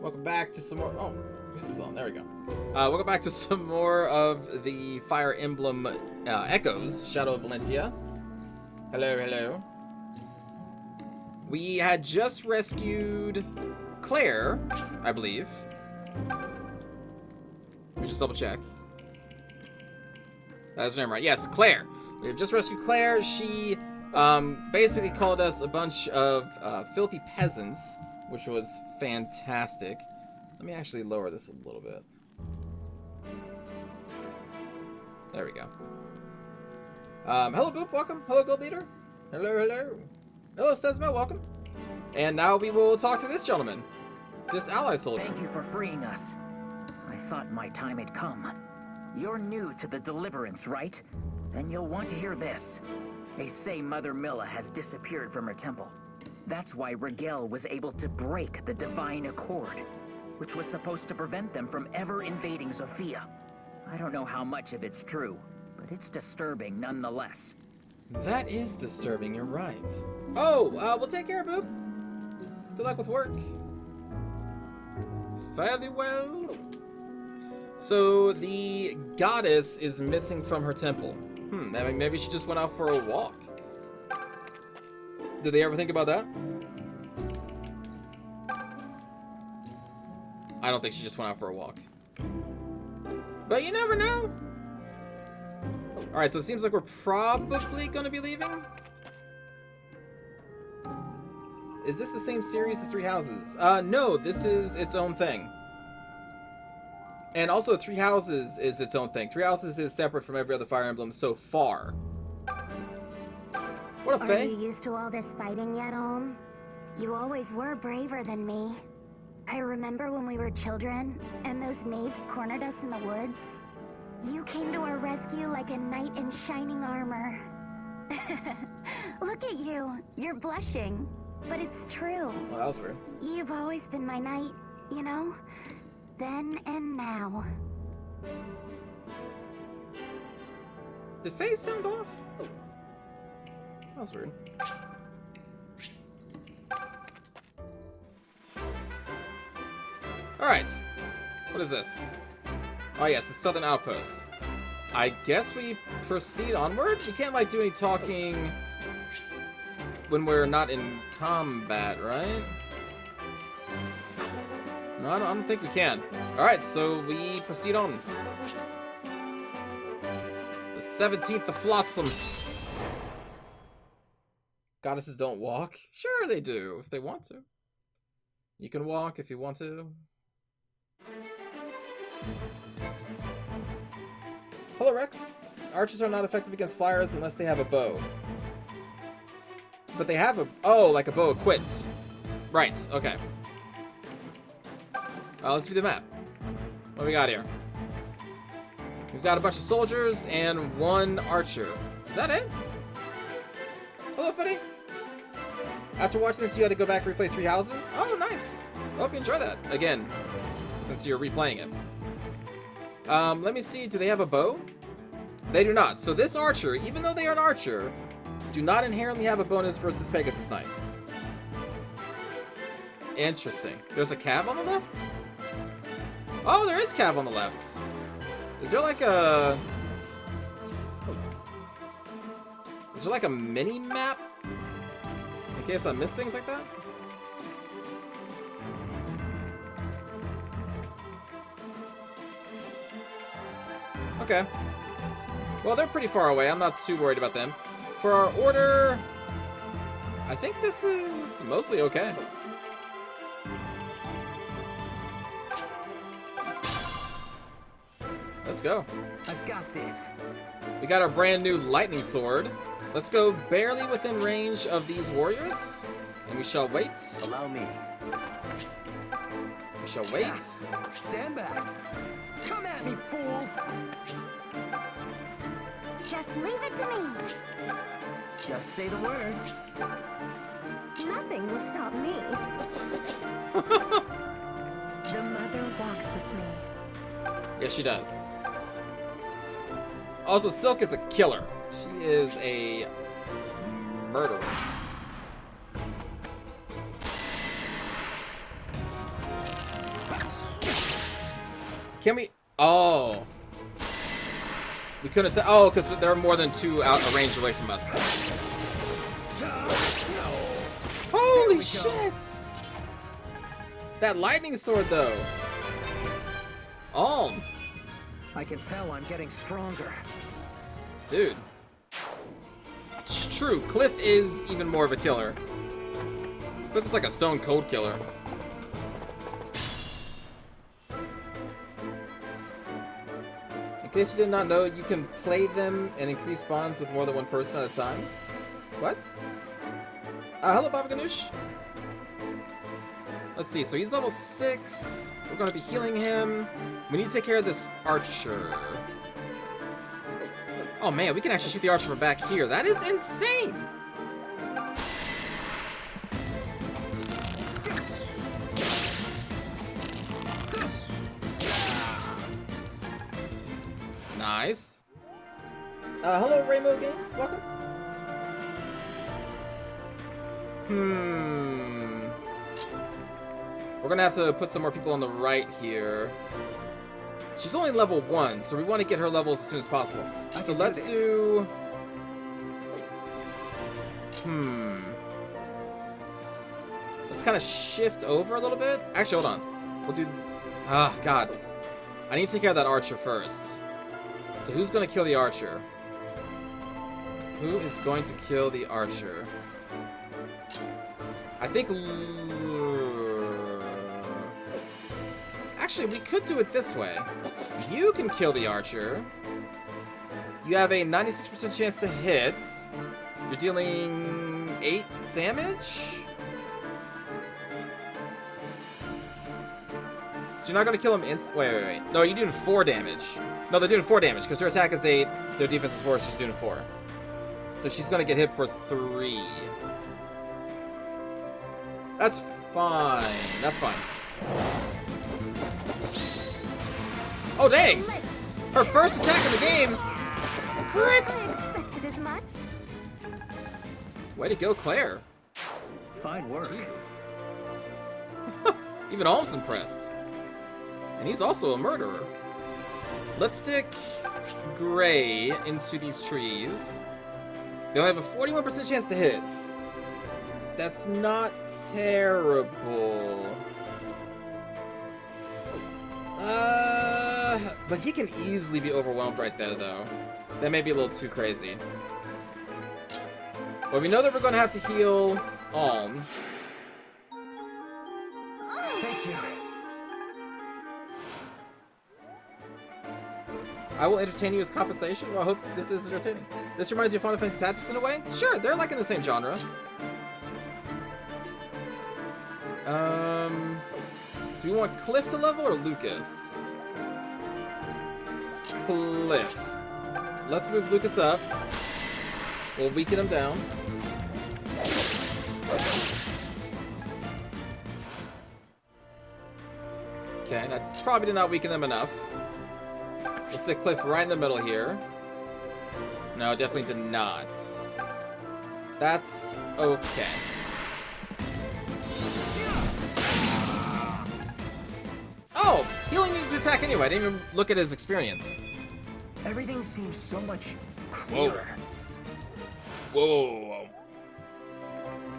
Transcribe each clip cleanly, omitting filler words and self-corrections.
Welcome back to some more. Oh, music's on. There we go. Welcome back to some more of the Fire Emblem Echoes, Shadow of Valentia. Hello, hello. We had just rescued Claire, I believe. Let me just double check. That's her name, right? Yes, Claire. We have just rescued Claire. She basically called us a bunch of filthy peasants, which was fantastic. Let me actually lower this a little bit. There we go. Hello, Boop. Welcome. Hello, Gold Leader. Hello, hello. Hello, Sesma. Welcome. And now we will talk to this gentleman. This ally soldier. Thank you for freeing us. I thought my time had come. You're new to the Deliverance, right? Then you'll want to hear this. They say Mother Milla has disappeared from her temple. That's why Rigel was able to break the Divine Accord, which was supposed to prevent them from ever invading Zofia. I don't know how much of it's true, but it's disturbing nonetheless. That is disturbing, you're right. Oh, we'll take care of Boop. Good luck with work. Fairly well. So the goddess is missing from her temple. Maybe she just went out for a walk. Did they ever think about that? I don't think she just went out for a walk. But you never know. Alright, so it seems like we're probably going to be leaving. Is this the same series as Three Houses? No, this is its own thing. And also, Three Houses is its own thing. Three Houses is separate from every other Fire Emblem so far. What a Faye. Are you used to all this fighting yet, Olm? You always were braver than me. I remember when we were children, and those knaves cornered us in the woods. You came to our rescue like a knight in shining armor. Look at you. You're blushing. But it's true. Well, that was weird. You've always been my knight, you know? Then and now. Did Faye sound off? That was weird. Alright. What is this? Oh yes, the southern outpost. I guess we proceed onward? We can't like do any talking when we're not in combat, right? No, I don't think we can. Alright, so we proceed on. The 17th of Flotsam. Goddesses don't walk? Sure they do, if they want to. You can walk if you want to. Hello, Rex. Archers are not effective against flyers unless they have a bow. But they have a... Oh, like a bow equipped. Right, okay. Let's view the map. What do we got here? We've got a bunch of soldiers and one archer. Is that it? Hello, Footy. After watching this, you had to go back and replay Three Houses? Oh, nice. Hope you enjoy that. Again, since you're replaying it. Let me see. Do they have a bow? They do not. So this archer, even though they are an archer, do not inherently have a bonus versus Pegasus Knights. Interesting. There's a cav on the left? Oh, there is cav on the left. Is there like a... Is there like a mini-map? In case I missed things like that? Okay. Well, they're pretty far away. I'm not too worried about them. For our order, I think this is mostly okay. Let's go. I've got this. We got our brand new lightning sword. Let's go barely within range of these warriors, and we shall wait. Allow me. We shall wait. Stand back. Come at me, fools. Just leave it to me. Just say the word. Nothing will stop me. The mother walks with me. Yes, she does. Also, Silk is a killer. She is a murderer. Can we? Oh. We couldn't attack. Oh, because there are more than 2 out range away from us. Holy shit! That lightning sword, though. Oh. I can tell I'm getting stronger. Dude. It's true. Cliff is even more of a killer. Cliff is like a stone cold killer. In case you did not know, you can play them and increase spawns with more than 1 person at a time. What? Hello, Baba Ganoush. Let's see, so he's level 6. We're going to be healing him. We need to take care of this archer. Oh man, we can actually shoot the archer from back here. That is insane! Nice. Hello, Rainbow Games. Welcome. We're gonna have to put some more people on the right here. She's only level 1, so we want to get her levels as soon as possible. So let's do... Let's kind of shift over a little bit. Actually, hold on. We'll do... Ah, God. I need to take care of that archer first. So who's going to kill the archer? Who is going to kill the archer? I think... Actually, we could do it this way. You can kill the archer. You have a 96% chance to hit. You're dealing 8 damage? So you're not going to kill him wait. No, you're doing 4 damage. No, they're doing 4 damage, because her attack is 8, their defense is 4, so she's doing 4. So she's going to get hit for 3. That's fine. That's fine. Oh, dang! Her first attack of the game! Crit! I expected as much. Way to go, Claire. Fine work. Jesus. Even Alm's impressed. And he's also a murderer. Let's stick Gray into these trees. They only have a 41% chance to hit. That's not terrible. But he can easily be overwhelmed right there, though. That may be a little too crazy. Well, we know that we're going to have to heal Alm. Thank you. I will entertain you as compensation. Well, I hope this is entertaining. This reminds you of Final Fantasy Tactics in a way? Sure, they're like in the same genre. Do we want Cliff to level or Lucas? Cliff. Let's move Lucas up. We'll weaken him down. Okay, that probably did not weaken them enough. We'll stick Cliff right in the middle here. No, definitely did not. That's okay. Oh! He only needed to attack anyway. I didn't even look at his experience. Everything seems so much clearer. Whoa.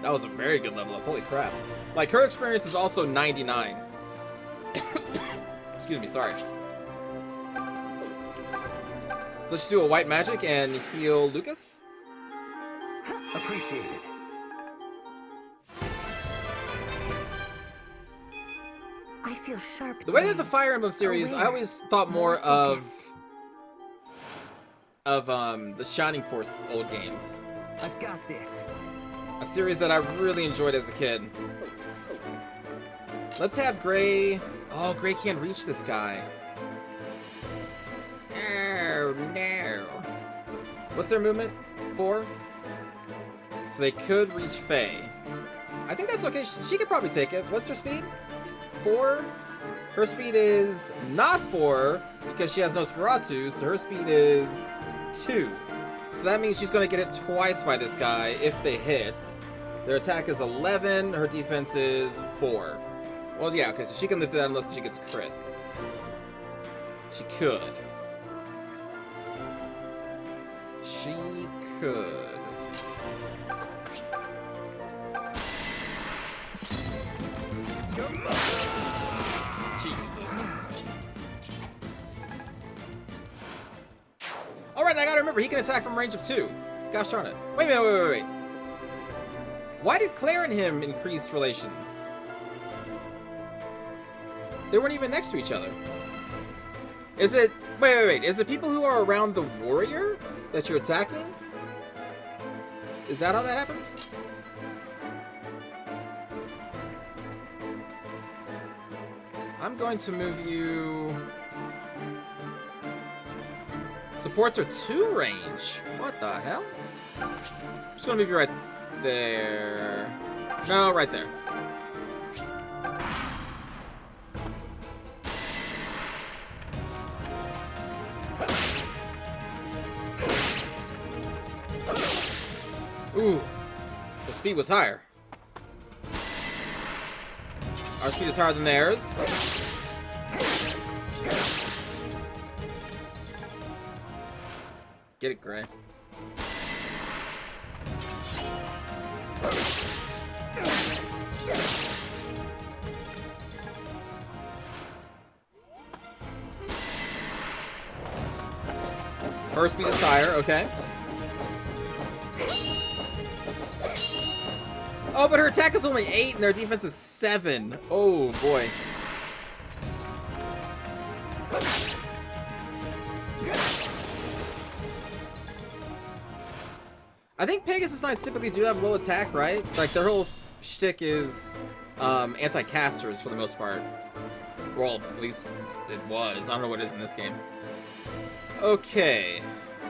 That was a very good level up. Holy crap. Like, her experience is also 99. Excuse me, sorry. So let's do a white magic and heal Lucas. Appreciated. I feel sharp. The way that the Fire Emblem series, I always thought more of the Shining Force old games. I've got this. A series that I really enjoyed as a kid. Let's have Gray... Oh, Gray can't reach this guy. Oh, no. What's their movement? 4? So they could reach Faye. I think that's okay. She could probably take it. What's her speed? 4? Her speed is not 4 because she has Nosferatu, so her speed is 2. So that means she's going to get hit twice by this guy if they hit. Their attack is 11, her defense is 4. Well, yeah, okay, so she can lift that unless she gets crit. She could. She could. Jesus. Alright, I gotta remember, he can attack from range of 2. Gosh darn it. Wait a minute, wait. Why did Claire and him increase relations? They weren't even next to each other. Is it... Wait. Is it people who are around the warrior that you're attacking? Is that how that happens? I'm going to move you... Supports are 2 range. What the hell? I'm just gonna move you right there. No, right there. Ooh, the speed was higher. Our speed is higher than theirs. Get it, Gray. Her speed is higher, okay. Oh, but her attack is only 8 and their defense is 7. Oh, boy. I think Pegasus Knights typically do have low attack, right? Like, their whole shtick is anti-casters for the most part. Well, at least it was. I don't know what it is in this game. Okay.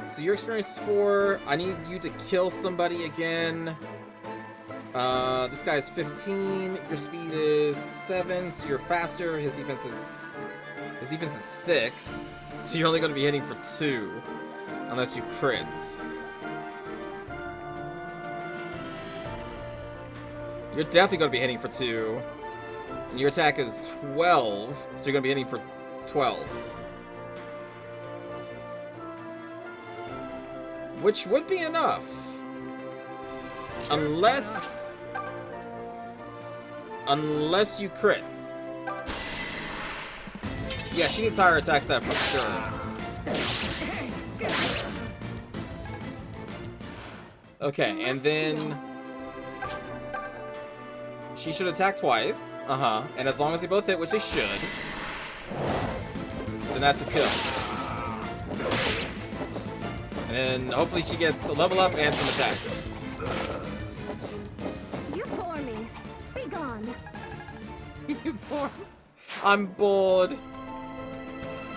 So your experience is 4. I need you to kill somebody again. This guy is 15. Your speed is 7, so you're faster. His defense is 6. So you're only going to be hitting for 2. Unless you crit. You're definitely going to be hitting for 2. And your attack is 12, so you're going to be hitting for 12. Which would be enough. Unless you crit. Yeah, she needs higher attack stat for sure. Okay, and then she should attack twice. And as long as they both hit, which they should, then that's a kill. And hopefully she gets a level up and some attack. You bore me. Be gone. You bore me. I'm bored.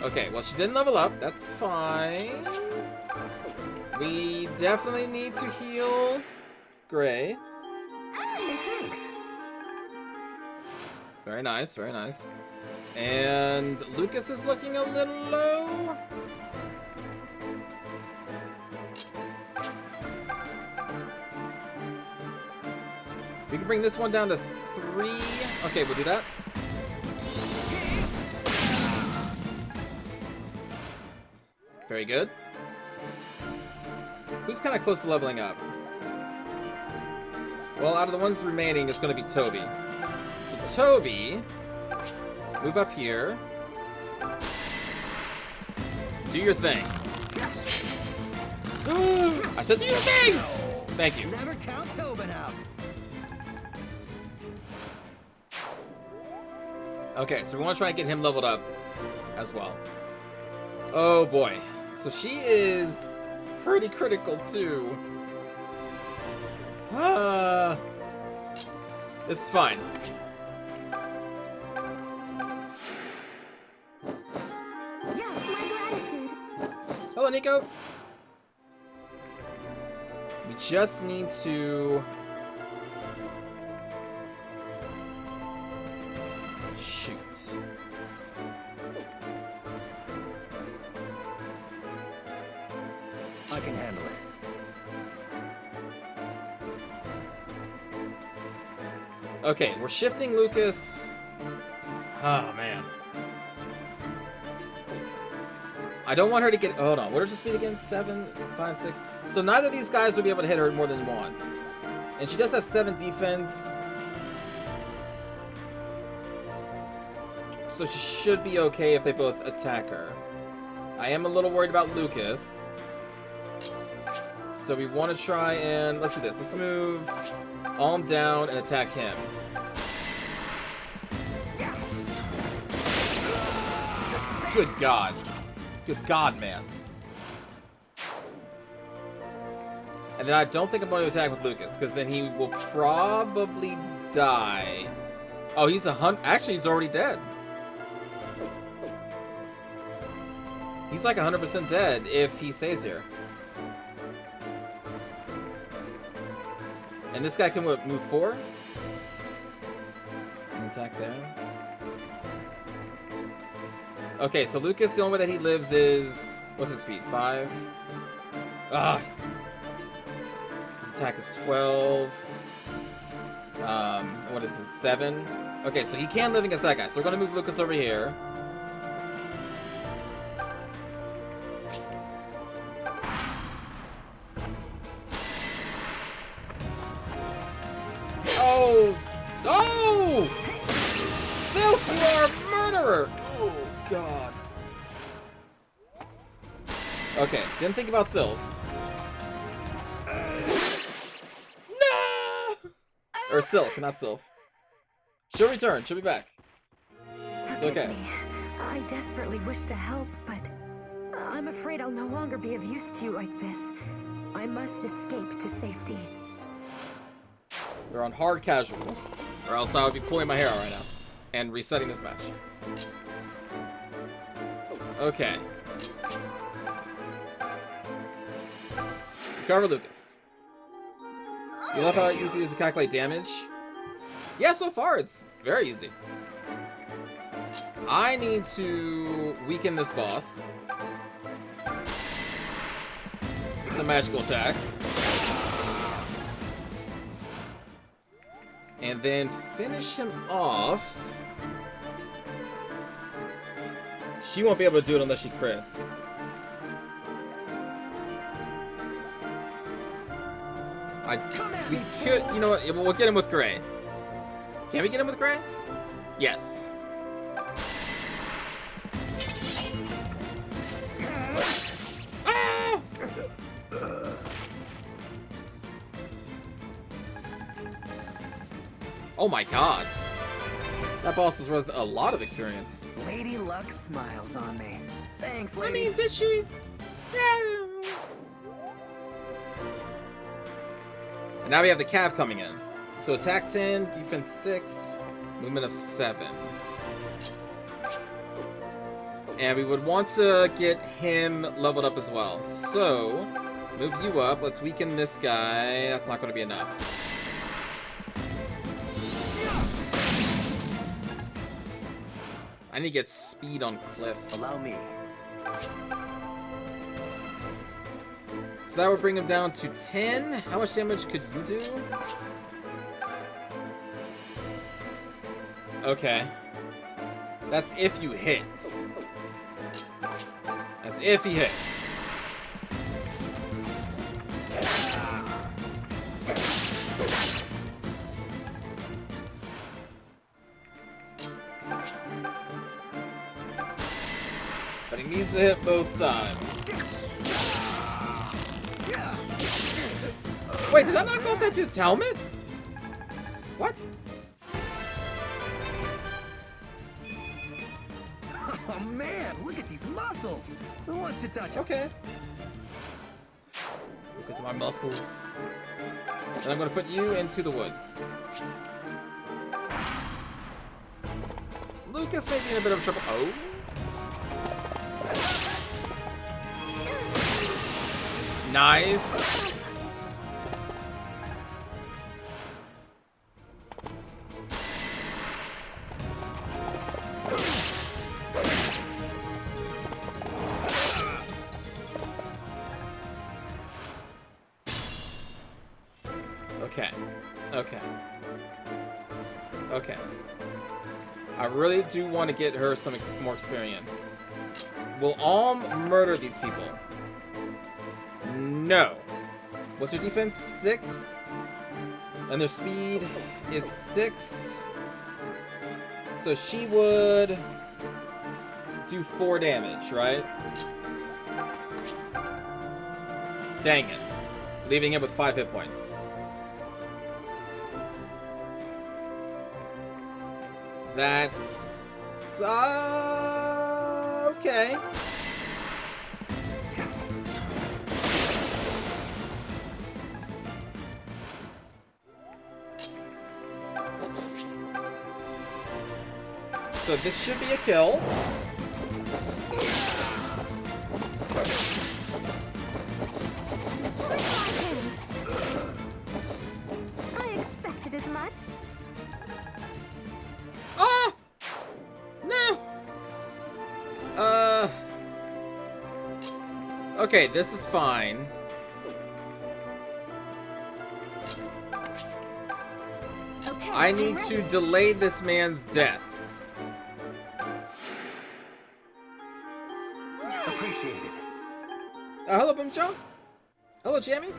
Okay, well, she didn't level up. That's fine. We definitely need to heal Gray. Thanks. Very nice, very nice. And Lucas is looking a little low. We can bring this one down to 3. Okay, we'll do that. Very good. Who's kind of close to leveling up? Well, out of the ones remaining, it's going to be Toby. So Toby, move up here. Do your thing. I said do your thing! Thank you. Never count Tobin out. Okay, so we want to try and get him leveled up as well. Oh boy. So she is pretty critical too. This is fine. Yeah, my gratitude. Hello, Nico. We just need to... shoot. I can handle it. Okay, we're shifting Lucas. Oh, man. I don't want her to get... Hold on. What is her speed again? 7, 5, 6. So neither of these guys would be able to hit her more than once. And she does have 7 defense. So she should be okay if they both attack her. I am a little worried about Lucas. So we want to try and... Let's do this. Let's move Alm down and attack him. Good God. Good God, man. And then I don't think I'm going to attack with Lucas, because then he will probably die. Oh, he's actually, he's already dead. He's like 100% dead if he stays here. And this guy can move 4? And attack there. Okay, so Lucas, the only way that he lives is... What's his speed? 5? Ah! His attack is 12. What is his? 7? Okay, so he can live against that guy. So we're going to move Lucas over here. Oh! Oh! Silk, you are a murderer! Oh, God. Okay, didn't think about Sylph. No! Or Sylph, not Sylph. She'll return. She'll be back. Forgive okay. me. I desperately wish to help, but I'm afraid I'll no longer be of use to you like this. I must escape to safety. We're on hard casual, or else I would be pulling my hair out right now and resetting this match. Okay. Recover Lucas. You love how easy it is to calculate damage? Yeah, so far it's very easy. I need to weaken this boss. It's a magical attack. And then finish him off. She won't be able to do it unless she crits. We could, you know what, we'll get him with Gray. Can we get him with Gray? Yes. Ah! Oh my God. That boss is worth a lot of experience. Lady Luck smiles on me. Thanks, lady. I mean, did she? Yeah. And now we have the Cav coming in. So attack 10, defense 6, movement of 7. And we would want to get him leveled up as well. So, move you up. Let's weaken this guy. That's not going to be enough. I need to get speed on Cliff. Allow me. So that would bring him down to 10. How much damage could you do? Okay. That's if you hit. That's if he hits. But he needs to hit both times. Wait, did that knock off that dude's helmet? What? Oh man, look at these muscles. Who wants to touch them? Okay. Look at my muscles. And I'm gonna put you into the woods. Lucas may be in a bit of trouble. Oh. Nice. Okay. Okay. Okay. I really do want to get her some more experience. Will Alm murder these people? No. What's her defense? 6. And their speed is 6. So she would do 4 damage, right? Dang it. Leaving him with 5 hit points. That's... okay. So this should be a kill. I expected as much. Oh! No! Okay, this is fine. Okay, I I'm need ready. to delay this man's death. Appreciated. Hello, Boom Joe. Hello, Jamie.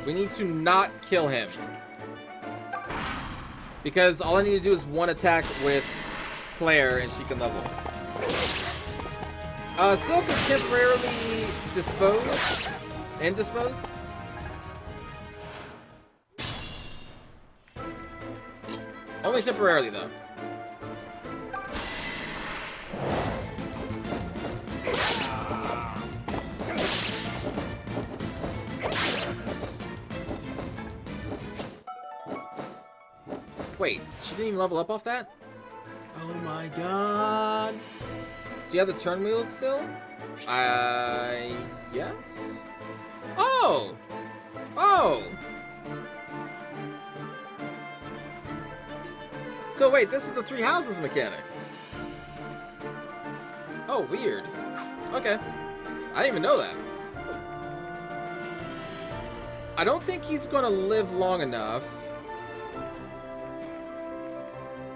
We need to not kill him. Because all I need to do is one attack with Claire and she can level. Sylph is temporarily disposed. Indisposed. Only temporarily, though. Wait, she didn't even level up off that? Oh my god. Do you have the turn wheels still? Yes? Oh! Oh! So wait, this is the 3 houses mechanic. Oh, weird. Okay. I didn't even know that. I don't think he's gonna live long enough.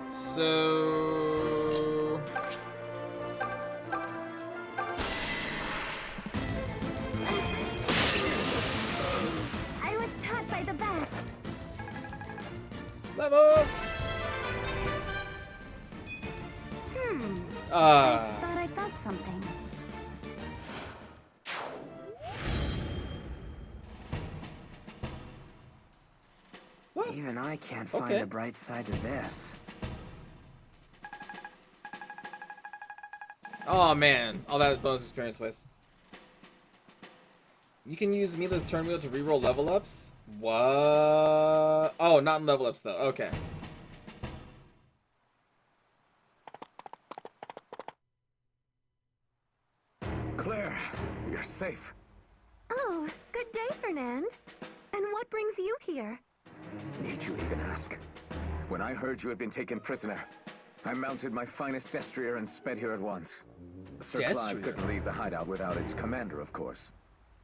So... I was taught by the best. Level! Thought I felt something. Even I can't find Okay. a bright side to this. Oh man, all that bonus experience waste. You can use Mila's turn wheel to reroll level ups? What? Oh, not in level ups though. Okay. Claire, you're safe. Oh, good day, Fernand. And what brings you here? Need you even ask? When I heard you had been taken prisoner, I mounted my finest destrier and sped here at once. Sir Clive Destrier? couldn't leave the hideout without its commander, of course.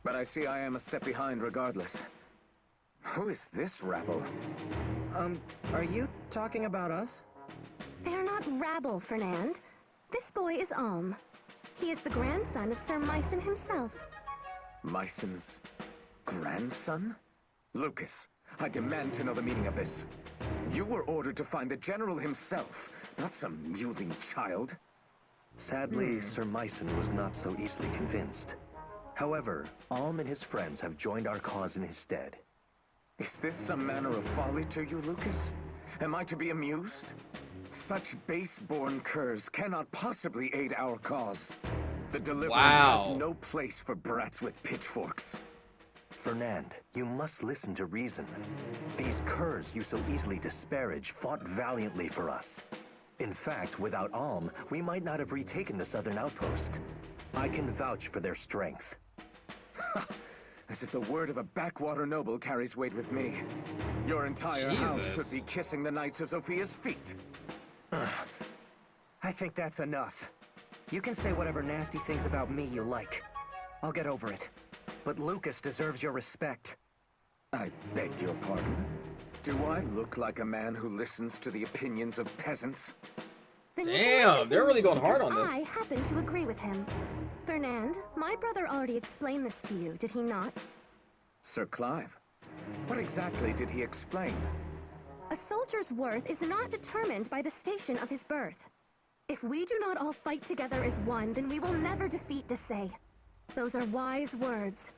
But I see I am a step behind regardless. Who is this rabble? Are you talking about us? They're not rabble, Fernand. This boy is Alm. He is the grandson of Sir Myson himself. Myson's grandson? Lucas, I demand to know the meaning of this. You were ordered to find the general himself, not some mewling child. Sadly, Sir Myson was not so easily convinced. However, Alm and his friends have joined our cause in his stead. Is this some manner of folly to you, Lucas? Am I to be amused? Such base-born curs cannot possibly aid our cause. The Deliverance has Wow. no place for brats with pitchforks. Fernand, you must listen to reason. These curs you so easily disparage fought valiantly for us. In fact, without Alm, we might not have retaken the southern outpost. I can vouch for their strength. As if the word of a backwater noble carries weight with me. Your entire house Jesus. should be kissing the knights of Zofia's feet. I think that's enough. You can say whatever nasty things about me you like. I'll get over it. But Lucas deserves your respect. I beg your pardon? Do I look like a man who listens to the opinions of peasants? Then you can Damn, listen to they're really me going hard because on this. I happen to agree with him. Fernand, my brother already explained this to you, did he not? Sir Clive, what exactly did he explain? A soldier's worth is not determined by the station of his birth. If we do not all fight together as one, then we will never defeat Desai. Those are wise words.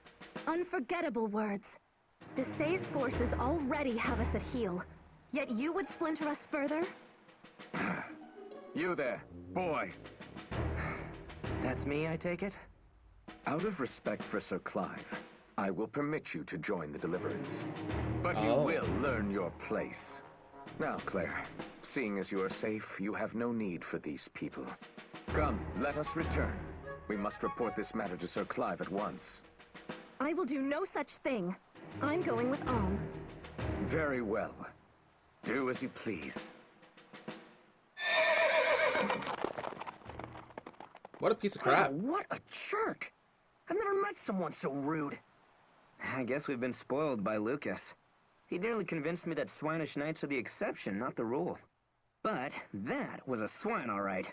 Unforgettable words. Desai's forces already have us at heel. Yet you would splinter us further? You there, boy. That's me, I take it? Out of respect for Sir Clive, I will permit you to join the Deliverance. But you Oh. will learn your place. Now, Claire, seeing as you are safe, you have no need for these people. Come, let us return. We must report this matter to Sir Clive at once. I will do no such thing. I'm going with Alm. Very well. Do as you please. What a piece of crap. Oh, what a jerk! I've never met someone so rude. I guess we've been spoiled by Lucas. He nearly convinced me that swinish knights are the exception, not the rule. But that was a swine, all right.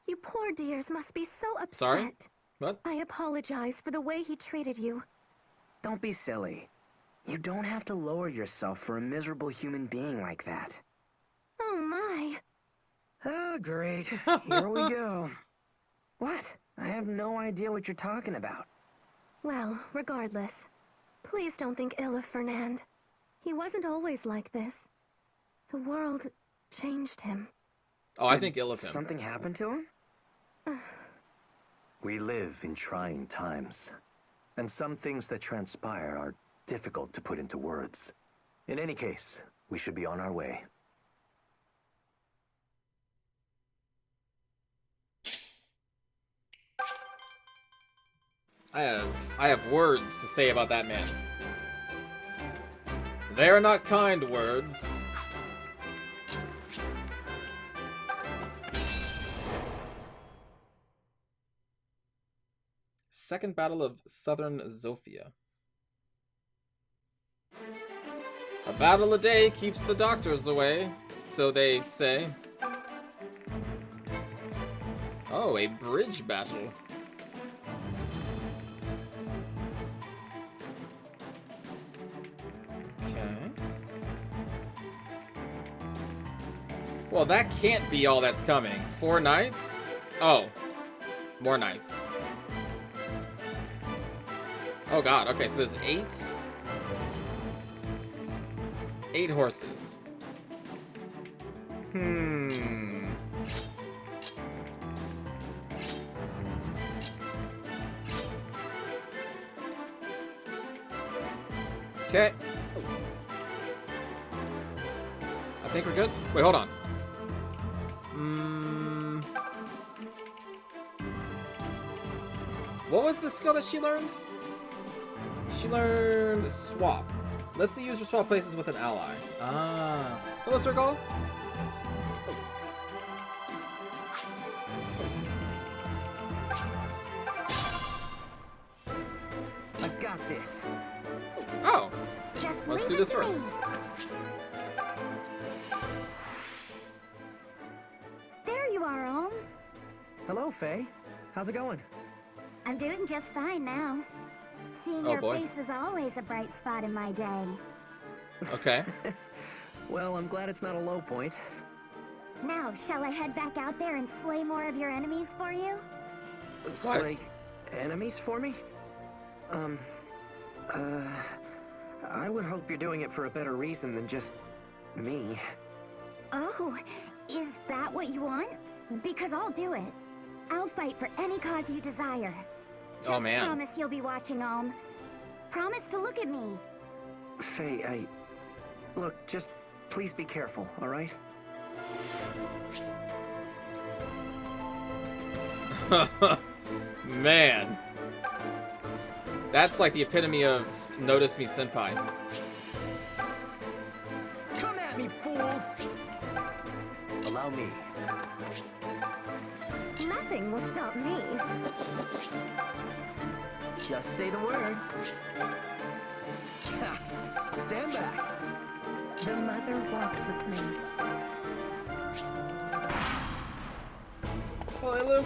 You poor dears must be so upset. Sorry? What? I apologize for the way he treated you. Don't be silly. You don't have to lower yourself for a miserable human being like that. Oh my. Oh, great. Here we go. What? I have no idea what you're talking about. Well, regardless, please don't think ill of Fernand. He wasn't always like this. The world changed him. Oh, I think ill of him. Something happened to him? We live in trying times, and some things that transpire are difficult to put into words. In any case, we should be on our way. I have words to say about that man. They are not kind words. Second Battle of Southern Zofia. A battle a day keeps the doctors away, so they say. Oh, a bridge battle. Okay. Well, that can't be all that's coming. 4 knights? Oh. More knights. Oh god, okay, so there's 8? 8 horses. Okay. I think we're good. Wait, hold on. What was the skill that she learned? She learned swap. Lets the user swap places with an ally. Ah. Hello, Circle. I've got this. Oh. Just Let's leave do it this to first. me. There you are, Alm. Hello, Faye. How's it going? I'm doing just fine now. Seeing Oh, your boy. face is always a bright spot in my day. Okay. Well, I'm glad it's not a low point. Now, shall I head back out there and slay more of your enemies for you? Slay enemies for me? I would hope you're doing it for a better reason than just me. Oh, is that what you want? Because I'll do it. I'll fight for any cause you desire. Just Oh, man. promise you'll be watching, Alm. Promise to look at me. Faye, Look, just please be careful, all right? Man. That's like the epitome of notice me senpai. Come at me, fools! Allow me. Nothing will stop me. Just say the word. Stand back. The mother walks with me. Hello, Lou.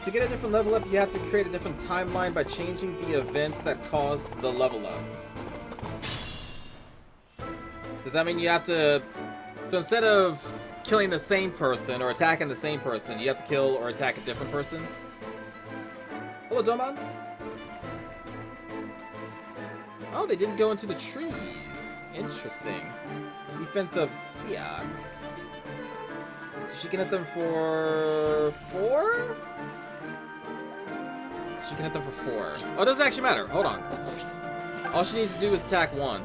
To get a different level up, you have to create a different timeline by changing the events that caused the level up. Does that mean you have to... So instead of killing the same person or attacking the same person, you have to kill or attack a different person? Hello, Doman. Oh, they didn't go into the trees. Interesting. Defense of Seox. So she can hit them for 4? She can hit them for 4. Oh, it doesn't actually matter. Hold on. All she needs to do is attack 1.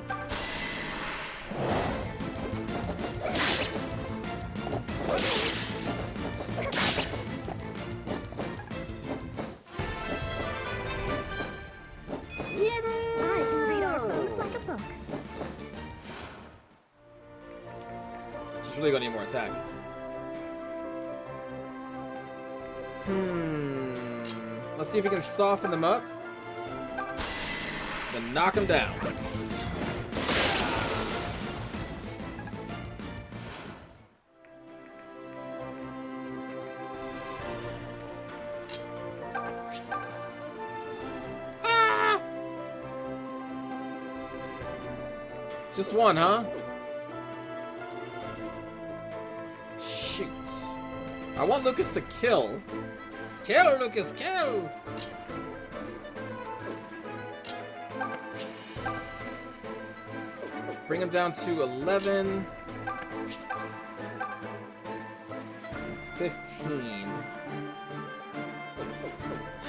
I can read our foes like a book. She's really gonna need more attack. Let's see if we can soften them up. Then knock them down. Ah! Just one, huh? Shoot. I want Lucas to kill. Kill, Lucas, kill! Bring him down to 11. 15.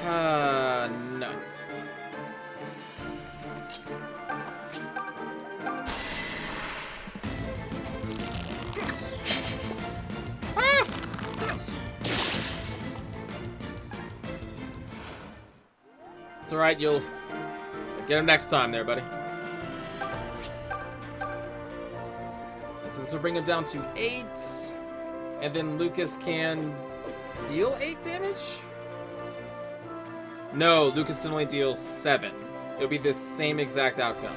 Ah, nuts. It's alright, you'll get him next time there, buddy. So this will bring him down to 8. And then Lucas can deal 8 damage? No, Lucas can only deal 7. It'll be the same exact outcome.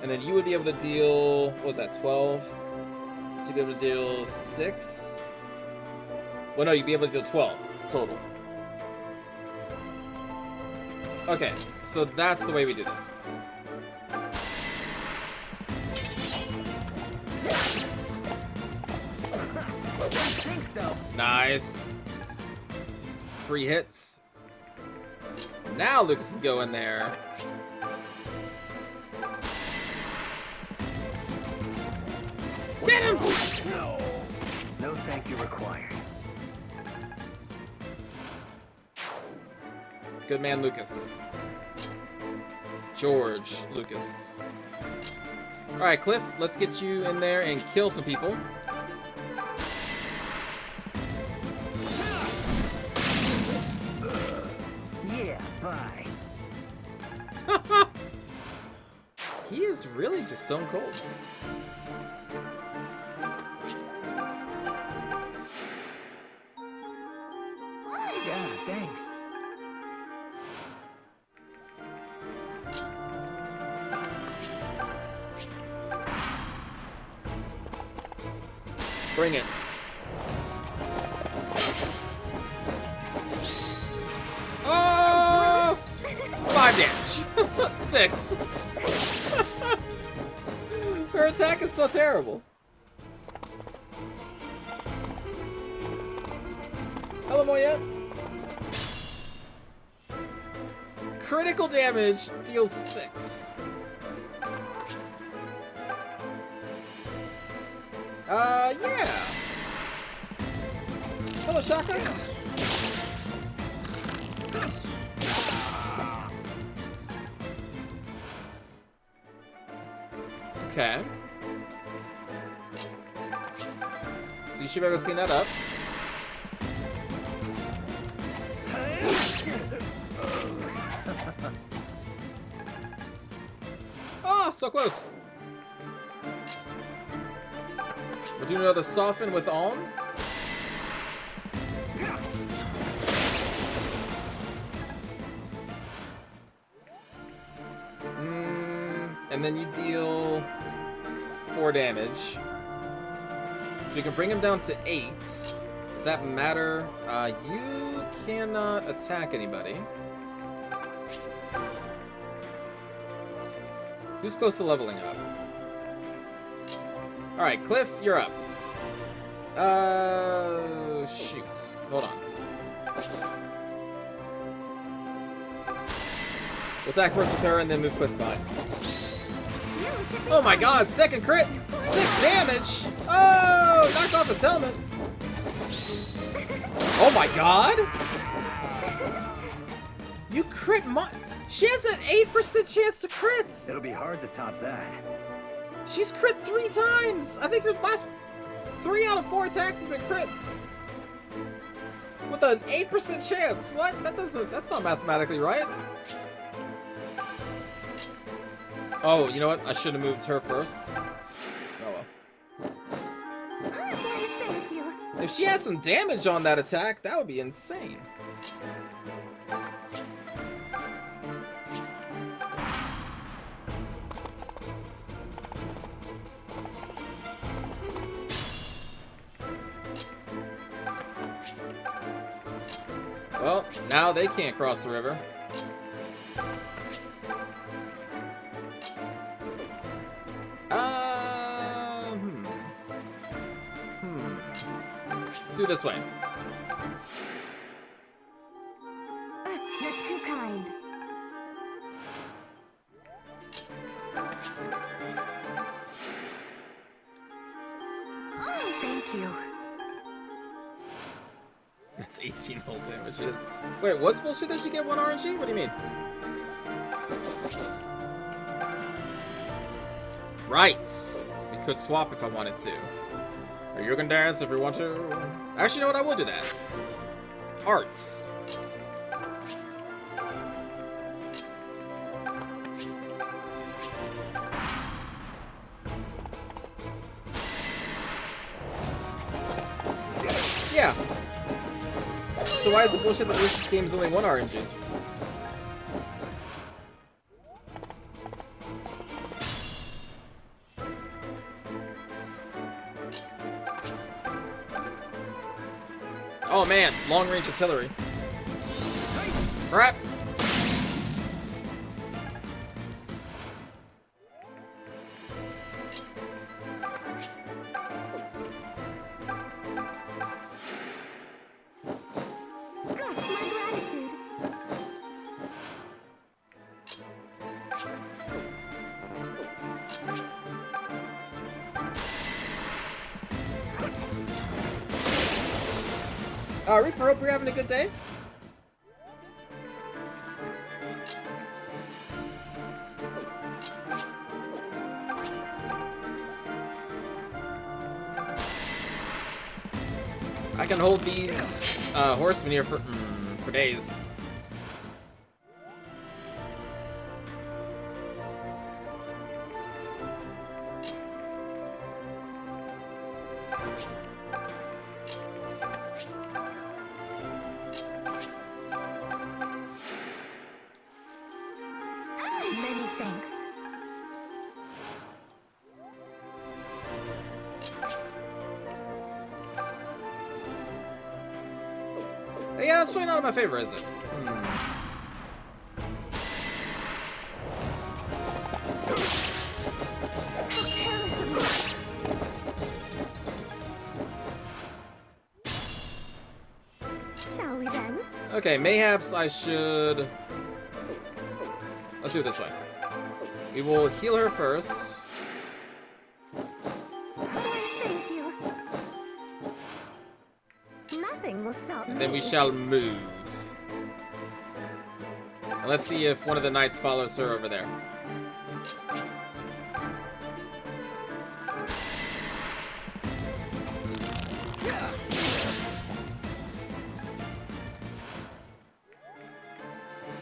And then you would be able to deal, what was that, 12? So you'd be able to deal 6? Well, no, you'd be able to deal 12 total. Okay, so that's the way we do this. I think so. Nice. Free hits. Now Lucas can go in there. Get him! No. No thank you required. Good man, Lucas. George Lucas. Alright, Cliff, let's get you in there and kill some people. Yeah, bye. He is really just stone cold. Yeah, thanks. Bring it. Oh! 5 damage. 6. Her attack is so terrible. Hello, Moyet. Critical damage deals 6. Yeah. Hello, Shaka. Okay. So you should be able to clean that up. Oh, so close. We'll do another soften with Alm. And then you deal 4 damage. So we can bring him down to 8. Does that matter? You cannot attack anybody. Who's close to leveling up? Alright, Cliff, you're up. Shoot. Hold on. We'll attack first with her and then move Cliff by. Oh my god, second crit! 6 damage! Oh, knocked off his helmet. Oh my god! You crit she has an 8% chance to crit! It'll be hard to top that. She's crit 3 times! I think her last 3 out of 4 attacks has been crits. With an 8% chance. What? That's not mathematically right. Oh, you know what? I should have moved her first. Oh well. Thank you. If she had some damage on that attack, that would be insane. Well, now they can't cross the river. Let's do this way. You're too kind. Oh, thank you. That's 18 whole damages. Wait, what's bullshit that you get 1 RNG? What do you mean? Right. We could swap if I wanted to. Or you can dance if you want to. Actually, you know what? I will do that. Arts. Yeah. So why is it bullshit that this game's only 1 RNG? Oh man, long-range artillery. Crap! Good, my gratitude. Reaper, hope you're having a good day. I can hold these horsemen here for days. Many thanks. Yeah, that's really not my favorite, is it? How careless of me. Shall we then? Okay, mayhaps I should... Let's do it this way. We will heal her first. Thank you. Nothing will stop me. And then we shall move. And let's see if one of the knights follows her over there.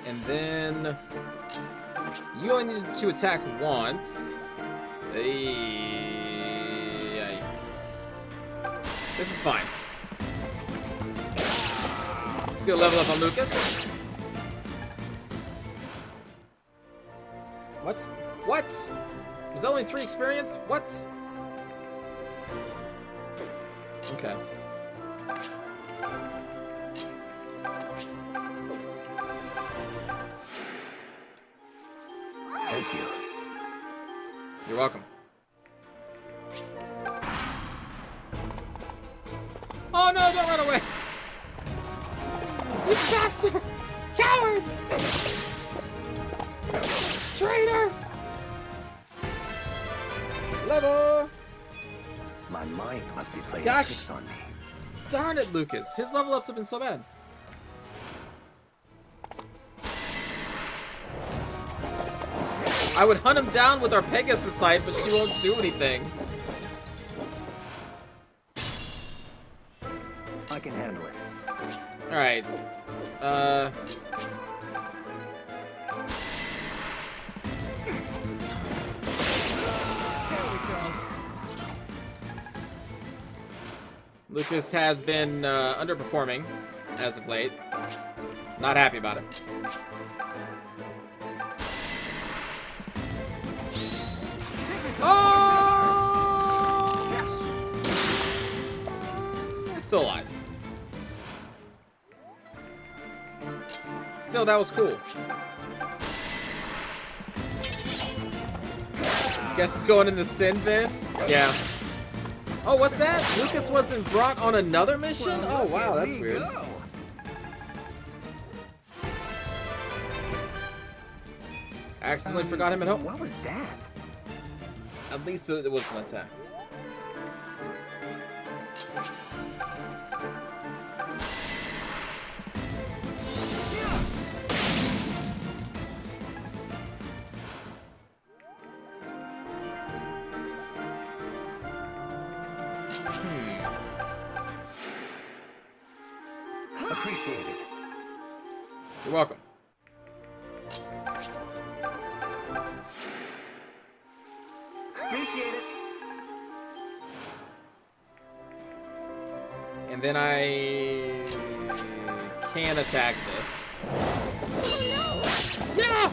And then you only need to attack once. Yikes. This is fine. Let's go level up on Lucas. What? What? Was that only 3 experience? What? Okay. Thank you. You're welcome. Oh no, don't run away! You bastard! Coward! Traitor! Level! My mind must be playing Gosh. tricks on me. Darn it, Lucas. His level ups have been so bad. I would hunt him down with our Pegasus Knight, but she won't do anything. I can handle it. Alright. Lucas has been underperforming as of late. Not happy about it. Oh! Still alive. Still, that was cool. Guess it's going in the sin bin? Yeah. Oh, what's that? Lucas wasn't brought on another mission? Oh, wow, that's weird. Accidentally forgot him at home. What was that? At least it was an attack. Appreciate it. You're welcome. Appreciate it. And then I can attack this. Yeah!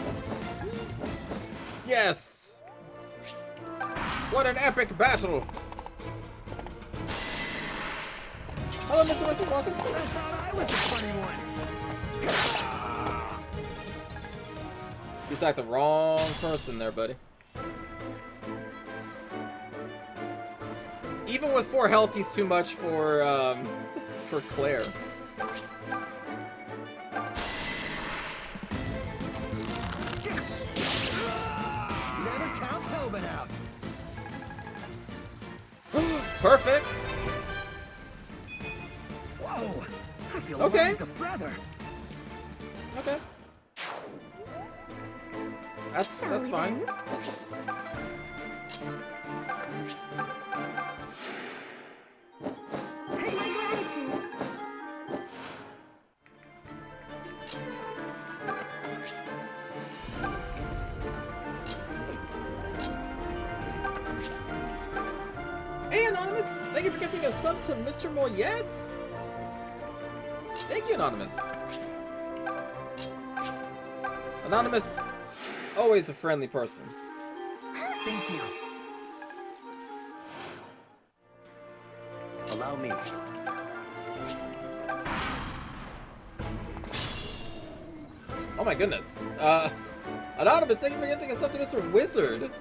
Yes! What an epic battle! Hello, Mr. Wizard, welcome. I thought I was the funny one. You attacked the wrong person there, buddy. Even with 4 health, he's too much for Claire. Never count Tobin out. Perfect! Whoa! I feel Okay. light as a feather. Okay. That's fine. Hey, my gratitude. Hey, Anonymous! Thank you for gifting a sub to Mr. Moyet! Thank you, Anonymous. Anonymous, always a friendly person. Thank you. Allow me. Oh my goodness. Anonymous, thank you for gifting a sub to Mr. Wizard.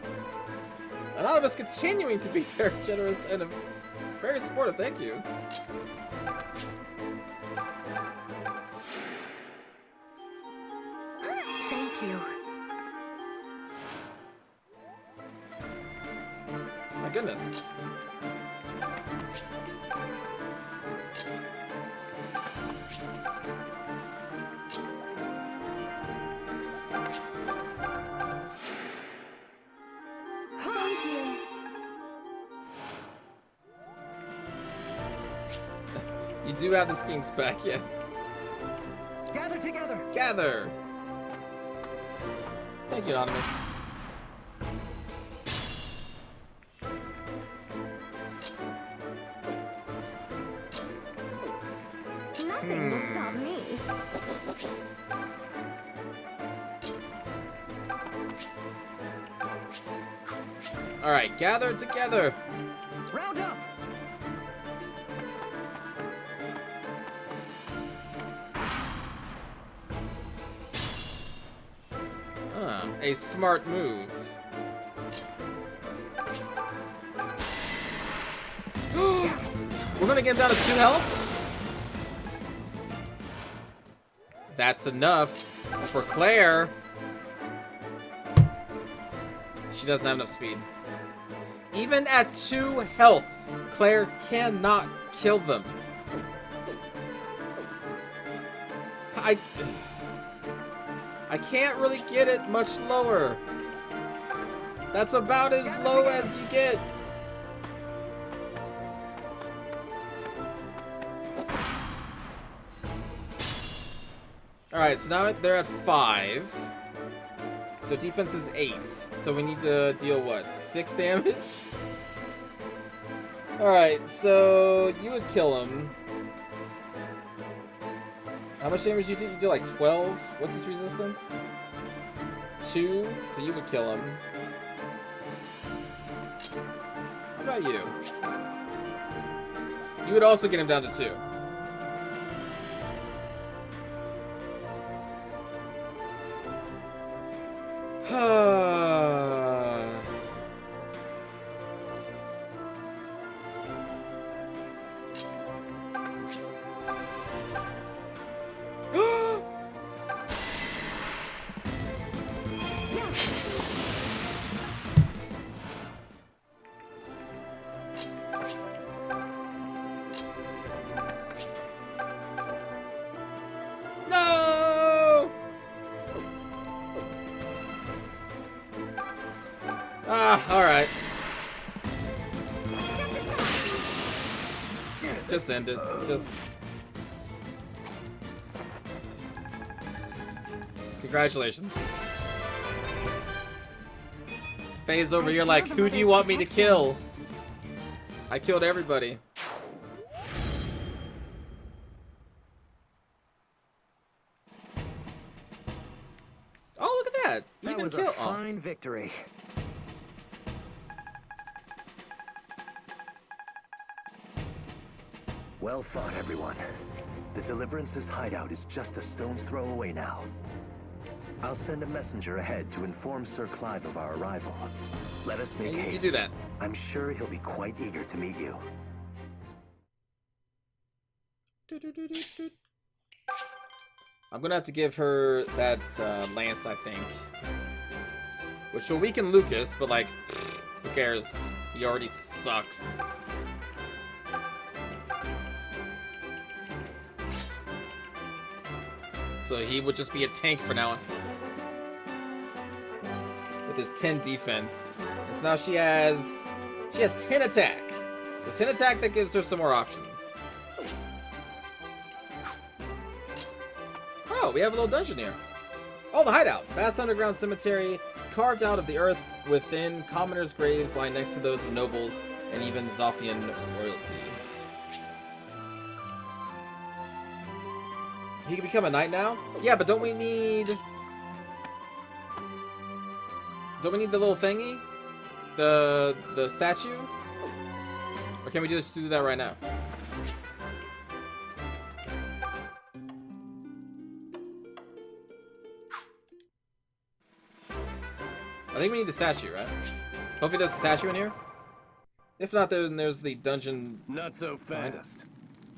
Anonymous continuing to be very generous and very supportive, thank you. Thank you. My goodness. Thank you. You do have the sking spec, yes. Gather together. Gather! Thank you, Anonymous. Nothing will stop me. Alright, gather together! Round up. a smart move. We're gonna get him down to 2 health? That's enough for Claire. She doesn't have enough speed. Even at 2 health, Claire cannot kill them. I can't really get it much lower. That's about as low as you get. Alright, so now they're at 5. Their defense is 8. So we need to deal what? 6 damage? Alright, so you would kill him. How much damage do you do? You do like 12? What's his resistance? 2? So you would kill him. How about you? You would also get him down to 2. No! Alright. Just end it. Just... Congratulations. Phase over here like, who do you want me to kill? I killed everybody. Oh, look at that! That was a fine victory. Well fought, everyone. The Deliverance's hideout is just a stone's throw away now. I'll send a messenger ahead to inform Sir Clive of our arrival. Let us make haste. You do that. I'm sure he'll be quite eager to meet you. I'm gonna have to give her that lance, I think. Which will weaken Lucas, but like, who cares? He already sucks. So he would just be a tank for now on. With his 10 defense. And so now she has 10 attack. With 10 attack, that gives her some more options. Oh, we have a little dungeon here. Oh, the hideout. Vast underground cemetery carved out of the earth within commoners' graves lying next to those of nobles and even Zofian royalty. He can become a knight now? Yeah, but don't we need the little thingy? The statue? Or can we just do that right now? I think we need the statue, right? Hopefully there's a statue in here. If not, then there's the dungeon. Not so fast.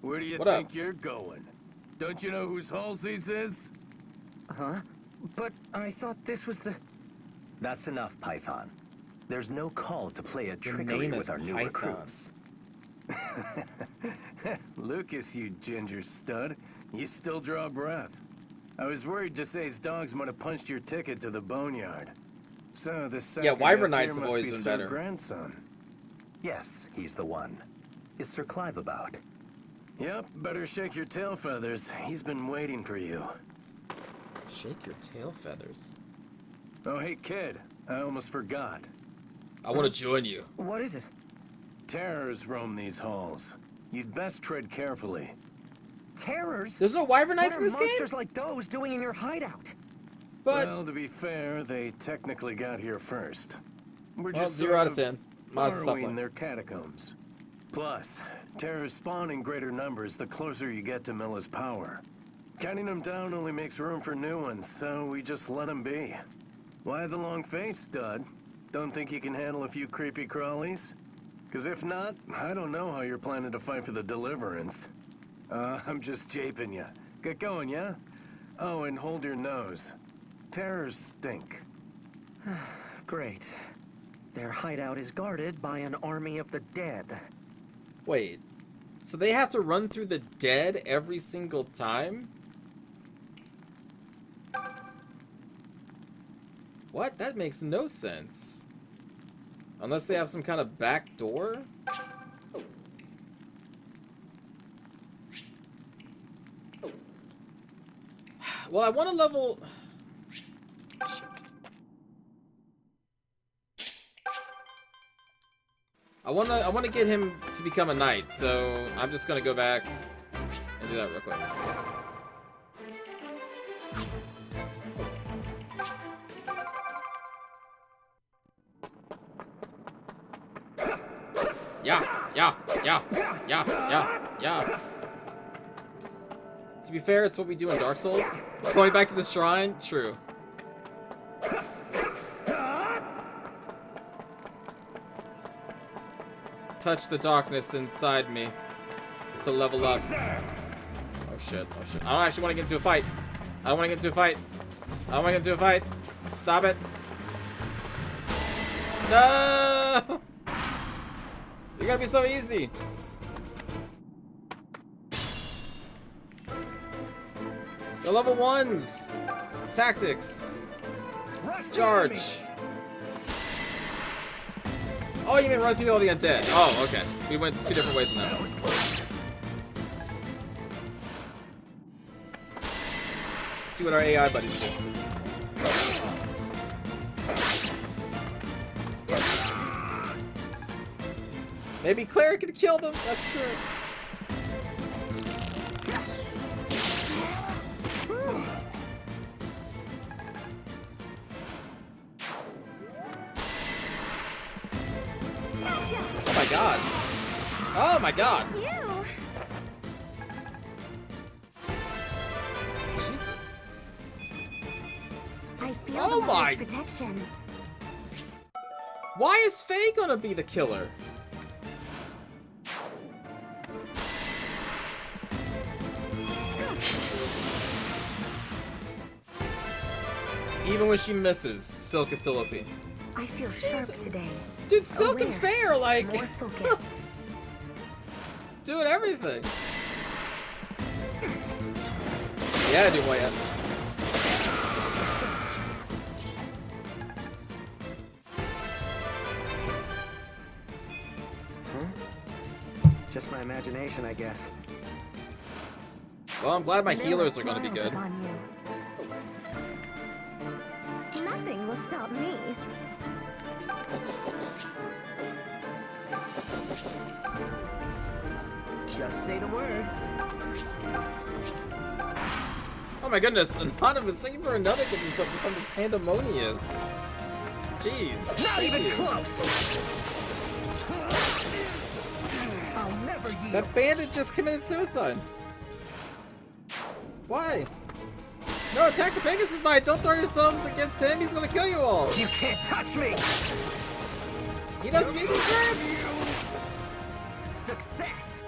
Where do you What think up? you're going? Don't you know whose Halsey's is? Huh? But I thought this was the... That's enough, Python. There's no call to play a trickery name with is our new Python. recruits. Lucas, you ginger stud. You still draw breath. I was worried Desai's dogs might have punched your ticket to the boneyard. So this Wyvern Knights have always been Sir better. Grandson. Yes, he's the one. Is Sir Clive about? Yep, better shake your tail feathers. He's been waiting for you. Shake your tail feathers. Oh, hey, kid. I almost forgot. I want to join you. What is it? Terrors roam these halls. You'd best tread carefully. Terrors? There's no Wyvern Knights What in are this game? monsters like those doing in your hideout? But Well, to be fair, they technically got here first. We're well, just 0 sort out of 10. Monster borrowing supplement. their catacombs. Plus, terrors spawn in greater numbers the closer you get to Milla's power. Counting them down only makes room for new ones, so we just let them be. Why the long face, stud? Don't think you can handle a few creepy crawlies? Because if not, I don't know how you're planning to fight for the Deliverance. I'm just japing you. Get going, yeah? Oh, and hold your nose. Terrors stink. Great. Their hideout is guarded by an army of the dead. Wait, so they have to run through the dead every single time? What? That makes no sense. Unless they have some kind of back door? Well, I want to level... Shit. I want to get him to become a knight, so I'm just gonna go back and do that real quick. Yeah. To be fair, it's what we do in Dark Souls. Going back to the shrine, true. Touch the darkness inside me to level up. Oh shit. I don't actually want to get into a fight. Stop it. No! You're gonna be so easy. The level 1s. Tactics. Charge. Oh, you mean run through all the undead. Oh, okay. We went two different ways on that one. Let's see what our AI buddies do. Maybe Claire could kill them. That's true. Oh my god! Jesus. I feel the mother's protection. Why is Faye gonna be the killer? Even when she misses, Silk is still OP. I feel sharp today. Dude, Silk and Faye are like more focused. doing everything. Yeah, dude, why? Just my imagination, I guess. Well, I'm glad my healers are gonna be good. Nothing will stop me. Just say the word. Oh my goodness, Anonymous, thank you for another getting something pandemonious. Jeez. Not even close. I'll never yield. That bandit just committed suicide. Why? No, attack the Pegasus Knight! Don't throw yourselves against him, he's gonna kill you all! You can't touch me! He doesn't need these words! Success!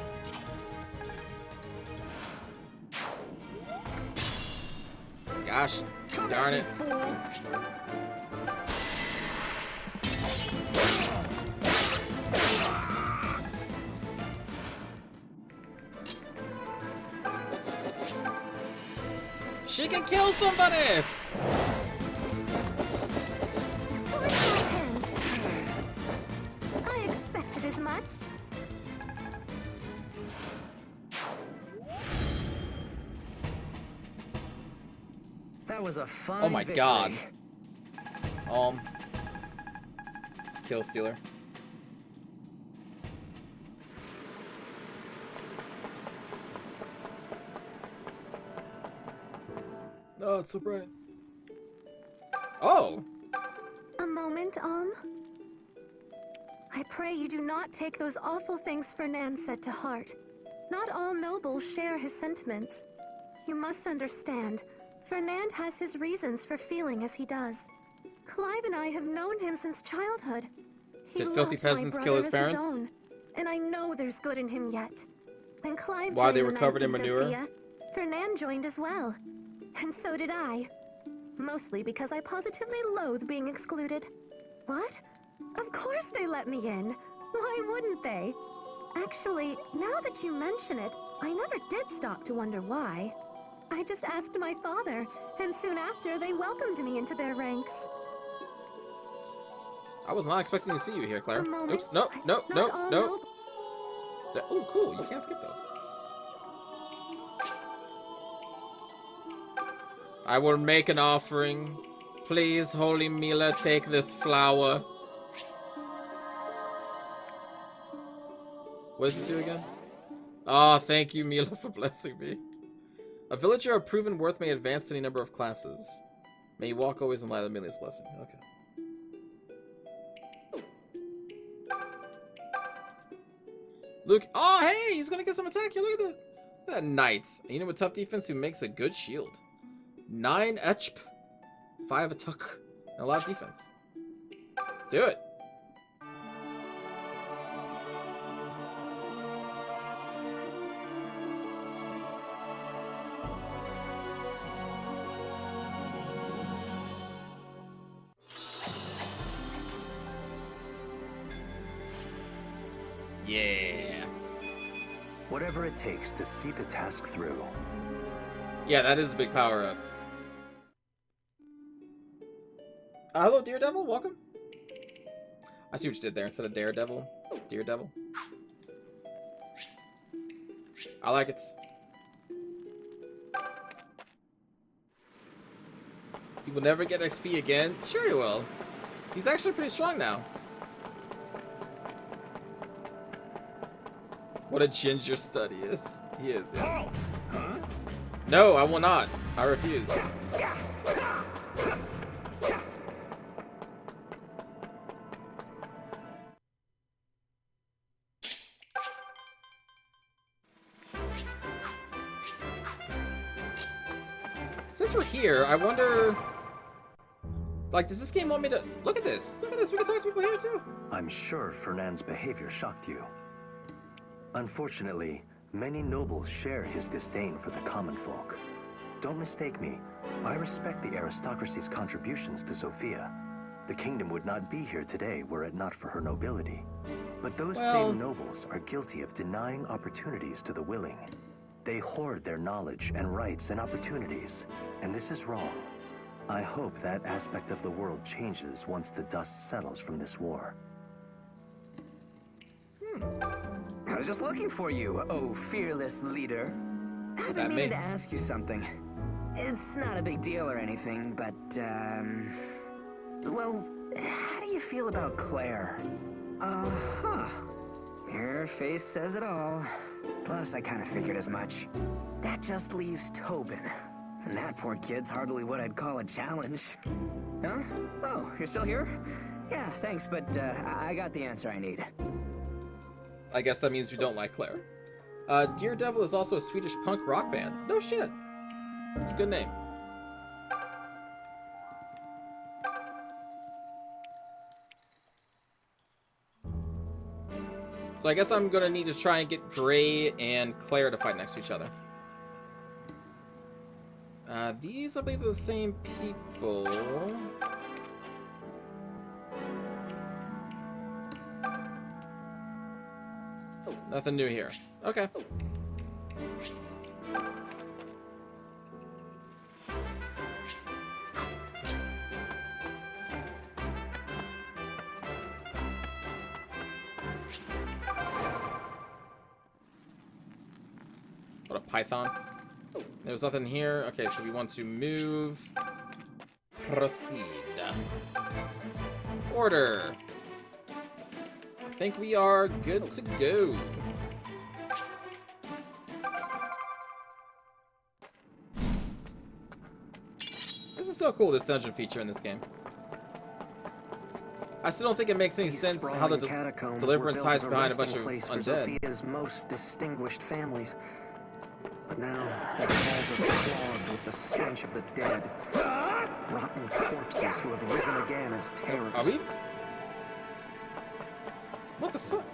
Gosh, darn it. Fools! She can kill somebody! You forced my hand. I expected as much. That was a fine Oh my victory. god. Kill Stealer. Oh, it's so bright. Oh! A moment, I pray you do not take those awful things Fernand said to heart. Not all nobles share his sentiments. You must understand, Fernand has his reasons for feeling as he does. Clive and I have known him since childhood. He Did filthy loves my peasants brother kill his as parents? own, and I know there's good in him yet. When Clive Why joined they the were covered in Knights of manure? Zofia, Fernand joined as well. And so did I. Mostly because I positively loathe being excluded. What? Of course they let me in. Why wouldn't they? Actually, now that you mention it, I never did stop to wonder why. I just asked my father, and soon after they welcomed me into their ranks. I was not expecting to see you here, Claire. A moment. Oops, no. Not all noble. Oh, cool. You can't skip those. I will make an offering. Please, Holy Mila, take this flower. What does this do again? Oh, thank you, Mila, for blessing me. A villager of proven worth may advance to any number of classes. May you walk always in light of Mila's blessing. Okay. Luke. Oh, hey, he's gonna get some attack here. Look at that. Look at that knight. A unit with tough defense who makes a good shield. 9 HP, 5 attack, and a lot of defense. Do it. Yeah. Whatever it takes to see the task through. Yeah, that is a big power up. Hello, Daredevil. Welcome. I see what you did there. Instead of Daredevil, Daredevil. I like it. He will never get XP again. Sure he will. He's actually pretty strong now. What a ginger stud he is. He is, yes. Huh? No, I will not. I refuse. Since we're here, I wonder... Like, does this game want me to... Look at this. Look at this. We can talk to people here, too. I'm sure Fernand's behavior shocked you. Unfortunately, many nobles share his disdain for the common folk. Don't mistake me. I respect the aristocracy's contributions to Zofia. The kingdom would not be here today were it not for her nobility. But those same nobles are guilty of denying opportunities to the willing. They hoard their knowledge and rights and opportunities, and this is wrong. I hope that aspect of the world changes once the dust settles from this war. I was just looking for you, oh fearless leader. I've been meaning to ask you something. It's not a big deal or anything, but, well, how do you feel about Claire? Uh-huh. Your face says it all. Plus, I kind of figured as much. That just leaves Tobin. And that poor kid's hardly what I'd call a challenge. Huh? Oh, you're still here? Yeah, thanks, but I got the answer I need. I guess that means we don't like Claire. Daredevil is also a Swedish punk rock band. No shit. It's a good name. So I guess I'm gonna need to try and get Gray and Claire to fight next to each other. These, I believe, are the same people. Nothing new here. Okay. What a python. There's nothing here. Okay, so we want to move. Proceed. Order. I think we are good to go. This is so cool, this dungeon feature in this game. I still don't think it makes any sense how the Deliverance hides behind a bunch of undead. Zofia's most distinguished families. But now, their halls are clogged with the stench of the dead. Rotten corpses who have risen again as terrors. Are we? What the fuck?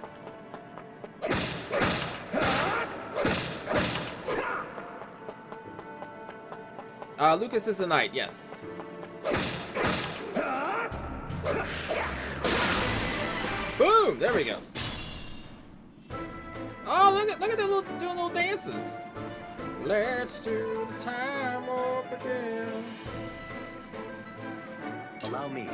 Lucas is a knight, yes. Boom! There we go. Oh, look at that little doing little dances. Let's do the time warp again. Allow me.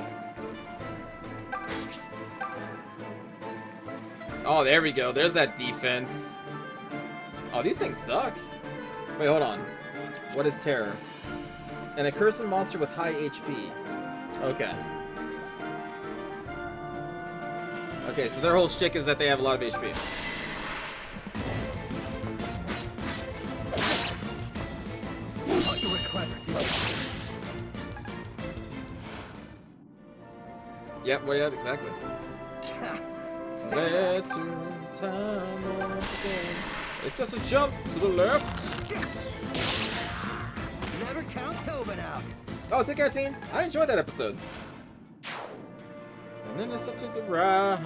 Oh, there we go. There's that defense. Oh, these things suck. Wait, hold on. What is terror? An accursed monster with high HP. Okay. Okay, so their whole shtick is that they have a lot of HP. Oh, you were clever, didn't you? Yep, well, yeah, exactly. Let's do the time warp again. It's just a jump to the left. Never count Tobin out. Oh, take care, team. I enjoyed that episode. And then it's up to the right.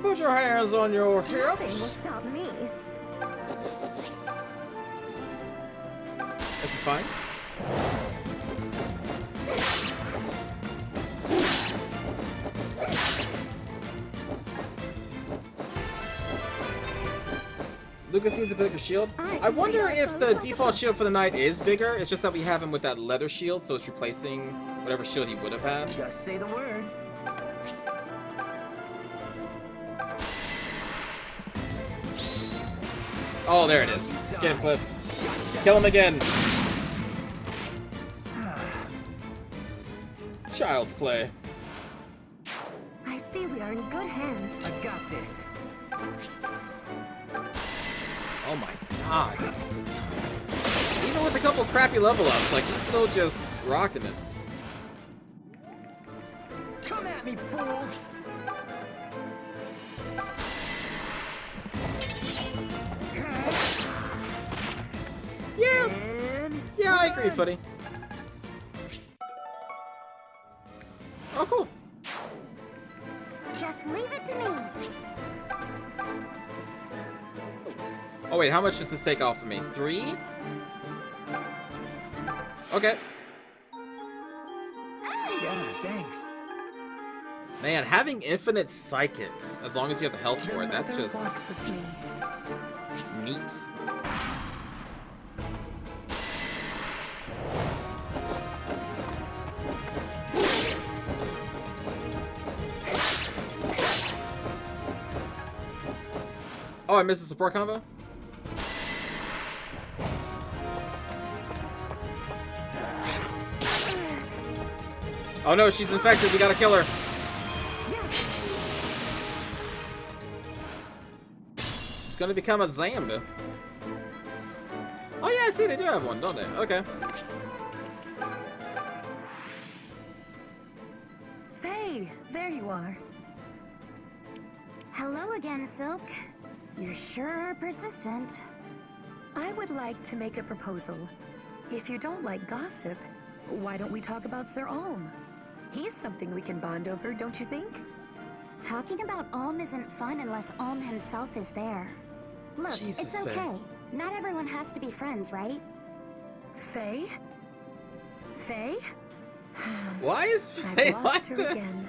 Put your hands on your Nothing will hips. stop me. This is fine. Lucas needs a bigger shield. I wonder if the default shield for the knight is bigger. It's just that we have him with that leather shield, so it's replacing whatever shield he would have had. Just say the word. Oh, there it is. Get him, Cliff. Kill him again. Child's play. I see we are in good hands. I've got this. Oh my god. Even with a couple crappy level ups, like, he's still just rocking it. Come at me, fools! Yeah. And Yeah, I agree, Footy. Oh, cool. Just leave it to me. Oh, wait, how much does this take off of me? 3? Okay. yeah, thanks. Man, having infinite psychics, as long as you have the health The for it, that's mother just walks with me. neat. Oh, I missed a support combo? Oh no, she's infected. We gotta kill her. She's gonna become a zombie. Oh yeah, I see they do have one, don't they? Okay. Faye, there you are. Hello again, Silk. You sure are persistent. I would like to make a proposal. If you don't like gossip, why don't we talk about Sir Alm? He's something we can bond over, don't you think? Talking about Alm isn't fun unless Alm himself is there. Look, Jesus, it's okay. Faye. Not everyone has to be friends, right? Faye? Faye? Why is Faye I've like lost her this? again.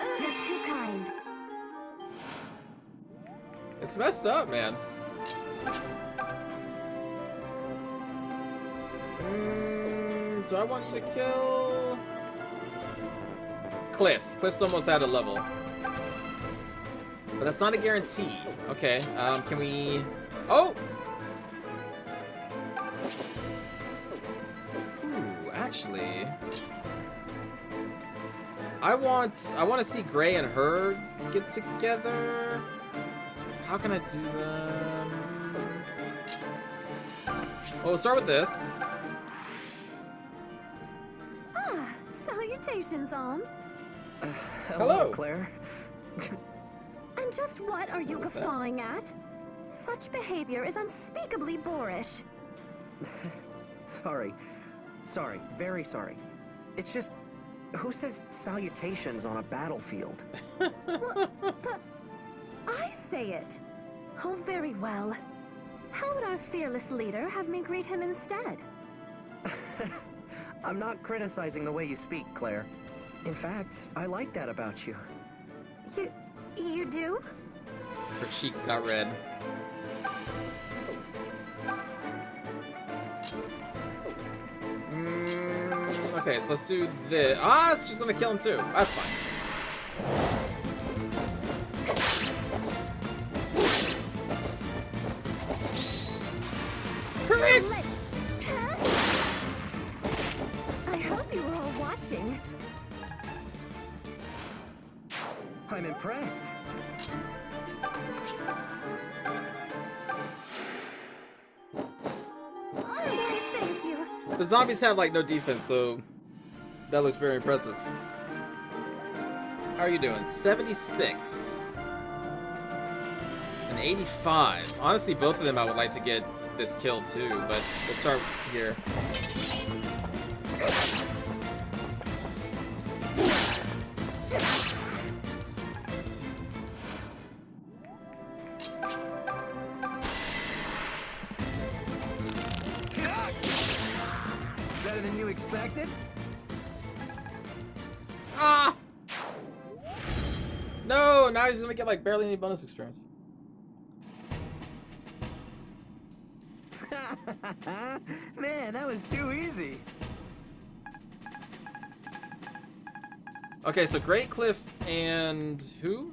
You're too kind. It's messed up, man. Do I want you to kill Cliff? Cliff's almost at a level. But that's not a guarantee. Okay, can we... Oh! Ooh, actually... I want to see Gray and her get together. How can I do that? Well, we'll start with this. Salutations, Alm. Hello. Claire. And And just what are you guffawing at? Such behavior is unspeakably boorish. Sorry. Sorry. Very sorry. It's just... Who says salutations on a battlefield? Well, but... I say it. Oh, very well. How would our fearless leader have me greet him instead? I'm not criticizing the way you speak, Claire. In fact, I like that about you. You do? Her cheeks got red. Okay, so let's do this. Ah, it's just gonna kill him too. That's fine. Crits! I hope you were all watching. I'm impressed. Oh, thank you. The zombies have like no defense, so that looks very impressive. How are you doing? 76 and 85. Honestly, both of them I would like to get this kill too, but let's start here. Better than you expected? Ah! No, now he's gonna get like barely any bonus experience. Man, that was too easy. Okay, so Great Cliff and who?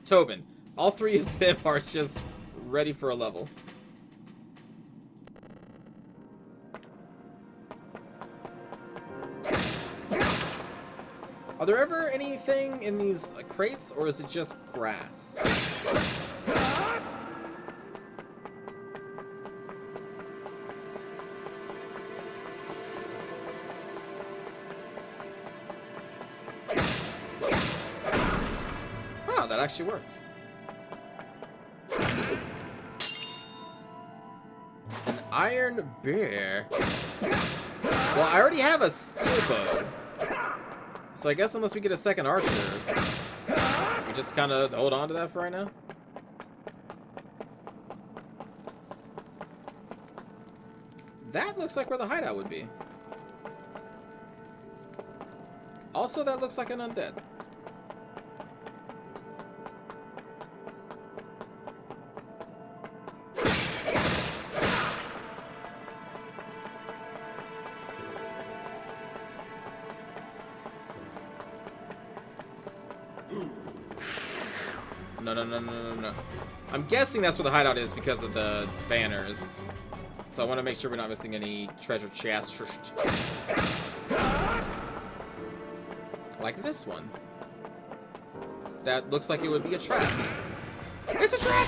Tobin. All three of them are just ready for a level. Are there ever anything in these crates, or is it just grass? Oh, that actually works. An iron bear. Well, I already have a steel bow. So I guess unless we get a second archer, we just kind of hold on to that for right now. That looks like where the hideout would be. Also, that looks like an undead. No. I'm guessing that's where the hideout is because of the banners. So I want to make sure we're not missing any treasure chests. Like this one. That looks like it would be a trap. It's a trap!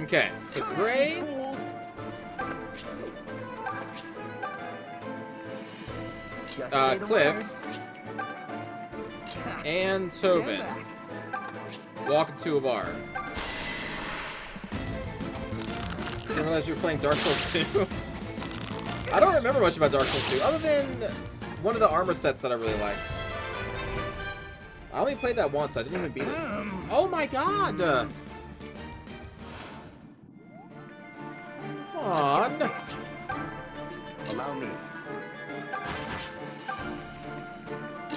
Okay, so Gray... Cliff... and Tobin walk into a bar. I didn't realize you were playing Dark Souls 2. I don't remember much about Dark Souls 2, other than one of the armor sets that I really liked. I only played that once, I didn't even beat it. Oh my god! Come on! Allow me.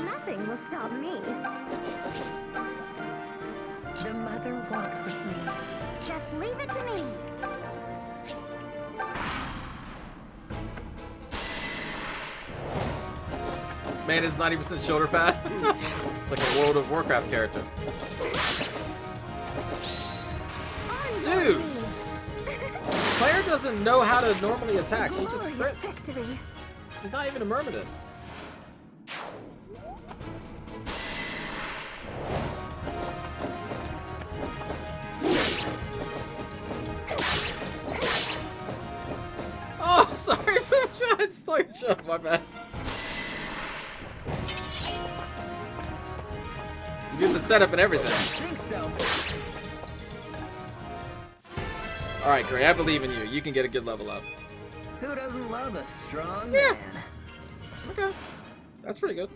Nothing will stop me. The mother walks with me. Just leave it to me. Man, it's 90% shoulder pad. It's like a World of Warcraft character. Dude! Claire doesn't know how to normally attack. She just crits. She's not even a Myrmidon. Oh, sorry for the shot. I stole your shot. My bad. Do the setup and everything. I think so. Alright, Gray, I believe in you. You can get a good level up. Who doesn't love a strong Yeah. man? Okay. That's pretty good.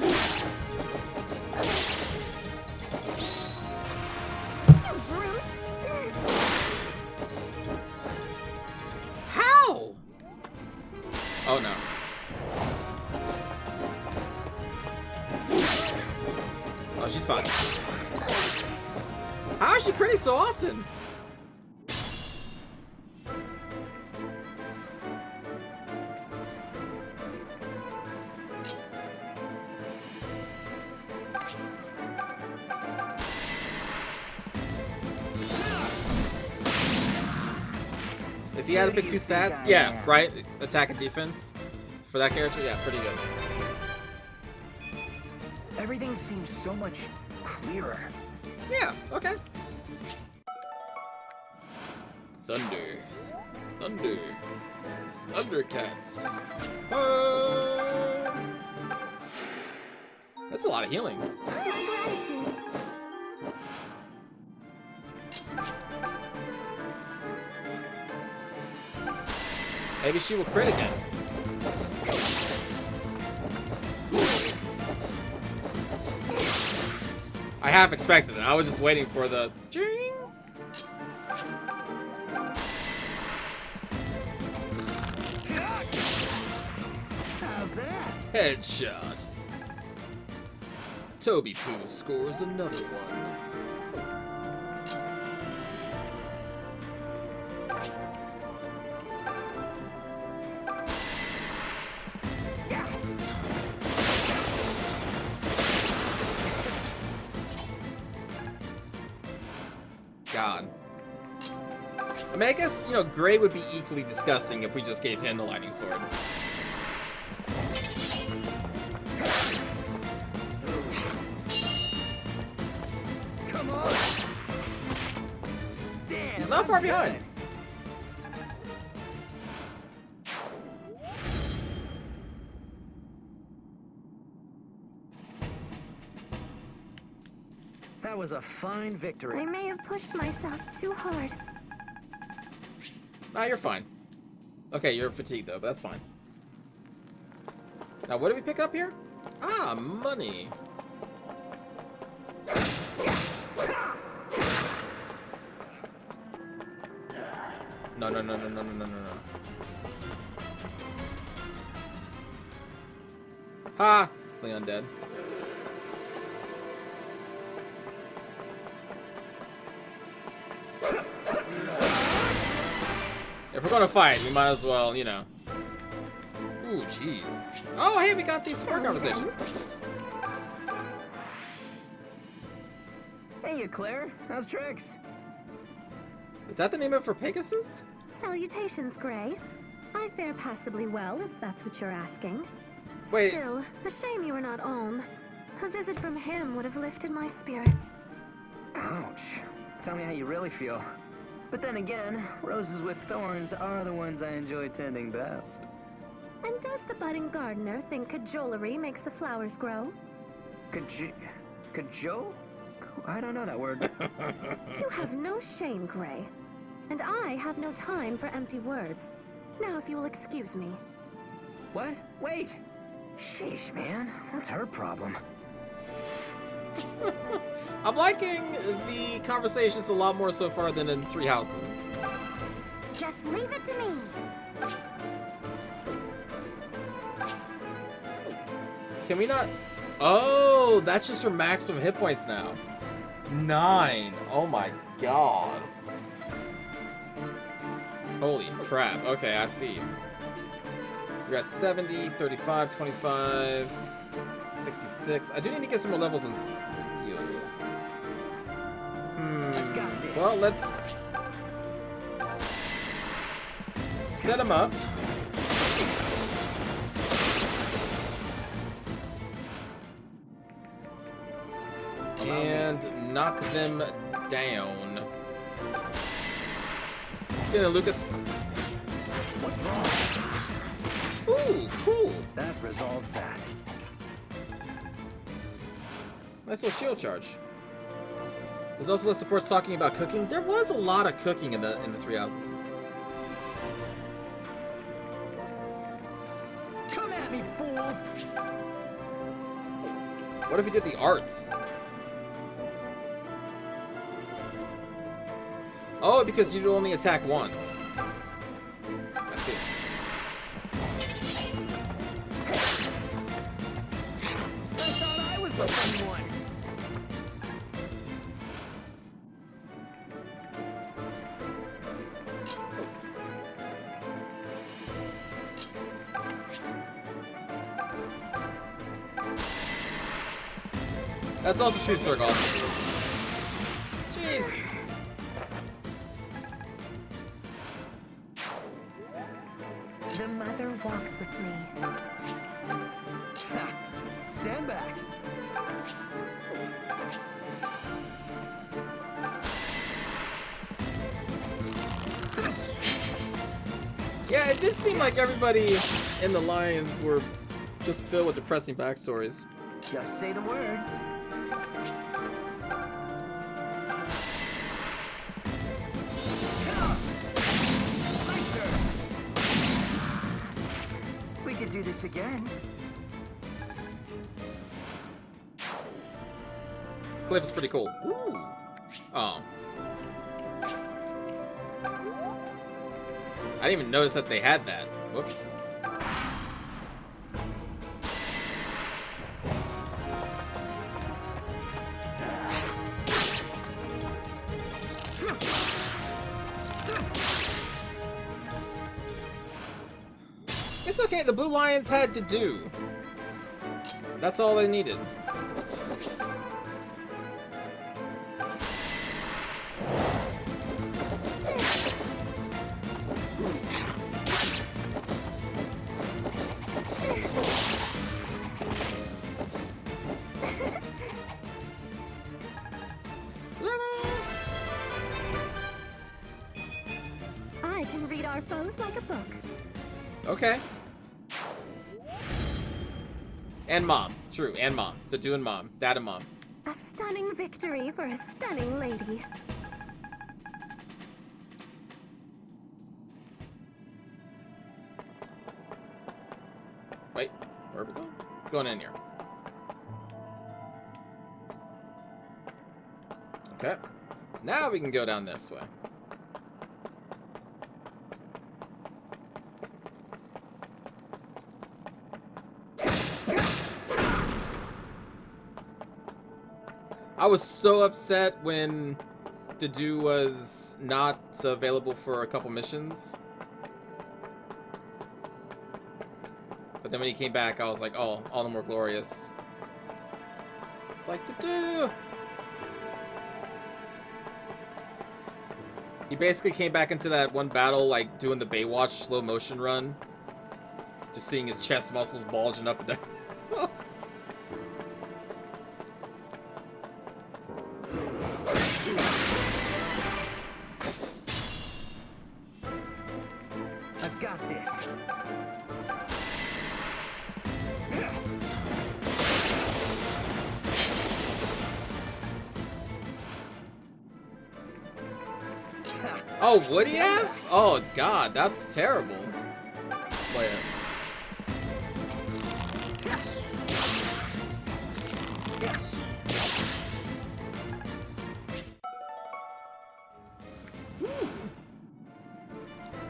You brute! How? Oh no. Oh, she's fine. How is she critting so often? If you had to pick two stats, yeah, right? Attack and defense. For that character, yeah, pretty good. Everything seems so much clearer. Yeah, okay. Thunder. Thunder. Thundercats. Oh. That's a lot of healing. Gratitude. Maybe she will crit again. I half expected it. I was just waiting for the ching. How's that? Headshot. Toby Poo scores another one. God. I mean, I guess, you know, Gray would be equally disgusting if we just gave him the lightning sword. Come on! Damn! He's not far behind. That was a fine victory. I may have pushed myself too hard. Nah, you're fine. Okay, you're fatigued though, but that's fine. Now, what did we pick up here? Ah, money. No, no, no, no, no, no, no, no, no. Ha! It's the undead. If we're gonna fight, we might as well, you know. Ooh, jeez. Oh, hey, we got the support conversation. Hey, you Claire. How's tricks? Is that the name of it for Pegasus? Salutations, Gray. I fare passably well, if that's what you're asking. Wait. Still, a shame you were not Ulm. A visit from him would have lifted my spirits. Ouch. Tell me how you really feel. But then again, roses with thorns are the ones I enjoy tending best. And does the budding gardener think cajolery makes the flowers grow? Cajo? I don't know that word. You have no shame, Gray. And I have no time for empty words. Now, if you will excuse me. What? Wait! Sheesh, man. What's her problem? I'm liking the conversations a lot more so far than in Three Houses. Just leave it to me. Can we not? Oh, that's just her maximum hit points now. 9. Oh my god. Holy crap. Okay, I see. We're at 70, 35, 25, 66. I do need to get some more levels in Seal. I've got this. Well, let's set them up. And knock them down. Get in, Lucas. What's wrong? Ooh, cool. That resolves that. Nice little shield charge. There's also the supports talking about cooking. There was a lot of cooking in the three houses. Come at me, fools! What if we did the arts? Oh, because you only attack once. I see. I thought I was the funny one. That's also true, Circle. Jeez. The mother walks with me. Stand back. Yeah, it did seem like everybody in the Lions were just filled with depressing backstories. Just say the word. We could do this again. Clive is pretty cool. Ooh. Oh. I didn't even notice that they had that. Whoops. It's okay, the Blue Lions had to do. That's all they needed. I can read our foes like a book. Okay. And mom. True, and mom. The two and mom. Dad and mom. A stunning victory for a stunning lady. Wait, where are we going? Going in here. Okay. Now we can go down this way. I was so upset when Dedu was not available for a couple missions. But then when he came back, I was like, oh, all the more glorious. It's like, Dedu! He basically came back into that one battle, like, doing the Baywatch slow motion run. Just seeing his chest muscles bulging up and down. I've got this. Oh, would he have? Oh, God, that's terrible. Wait.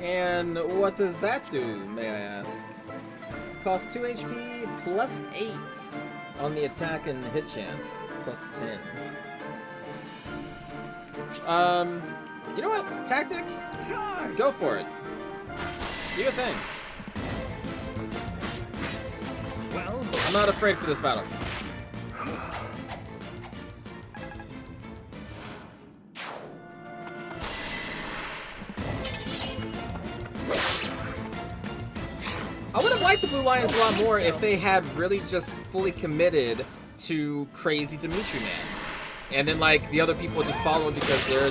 And what does that do, may I ask? Costs 2 HP plus 8 on the attack and hit chance, plus 10. You know what? Tactics? Charge! Go for it. Do your thing. Well, I'm not afraid for this battle. I would have liked the Blue Lions a lot more if they had really just fully committed to Crazy Dimitri Man. And then, like, the other people just follow because they're,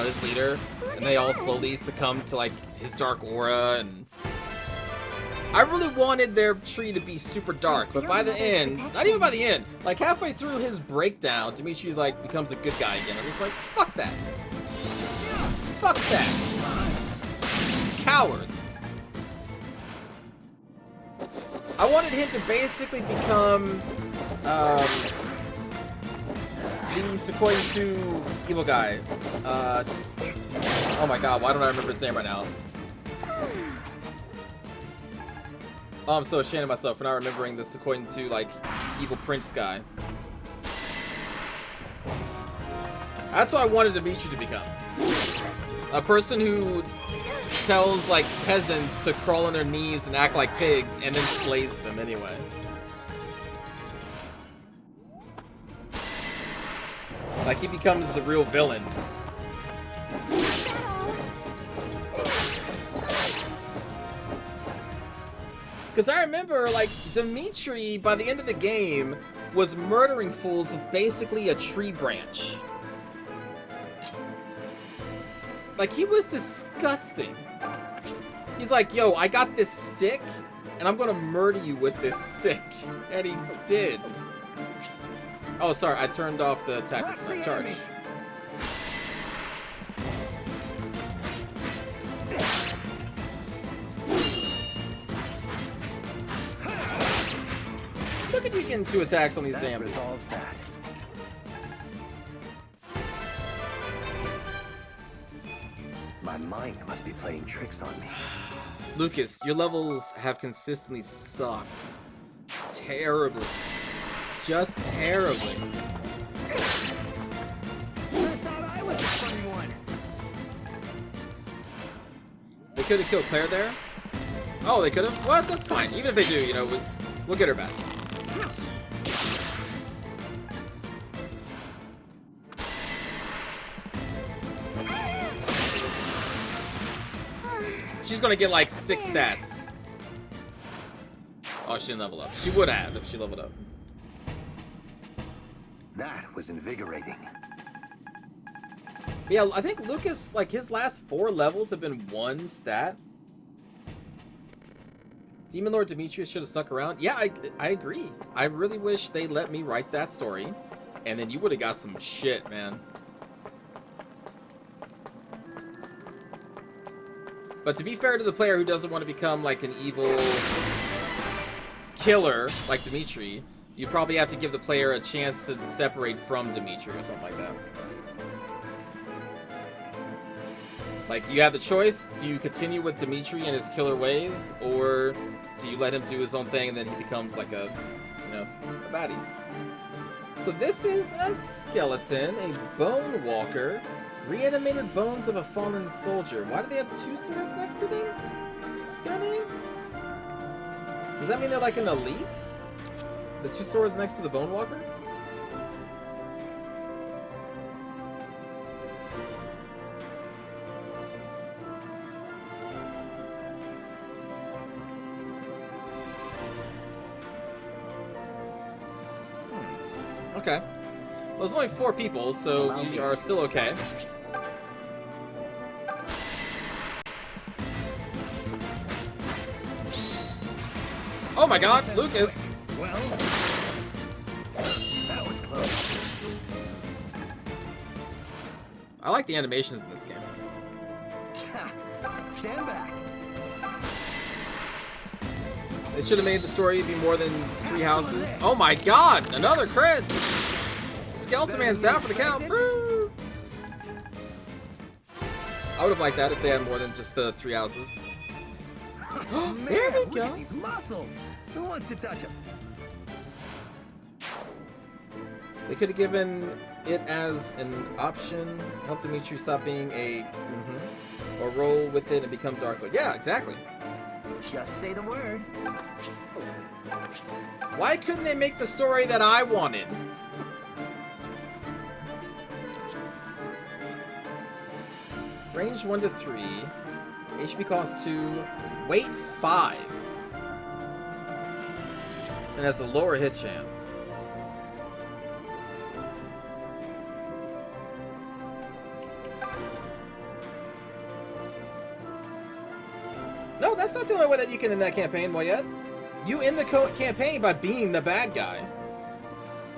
his leader. And they all slowly succumb to, like, his dark aura and... I really wanted their tree to be super dark, but by the end, not even by the end, like halfway through his breakdown, Dimitri's like becomes a good guy again. I'm just like, fuck that. Fuck that. Cowards. I wanted him to basically become the Sequoia 2 evil guy. Oh my god, why don't I remember his name right now? Oh, I'm so ashamed of myself for not remembering the Sequoia 2 like evil prince guy. That's what I wanted Dimitri to become. A person who tells like peasants to crawl on their knees and act like pigs and then slays them anyway. Like he becomes the real villain. Because I remember, like, Dimitri, by the end of the game, was murdering fools with basically a tree branch. Like, he was disgusting. He's like, yo, I got this stick, and I'm gonna murder you with this stick. And he did. Oh, sorry, I turned off the tactics charge. Look at you getting 2 attacks on these zombies. Resolves that. My mind must be playing tricks on me. Lucas, your levels have consistently sucked. Terribly. Just terribly. I thought I was the funny one. They could have killed Claire there? Oh, they could have? Well, that's fine. Even if they do, you know, we'll get her back. She's gonna get like 6 stats. Oh, she didn't level up. She would have if she leveled up. That was invigorating. Yeah, I think Lucas, like, his last 4 levels have been 1 stat. Demon Lord Demetrius should have stuck around. Yeah, I agree. I really wish they let me write that story. And then you would have got some shit, man. But to be fair to the player who doesn't want to become, like, an evil killer like Dimitri, you probably have to give the player a chance to separate from Dimitri or something like that. Like, you have the choice. Do you continue with Dimitri and his killer ways, or do you let him do his own thing and then he becomes like a, you know, a baddie? So this is a skeleton, a bone walker, reanimated bones of a fallen soldier. Why do they have 2 swords next to them? You know what I mean? Does that mean they're like an elite? The 2 swords next to the bone walker? Okay. Well, there's only 4 people, so we are still okay. Oh my god, Lucas! Well, that was close. I like the animations in this game. Stand back. They should have made the story be more than 3 houses. Oh my god, another crit! Skeleton Man's down for the count. Woo! I would have liked that if they had more than just the 3 houses. Man, There we look go. at these muscles. Who wants to touch them? They could have given it as an option, help Dimitri stop being a or roll with it and become Dark. Yeah, exactly. Just say the word. Why couldn't they make the story that I wanted? Range 1 to 3. HP cost 2. Weight 5. And has the lower hit chance. No, No, that's not the only way that you can end that campaign, Moyet. You end the campaign by being the bad guy.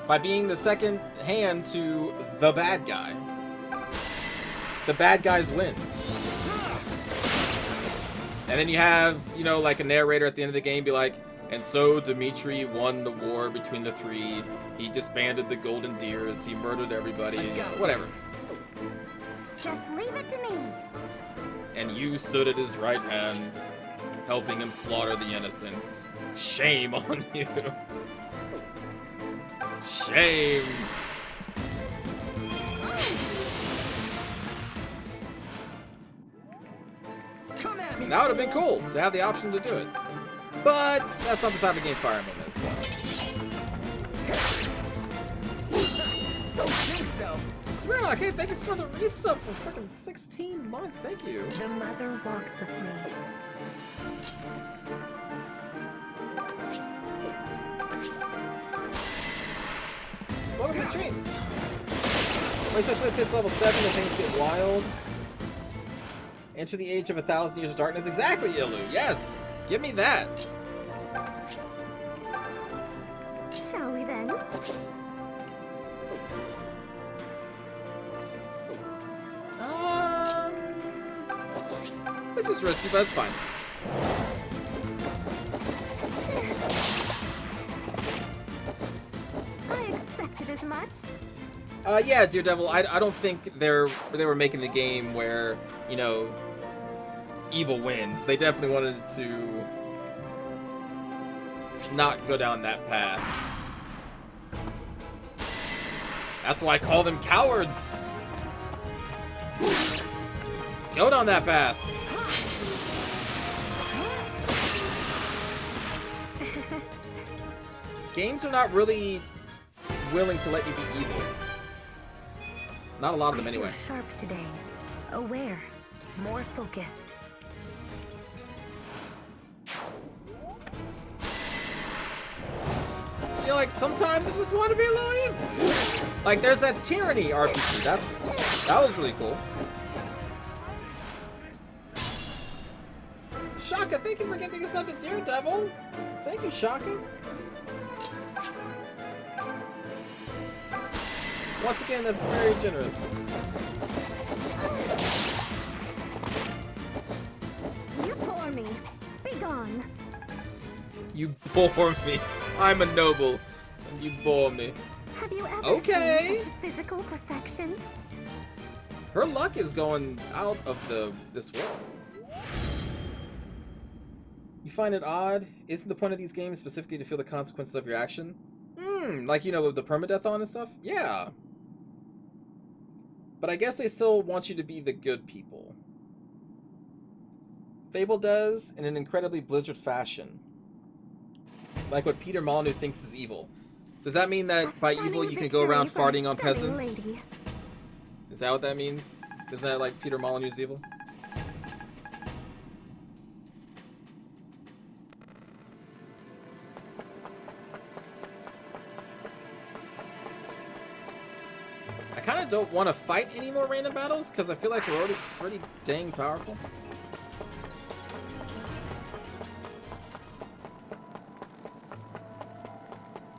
By being the second hand to the bad guy. The bad guys win. And then you have, you know, like a narrator at the end of the game be like, and so Dimitri won the war between the three. He disbanded the Golden Deers. He murdered everybody. Whatever. Just leave it to me. And you stood at his right hand, helping him slaughter the innocents. Shame on you. Shame. Come at me, That would have been fools. cool to have the option to do it. But that's not the type of game Fire Emblem is. Don't think so. Smirnock, hey, thank you for the resub for freaking 16 months. Thank you. The mother walks with me. Welcome to the stream. Wait till it's level 7 and things get wild. Enter the age of 1,000 years of darkness. Exactly, Ilu. Yes. Give me that. Shall we then? This is risky, but it's fine. I expected as much. Yeah, Daredevil. I don't think they were making the game where, you know, evil wins. They definitely wanted to not go down that path. That's why I call them cowards. Go down that path. Games are not really willing to let you be evil. Not a lot of them, anyway. I feel sharp today, aware, more focused. You know, like, sometimes I just want to be a little evil. Like, there's that Tyranny RPG. That was really cool. Shaka, thank you for getting us up to Daredevil. Thank you, Shaka. Once again, that's very generous. You bore me. Be gone. You bore me. I'm a noble, and you bore me. Have you ever Okay. seen such physical perfection? Her luck is going out of this world. You find it odd? Isn't the point of these games specifically to feel the consequences of your action? Like, you know, with the permadeath on and stuff? Yeah. But I guess they still want you to be the good people. Fable does, in an incredibly Blizzard fashion. Like what Peter Molyneux thinks is evil. Does that mean that by evil you can go around farting on peasants? Lady. Is that what that means? Isn't that like Peter Molyneux's evil? I kind of don't want to fight any more random battles because I feel like we're already pretty dang powerful.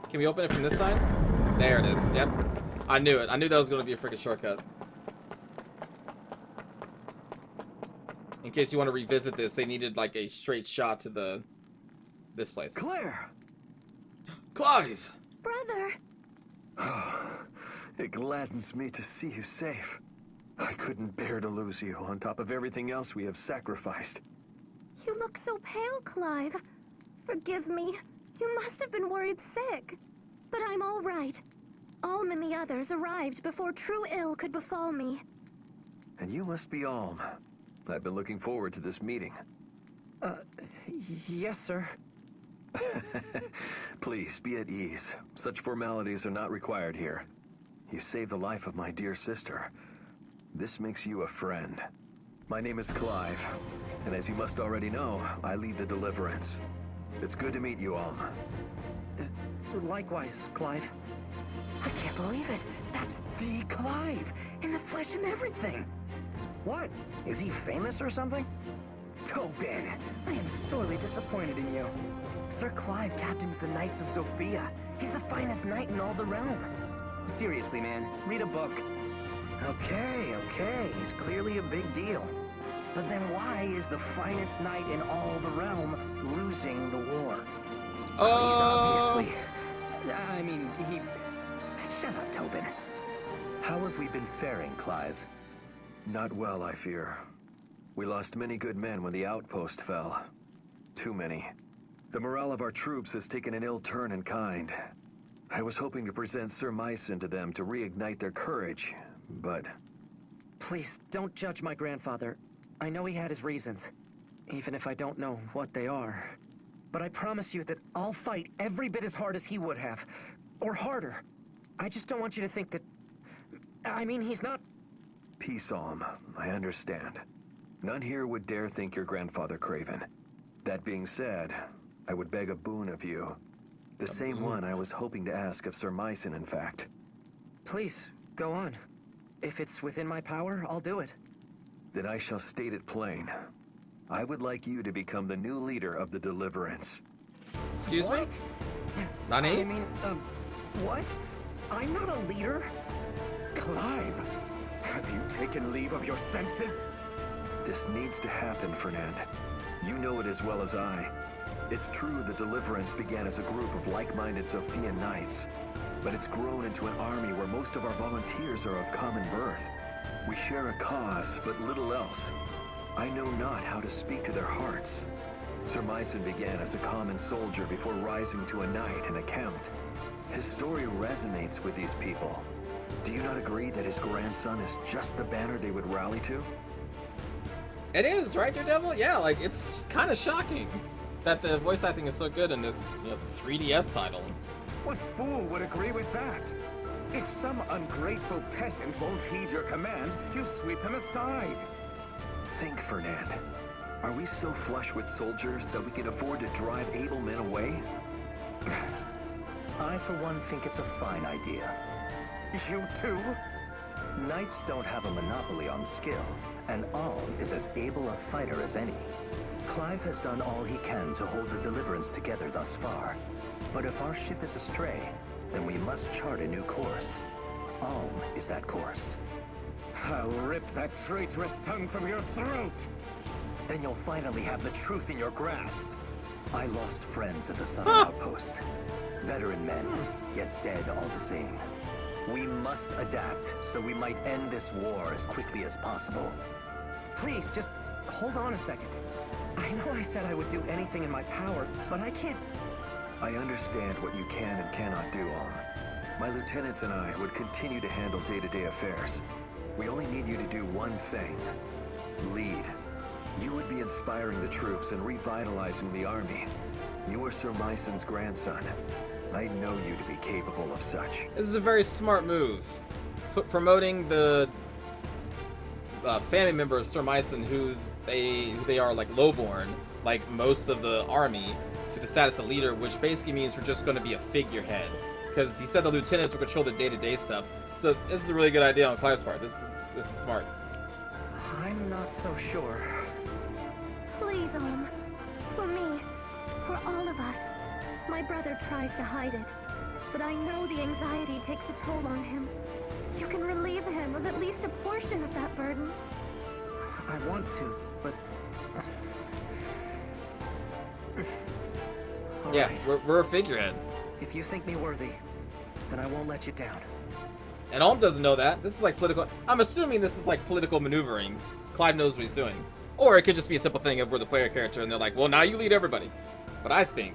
Can we open it from this side? There it is. Yep. I knew it. I knew that was going to be a freaking shortcut. In case you want to revisit this, they needed like a straight shot to this place. Claire! Clive! Brother! It gladdens me to see you safe. I couldn't bear to lose you on top of everything else we have sacrificed. You look so pale, Clive. Forgive me. You must have been worried sick. But I'm all right. Alm and the others arrived before true ill could befall me. And you must be Alm. I've been looking forward to this meeting. Yes, sir. Please, be at ease. Such formalities are not required here. You saved the life of my dear sister. This makes you a friend. My name is Clive, and as you must already know, I lead the Deliverance. It's good to meet you, Alm. Likewise, Clive. I can't believe it. That's the Clive, in the flesh and everything. What? Is he famous or something? Tobin, I am sorely disappointed in you. Sir Clive captains the Knights of Zofia. He's the finest knight in all the realm. Seriously, man, read a book. Okay, he's clearly a big deal. But then why is the finest knight in all the realm losing the war? Well, he's obviously... I mean, he... Shut up, Tobin. How have we been faring, Clive? Not well, I fear. We lost many good men when the outpost fell. Too many. The morale of our troops has taken an ill turn in kind. I was hoping to present Sir Myson to them to reignite their courage, but... Please, don't judge my grandfather. I know he had his reasons, even if I don't know what they are. But I promise you that I'll fight every bit as hard as he would have, or harder. I just don't want you to think that... I mean, he's not... Peace, Alm. I understand. None here would dare think your grandfather craven. That being said, I would beg a boon of you. The same one I was hoping to ask of Sir Myson, in fact. Please, go on. If it's within my power, I'll do it. Then I shall state it plain. I would like you to become the new leader of the Deliverance. Excuse me? What? Nani? I mean, what? I'm not a leader? Clive, have you taken leave of your senses? This needs to happen, Fernand. You know it as well as I. It's true the Deliverance began as a group of like-minded Zofia knights, but it's grown into an army where most of our volunteers are of common birth. We share a cause, but little else. I know not how to speak to their hearts. Sir Myson began as a common soldier before rising to a knight and a count. His story resonates with these people. Do you not agree that his grandson is just the banner they would rally to? It is, right, Daredevil? Yeah, like, it's kind of shocking that the voice acting is so good in this, 3DS title. What fool would agree with that? If some ungrateful peasant won't heed your command, you sweep him aside. Think, Fernand. Are we so flush with soldiers that we can afford to drive able men away? I, for one, think it's a fine idea. You too? Knights don't have a monopoly on skill, and Alm is as able a fighter as any. Clive has done all he can to hold the Deliverance together thus far. But if our ship is astray, then we must chart a new course. Alm is that course. I'll rip that traitorous tongue from your throat! Then you'll finally have the truth in your grasp. I lost friends at the southern outpost. Veteran men, yet dead all the same. We must adapt, so we might end this war as quickly as possible. Please, just hold on a second. I know I said I would do anything in my power, but I can't... I understand what you can and cannot do, Alm. My lieutenants and I would continue to handle day-to-day affairs. We only need you to do one thing. Lead. You would be inspiring the troops and revitalizing the army. You are Sir Myson's grandson. I know you to be capable of such. This is a very smart move. Promoting the family member of Sir Myson, who they are like lowborn, like most of the army, to the status of leader, which basically means we're just going to be a figurehead. Because he said the lieutenants will control the day-to-day stuff. So this is a really good idea on Clive's part. This is smart. I'm not so sure. Please, for me, for all of us. My brother tries to hide it, but I know the anxiety takes a toll on him. You can relieve him of at least a portion of that burden. I want to, but... All Yeah, right. we're a figurehead. If you think me worthy, then I won't let you down. And Alm doesn't know that. This is like political... I'm assuming this is like political maneuverings. Clive knows what he's doing. Or it could just be a simple thing of we're the player character and they're like, well, now you lead everybody. But I think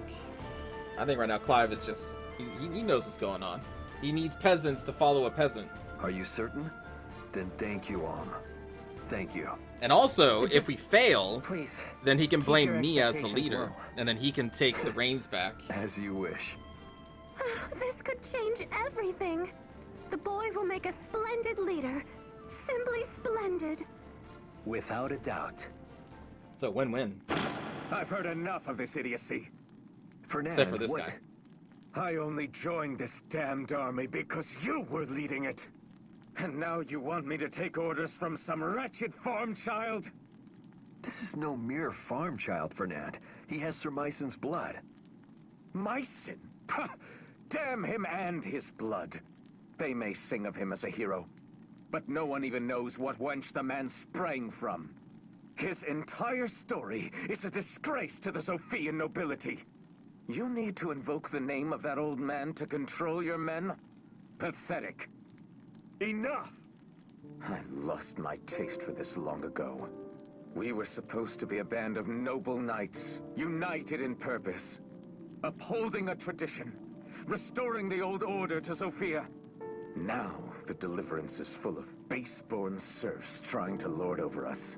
right now Clive is just... He knows what's going on. He needs peasants to follow a peasant. Are you certain? Then thank you, Alm. Thank you. And also, if we fail, Please, then he can keep blame your me as the expectations leader. low. And then he can take the reins back. As you wish. This could change everything. The boy will make a splendid leader. Simply splendid. Without a doubt. So win-win. I've heard enough of this idiocy. Fernand, Except for this what... guy. I only joined this damned army because you were leading it. And now you want me to take orders from some wretched farm child? This is no mere farm child, Fernand. He has Sir Myson's blood. Myson? Damn him and his blood. They may sing of him as a hero, but no one even knows what wench the man sprang from. His entire story is a disgrace to the Zofian nobility. You need to invoke the name of that old man to control your men? Pathetic. Enough! I lost my taste for this long ago. We were supposed to be a band of noble knights, united in purpose. Upholding a tradition, restoring the old order to Zofia. Now, the Deliverance is full of base-born serfs trying to lord over us.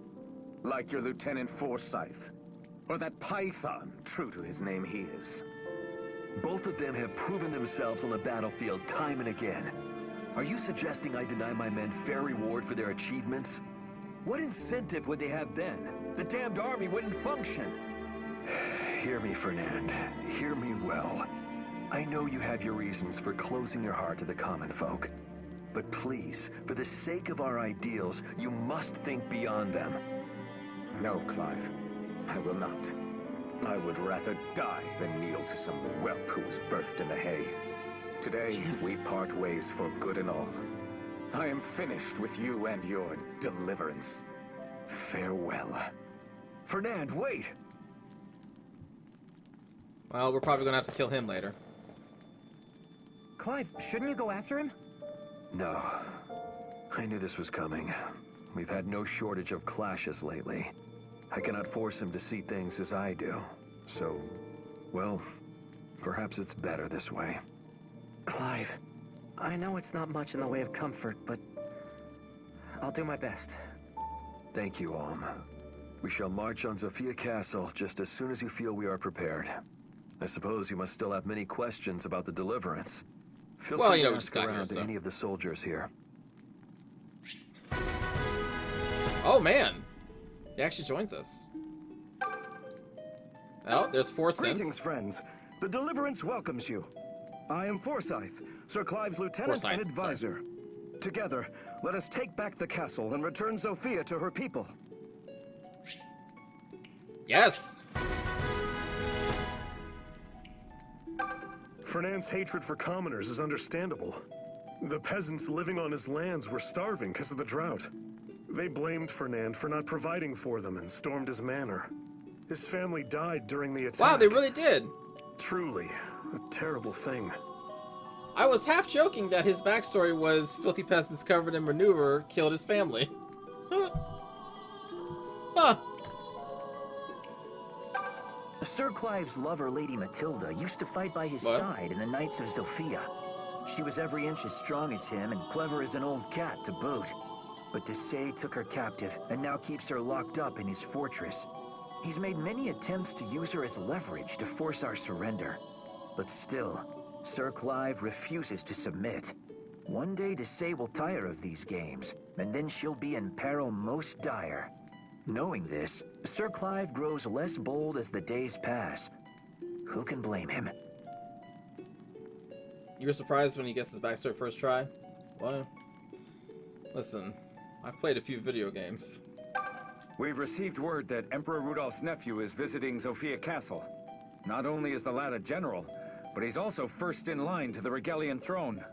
Like your Lieutenant Forsyth, or that Python, true to his name he is. Both of them have proven themselves on the battlefield time and again. Are you suggesting I deny my men fair reward for their achievements? What incentive would they have then? The damned army wouldn't function. Hear me, Fernand. Hear me well. I know you have your reasons for closing your heart to the common folk. But please, for the sake of our ideals, you must think beyond them. No, Clive. I will not. I would rather die than kneel to some whelp who was birthed in the hay. Today, we part ways for good and all. I am finished with you and your deliverance. Farewell. Fernand, wait! Well, we're probably gonna have to kill him later. Clive, shouldn't you go after him? No. I knew this was coming. We've had no shortage of clashes lately. I cannot force him to see things as I do. So, well, perhaps it's better this way. Clive, I know it's not much in the way of comfort, but I'll do my best. Thank you, Alm. We shall march on Zofia Castle just as soon as you feel we are prepared. I suppose you must still have many questions about the Deliverance. Feel free to ask around to any of the soldiers here. Oh man! He actually joins us. Oh, there's Forsyth. Greetings, friends. The Deliverance welcomes you. I am Forsyth, Sir Clive's lieutenant and advisor. Together, let us take back the castle and return Zofia to her people. Yes! Fernand's hatred for commoners is understandable. The peasants living on his lands were starving because of the drought. They blamed Fernand for not providing for them and stormed his manor. His family died during the attack. Wow, they really did. Truly, a terrible thing. I was half joking that his backstory was filthy peasants covered in manure killed his family. Huh. Sir Clive's lover, Lady Matilda, used to fight by his side in the Knights of Zofia. She was every inch as strong as him and clever as an old cat to boot. But Desai took her captive and now keeps her locked up in his fortress. He's made many attempts to use her as leverage to force our surrender. But still, Sir Clive refuses to submit. One day Desai will tire of these games, and then she'll be in peril most dire. Knowing this, Sir Clive grows less bold as the days pass. Who can blame him? You were surprised when he gets his backstory first try? What? Listen, I've played a few video games. We've received word that Emperor Rudolph's nephew is visiting Zofia Castle. Not only is the lad a general, but he's also first in line to the Regalian throne.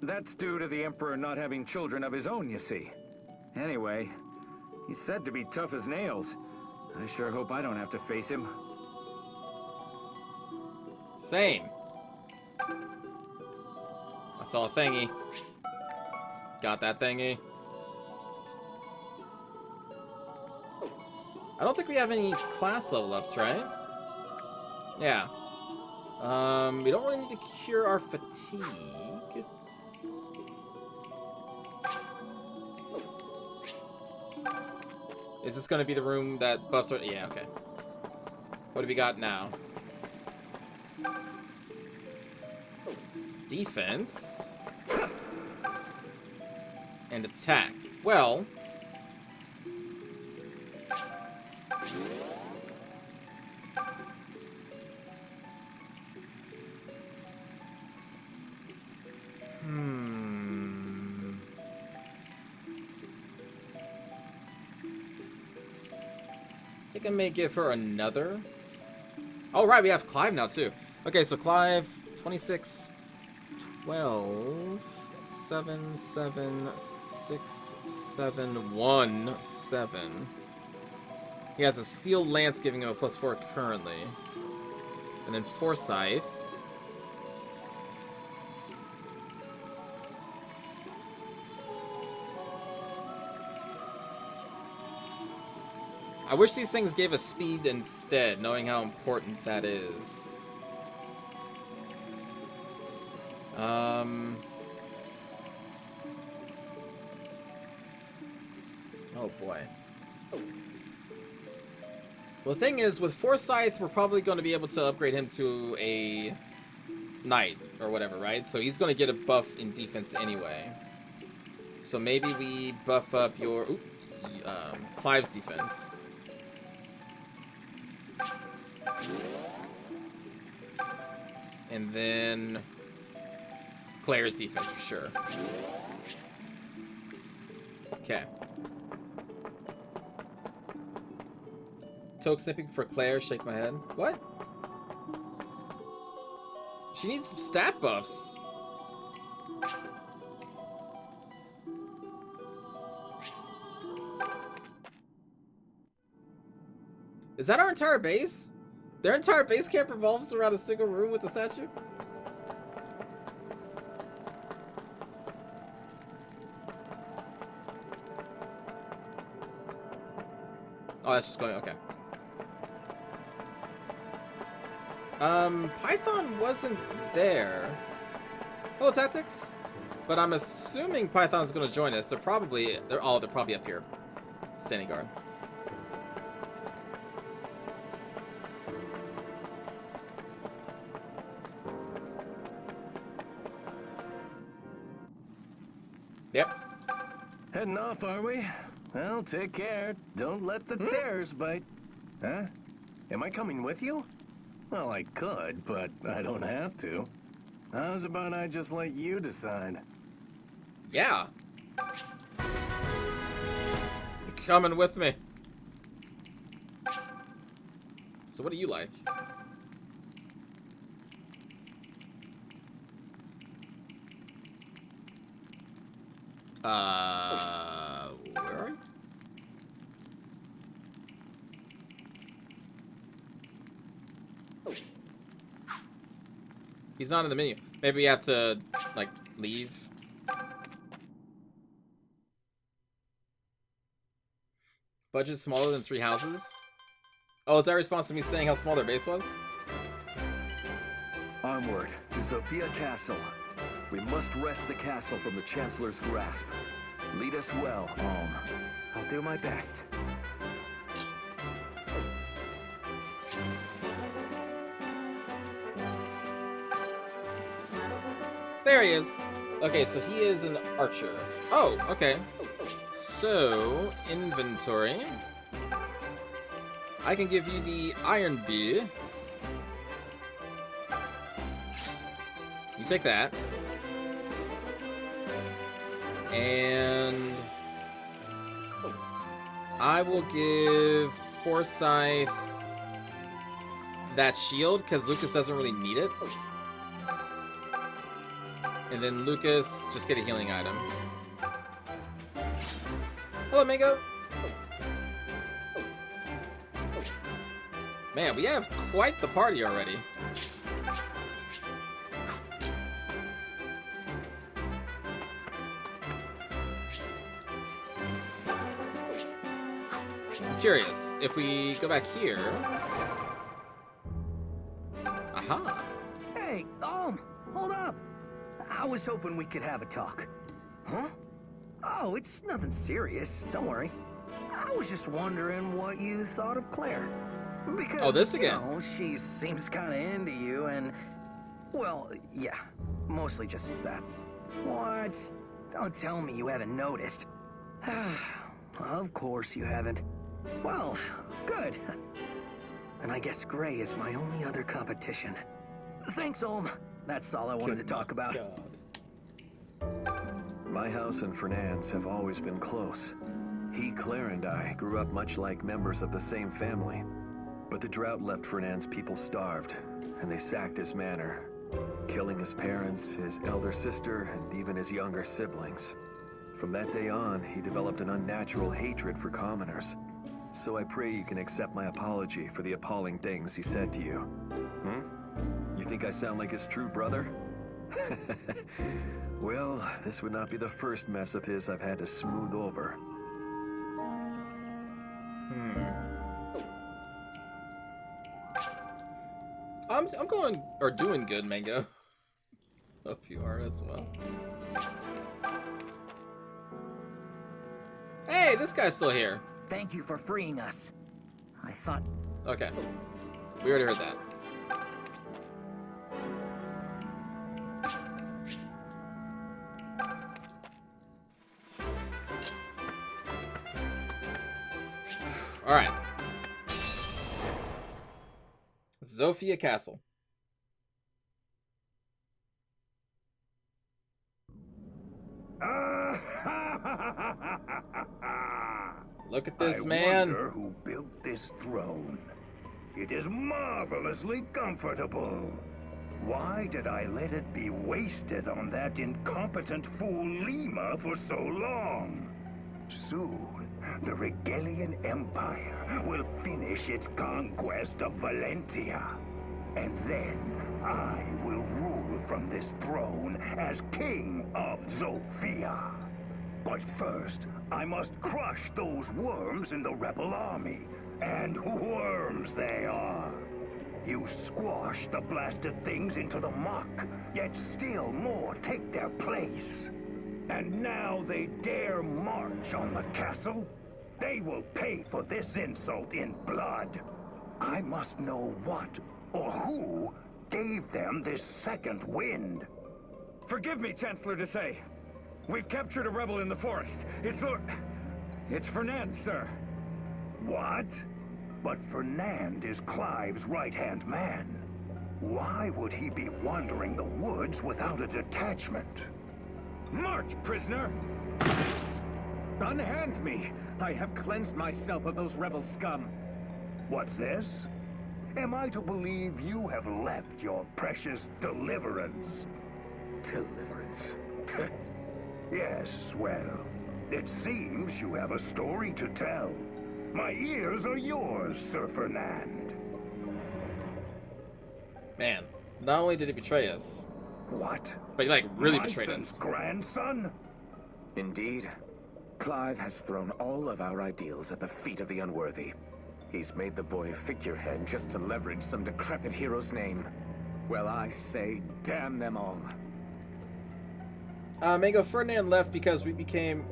That's due to the Emperor not having children of his own, you see. Anyway, he's said to be tough as nails. I sure hope I don't have to face him. Same. I saw a thingy. Got that thingy. I don't think we have any class level ups, right? Yeah. We don't really need to cure our fatigue. Is this going to be the room that buffs our... Yeah, okay. What do we got now? Defense. And attack. Well... think I may give her another. Oh, right, we have Clive now, too. Okay, so Clive, 26, 12, 7, 7, 6, 7, 1, 7. He has a Steel Lance giving him a +4 currently. And then Forsyth. I wish these things gave us speed instead, knowing how important that is. Oh boy. Well, the thing is, with Forsyth, we're probably going to be able to upgrade him to a knight or whatever, right? So he's going to get a buff in defense anyway. So maybe we buff up your Clive's defense. And then Claire's defense for sure. Okay. Toke snipping for Claire, shake my head. What? She needs some stat buffs. Is that our entire base? Their entire base camp revolves around a single room with a statue? Oh, that's just going, okay. Python wasn't there. Hello, Tactics. But I'm assuming Python's gonna join us. They're probably up here. Standing guard. Yep. Heading off, are we? Well, take care. Don't let the terrors bite. Huh? Am I coming with you? Well, I could, but I don't have to. How's about I just let you decide? Yeah. You're coming with me. So what do you like? Where are you? He's not in the menu. Maybe we have to, like, leave. Budget smaller than 3 houses? Oh, is that a response to me saying how small their base was? Onward to Zofia Castle. We must wrest the castle from the Chancellor's grasp. Lead us well, Alm. I'll do my best. There he is. Okay, so he is an archer. Oh, okay. So, inventory. I can give you the iron bee. You take that. And I will give Forsyth that shield, because Lucas doesn't really need it. And then Lucas, just get a healing item. Hello, Mango. Man, we have quite the party already. I'm curious, if we go back here... Aha. Hey, hold up. I was hoping we could have a talk. Huh? Oh, it's nothing serious. Don't worry. I was just wondering what you thought of Claire. Because, oh, this again. You know, she seems kind of into you and... Well, yeah. Mostly just that. What? Don't tell me you haven't noticed. Of course you haven't. Well, good. And I guess Gray is my only other competition. Thanks, Olm. That's all I wanted to talk about. My house and Fernand's have always been close. Claire, and I grew up much like members of the same family. But the drought left Fernand's people starved, and they sacked his manor, killing his parents, his elder sister, and even his younger siblings. From that day on, he developed an unnatural hatred for commoners. So I pray you can accept my apology for the appalling things he said to you. You think I sound like his true brother? Well, this would not be the first mess of his I've had to smooth over. I'm going, or doing good, Mango. Hope you are as well. Hey, this guy's still here. Thank you for freeing us. I thought... Okay. We already heard that. Alright. Zofia Castle. Look at this man. I wonder who built this throne. It is marvelously comfortable. Why did I let it be wasted on that incompetent fool Lima for so long? Soon, the Regalian Empire will finish its conquest of Valentia. And then I will rule from this throne as King of Zofia. But first, I must crush those worms in the rebel army. And worms they are. You squash the blasted things into the muck, yet still more take their place. And now they dare march on the castle? They will pay for this insult in blood. I must know what or who gave them this second wind. Forgive me, Chancellor to say. We've captured a rebel in the forest. It's Fernand, sir. What? But Fernand is Clive's right-hand man. Why would he be wandering the woods without a detachment? March, prisoner! Unhand me! I have cleansed myself of those rebel scum. What's this? Am I to believe you have left your precious deliverance? Deliverance? Yes, well, it seems you have a story to tell. My ears are yours, Sir Fernand. Man, not only did he betray us. What? But he, like, really betrayed Myson's us. grandson? Indeed. Clive has thrown all of our ideals at the feet of the unworthy. He's made the boy a figurehead just to leverage some decrepit hero's name. Well, I say, damn them all. Mango, Fernand left because we became...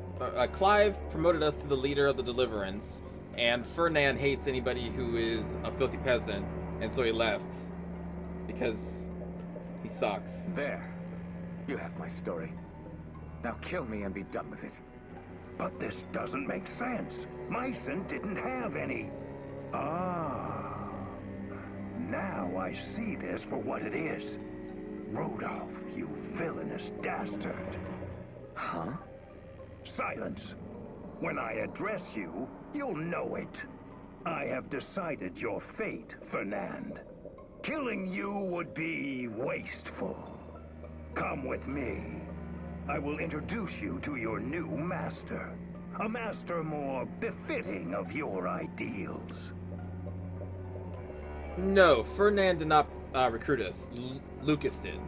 Clive promoted us to the leader of the Deliverance, and Fernand hates anybody who is a filthy peasant, and so he left. Because he sucks. There. You have my story. Now kill me and be done with it. But this doesn't make sense. Myson didn't have any... Ah. Now I see this for what it is. Rudolph, you villainous dastard. Huh? Silence. When I address you, you'll know it. I have decided your fate, Fernand. Killing you would be wasteful. Come with me. I will introduce you to your new master. A master more befitting of your ideals. No, Fernand did not recruit us. Lucas did.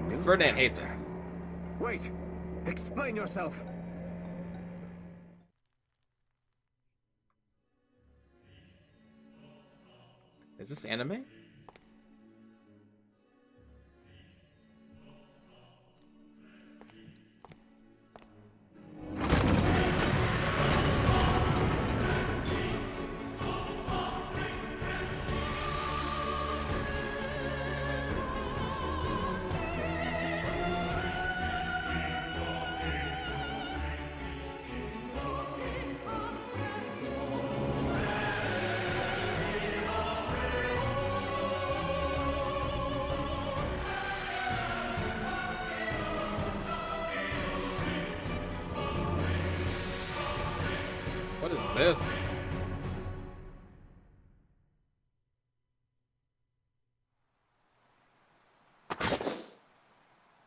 New Fernand master. hates us. Wait! Explain yourself! Is this anime? What is this?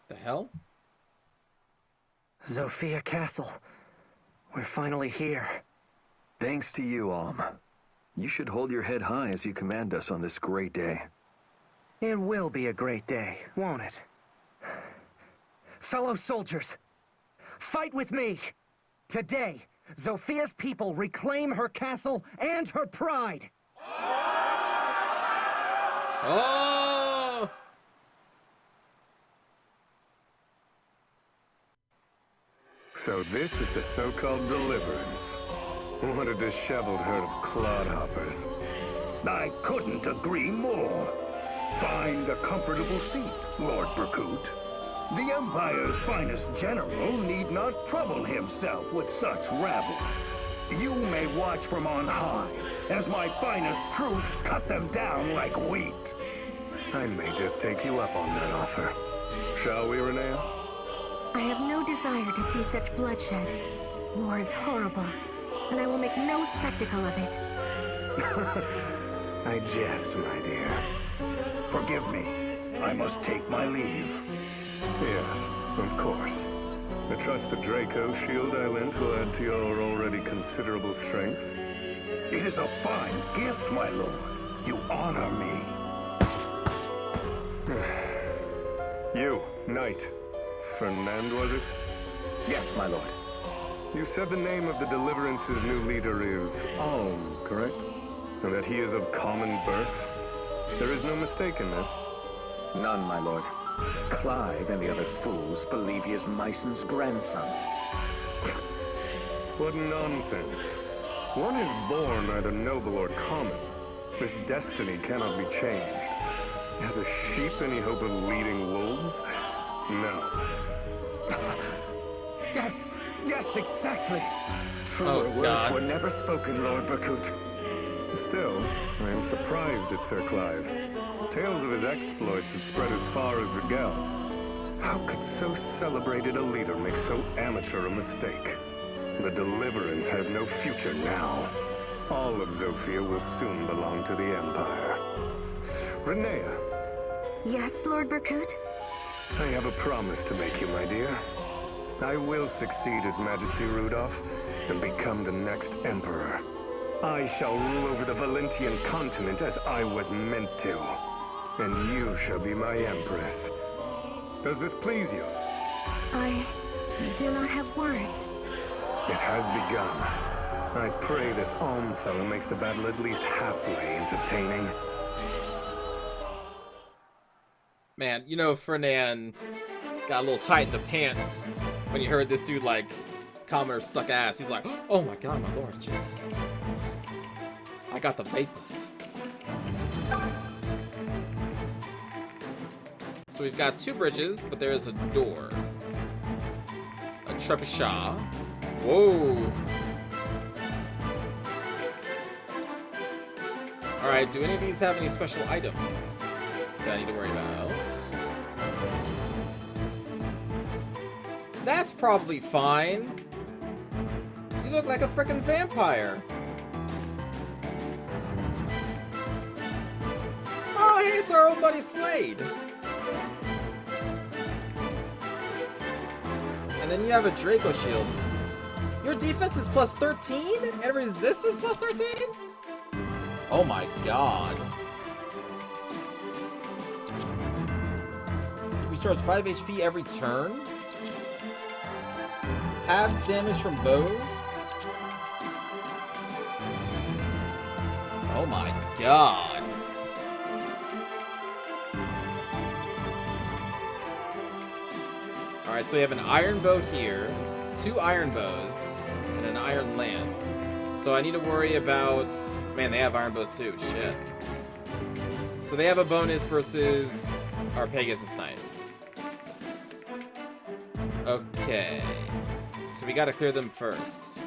The hell? Zofia Castle. We're finally here. Thanks to you, Alm. You should hold your head high as you command us on this great day. It will be a great day, won't it? Fellow soldiers, fight with me! Today, Zofia's people reclaim her castle and her pride! Oh! So this is the so-called deliverance. What a disheveled herd of clodhoppers. I couldn't agree more. Find a comfortable seat, Lord Berkut. The Empire's finest general need not trouble himself with such rabble. You may watch from on high, as my finest troops cut them down like wheat. I may just take you up on that offer. Shall we, Renea? I have no desire to see such bloodshed. War is horrible, and I will make no spectacle of it. I jest, my dear. Forgive me. I must take my leave. Yes, of course. I trust the Draco shield I lent will add to your already considerable strength. It is a fine gift, my lord. You honor me. You, knight. Fernand, was it? Yes, my lord. You said the name of the Deliverance's new leader is Alm, correct? And that he is of common birth? There is no mistake in this. None, my lord. Clive and the other fools believe he is Myson's grandson. What nonsense. One is born either noble or common. This destiny cannot be changed. Has a sheep any hope of leading wolves? No. Yes, exactly. Truer words were never spoken, Lord Berkut. Still, I am surprised at Sir Clive. Tales of his exploits have spread as far as Rigel. How could so celebrated a leader make so amateur a mistake? The Deliverance has no future now. All of Zofia will soon belong to the Empire. Renea. Yes, Lord Berkut? I have a promise to make you, my dear. I will succeed His Majesty Rudolph and become the next Emperor. I shall rule over the Valentian continent as I was meant to. And you shall be my Empress. Does this please you? I do not have words. It has begun. I pray this Alm fellow makes the battle at least halfway entertaining. Man, you know Fernand got a little tight in the pants when he heard this dude, like, commoners suck ass. He's like, oh my god, my lord, Jesus. I got the vapors. So we've got two bridges, but there is a door. A trebuchet. Whoa. Alright, do any of these have any special items that I need to worry about? That's probably fine. You look like a frickin' vampire. Oh, hey, it's our old buddy Slade. And then you have a Draco shield. Your defense is plus 13 and resistance plus 13? Oh my god. It restores 5 HP every turn. Half damage from bows. Oh my god. Alright, so we have an iron bow here, 2 iron bows, and an iron lance. So I need to worry about... Man, they have iron bows too, shit. So they have a bonus versus our Pegasus Knight. Okay. So we gotta clear them first.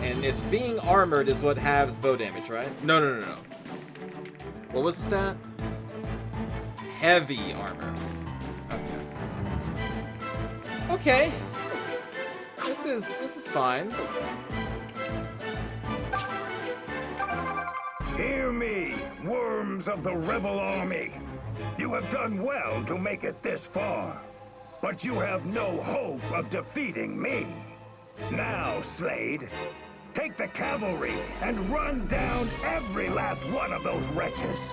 And it's being armored is what halves bow damage, right? No. What was the stat? Heavy armor. Okay. This is fine. victims of the rebel army. You have done well to make it this far, but you have no hope of defeating me. Now, Slade, take the cavalry and run down every last one of those wretches.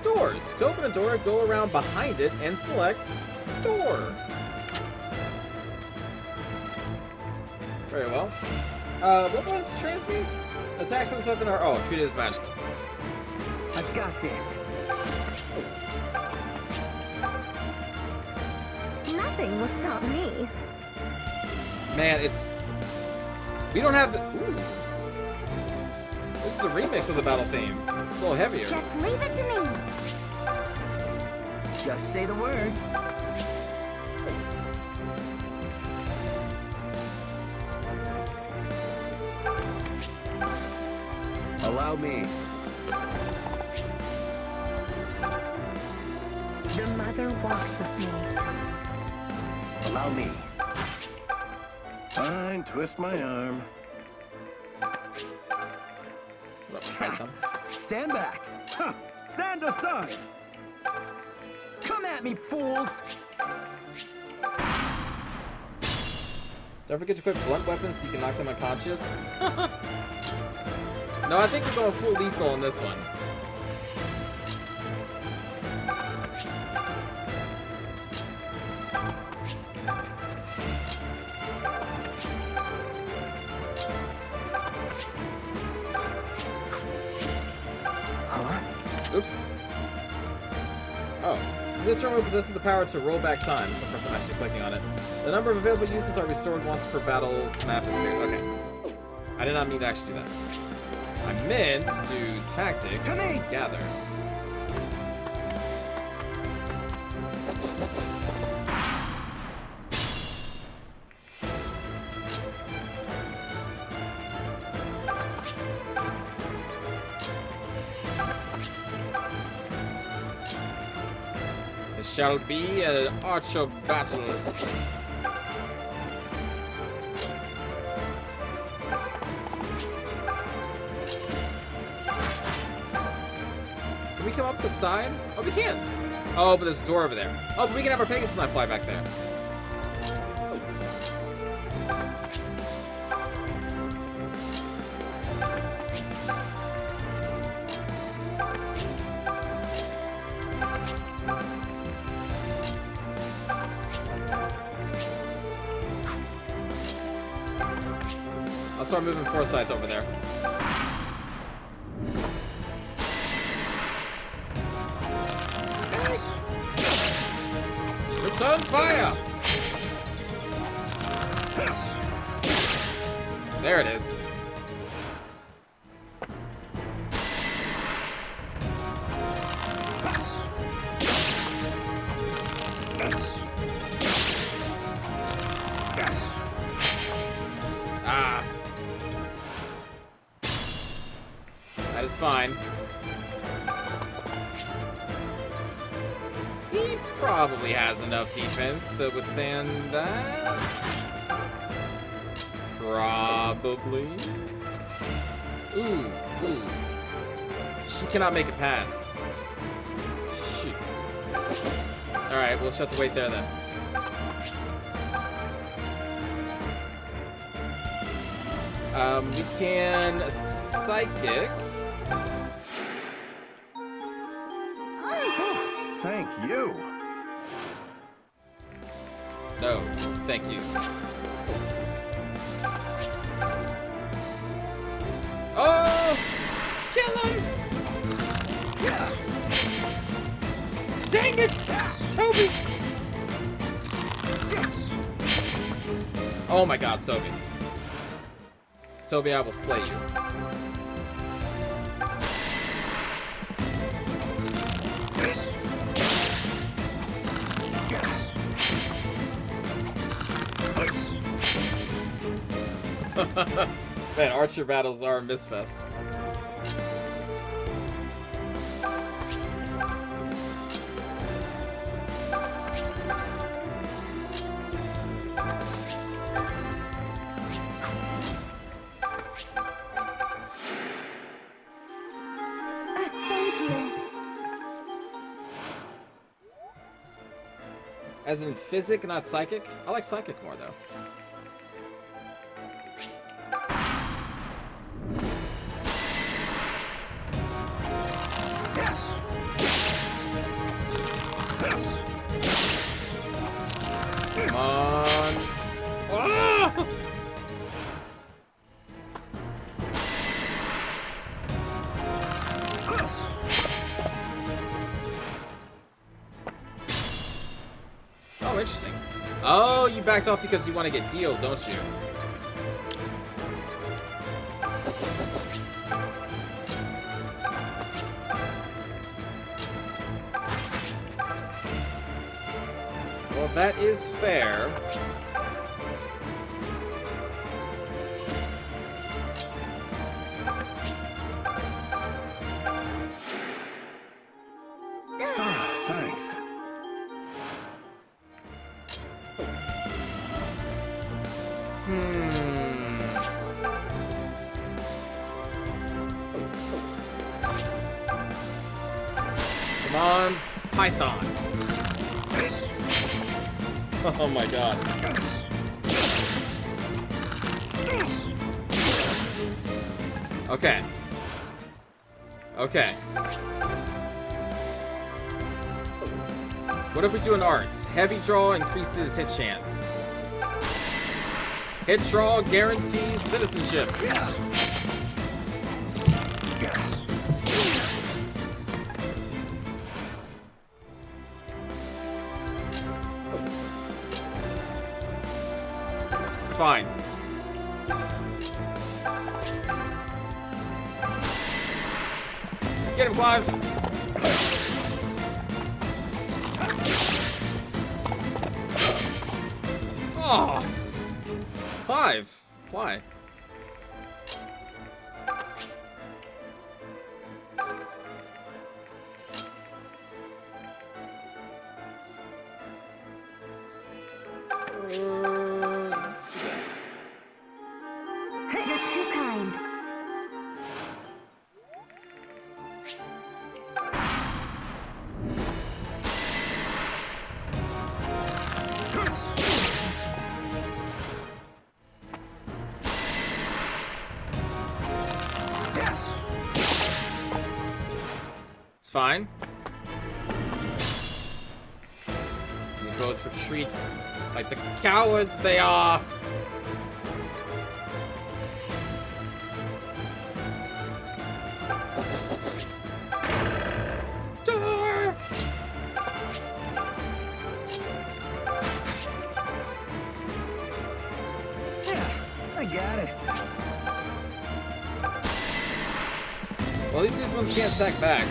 Doors. To open a door, go around behind it and select door. Very well. What was transmute? Attacks with this weapon are treated as magical. I've got this. Nothing will stop me. Man, we don't have ooh. This is a remix of the battle theme. A little heavier. Just leave it to me. Just say the word. Allow me. The mother walks with me. Allow me. Fine, twist my arm. Stand back. Huh. Stand aside. Come at me, fools. Don't forget to equip blunt weapons so you can knock them unconscious. No, I think we're going full lethal on this one. Oops. Oh. This terminal possesses the power to roll back time, so first I'm actually clicking on it. The number of available uses are restored once per battle map is cleared. Okay. I did not mean to actually do that. I meant to do tactics and gather. It shall be an archer battle. Can we come up the side? Oh, we can. Oh, but there's a door over there. Oh, but we can have our Pegasus not fly back there. I'll start moving Forsyth over there. Return fire! There it is. Ah. That is fine. He probably has enough defense to withstand that. Probably. Ooh. She cannot make it pass. Shoot. Alright, we'll just have to wait there then. We can psychic. Thank you. No, thank you. Oh! Kill him! Dang it! Toby! Oh my god, Toby. Toby, I will slay you. Man, archer battles are a misfest. As in physic, not psychic? I like psychic more, though. Come on. Oh! Oh, interesting. Oh, you backed off because you want to get healed, don't you? Well, that is fair. Thanks. Come on, Python. Oh my god. Okay. Okay. What if we do an arts? Heavy draw increases hit chance. Hit draw guarantees citizenship. It's fine. Get him, Clive. Oh, Clive, why? You're too kind. It's fine. We both retreat like the cowards they are. Yeah, I got it. Well, at least these ones can't attack back.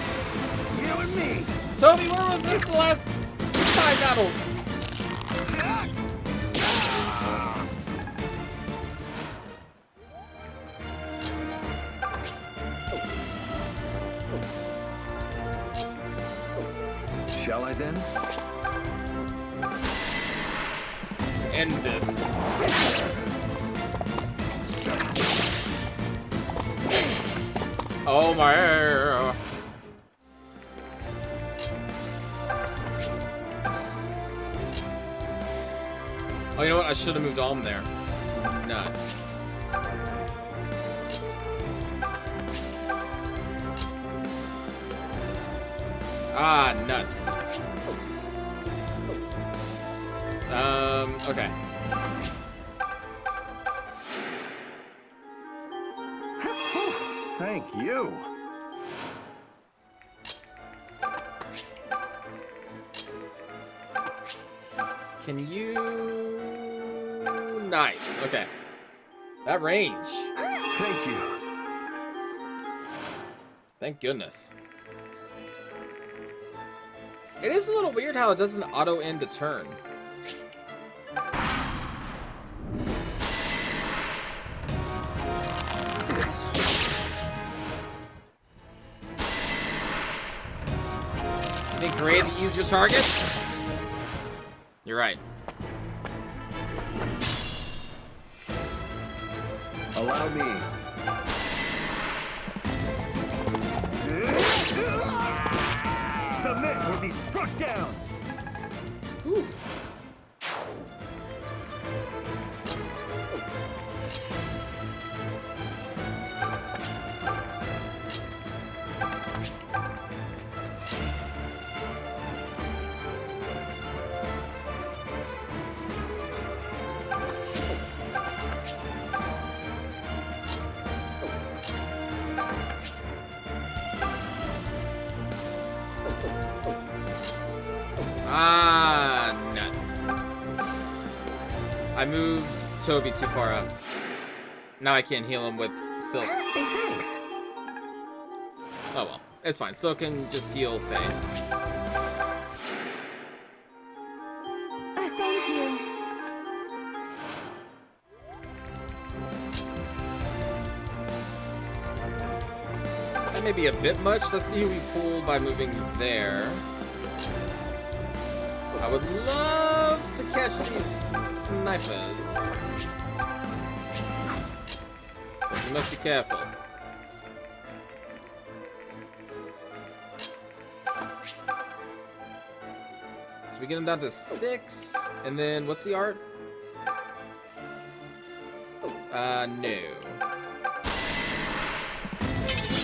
You and me. Toby, where was this the last 5 battles? Shall I then? End this. Oh my. Oh, you know what? I should have moved Alm there. Nuts. Ah, nuts. Okay. Thank you. Can you... Nice. Okay. That range. Thank you. Thank goodness. It is a little weird how it doesn't auto-end a turn. You think Gray the easier target? You're right. Allow me. Submit or be struck down. Ooh. Ah, nuts. I moved Toby too far up. Now I can't heal him with Silk. Hey, thanks. Oh well, it's fine. Silk can just heal Faye. Thank you. That may be a bit much. Let's see who we pull by moving there. I would love to catch these snipers. But you must be careful. So we get them down to 6, and then what's the art? No.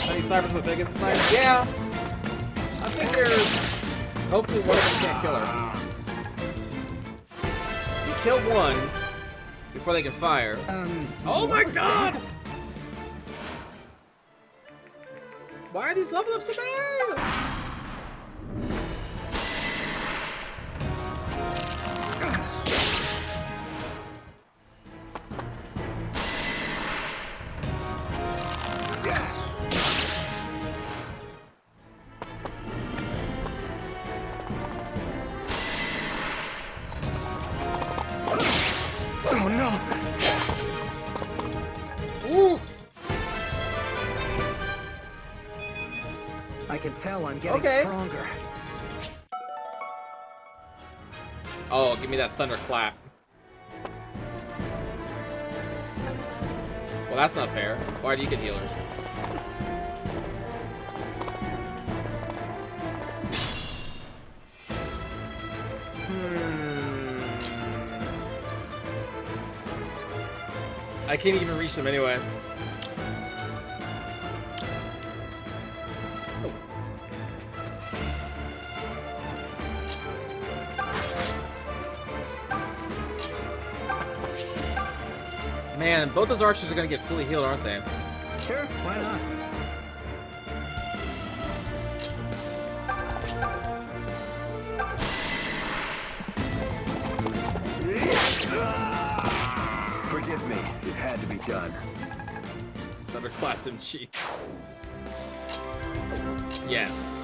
How many snipers with the biggest sniper? Yeah! I figure hopefully one of them can't kill her. You kill one before they can fire. Oh my god! That? Why are these level ups so bad? Oh no! Ooh! I can tell I'm getting Okay. stronger. Oh, give me that thunderclap. Well, that's not fair. Why do you get healers? I can't even reach them anyway. Man, both those archers are gonna get fully healed, aren't they? Sure, why not? Forgive me, it had to be done. Thunderclap them cheeks. Yes.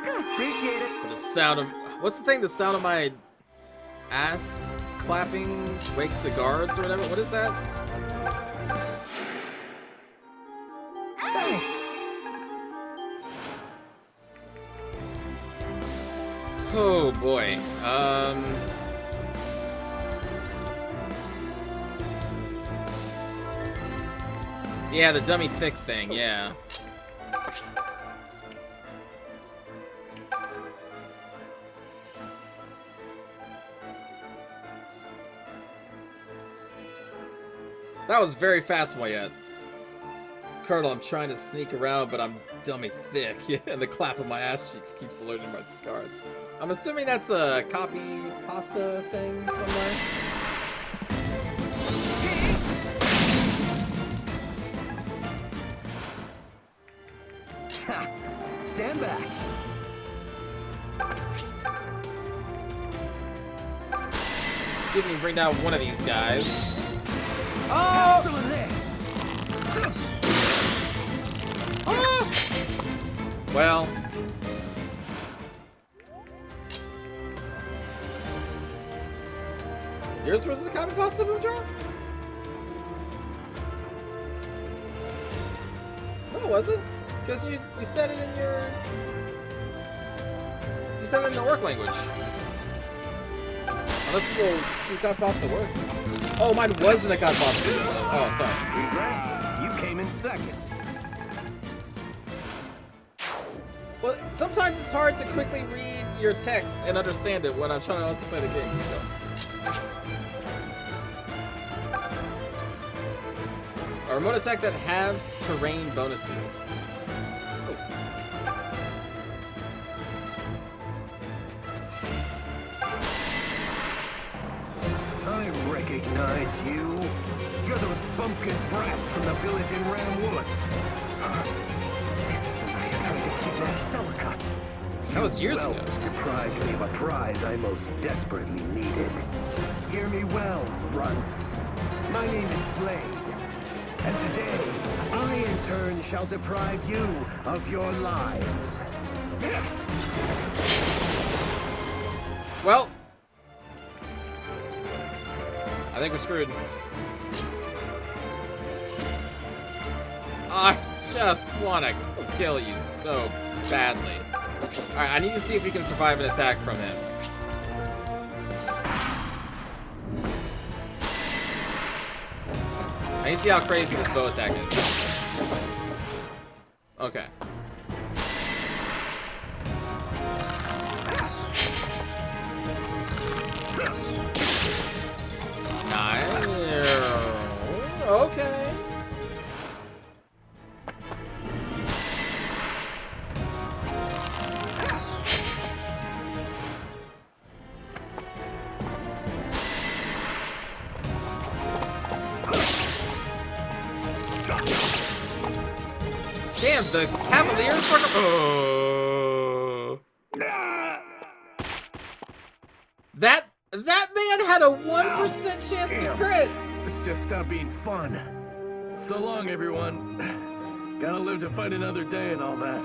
Appreciate it. The sound of... What's the thing? The sound of my ass clapping wakes the guards or whatever? What is that? Thanks. Oh boy. Yeah, the dummy thick thing, yeah. That was very fast, Moyet. Colonel, I'm trying to sneak around, but I'm dummy thick. Yeah, and the clap of my ass cheeks keeps alerting my guards. I'm assuming that's a copy pasta thing somewhere. Stand back. See if we can bring down one of these guys. Have some of this. Oh! Well. Yours was the copy pasta boom drop? No, it wasn't. Because you said it in your... You said it in the work language. Unless people do copy pasta works. Oh, mine was in the copy pasta. Oh, sorry. Congrats, you came in second. Well, sometimes it's hard to quickly read your text and understand it when I'm trying to also play the game. So. A remote attack that halves terrain bonuses. I reckon recognize you? You're those bumpkin brats from the village in Ram Woods. This is the night I tried to kidnap Celica. That was years ago. Whelps deprived me of a prize I most desperately needed. Hear me well, runts. My name is Slade. And today, I in turn shall deprive you of your lives. Well, I think we're screwed. I just want to kill you so badly. Alright, I need to see if we can survive an attack from him. I need to see how crazy this bow attack is. Okay. Nice. Okay. Damn, the Cavaliers were... That man had a 1% chance to crit. Let's just stop being fun. So long, everyone. Gotta live to fight another day and all that.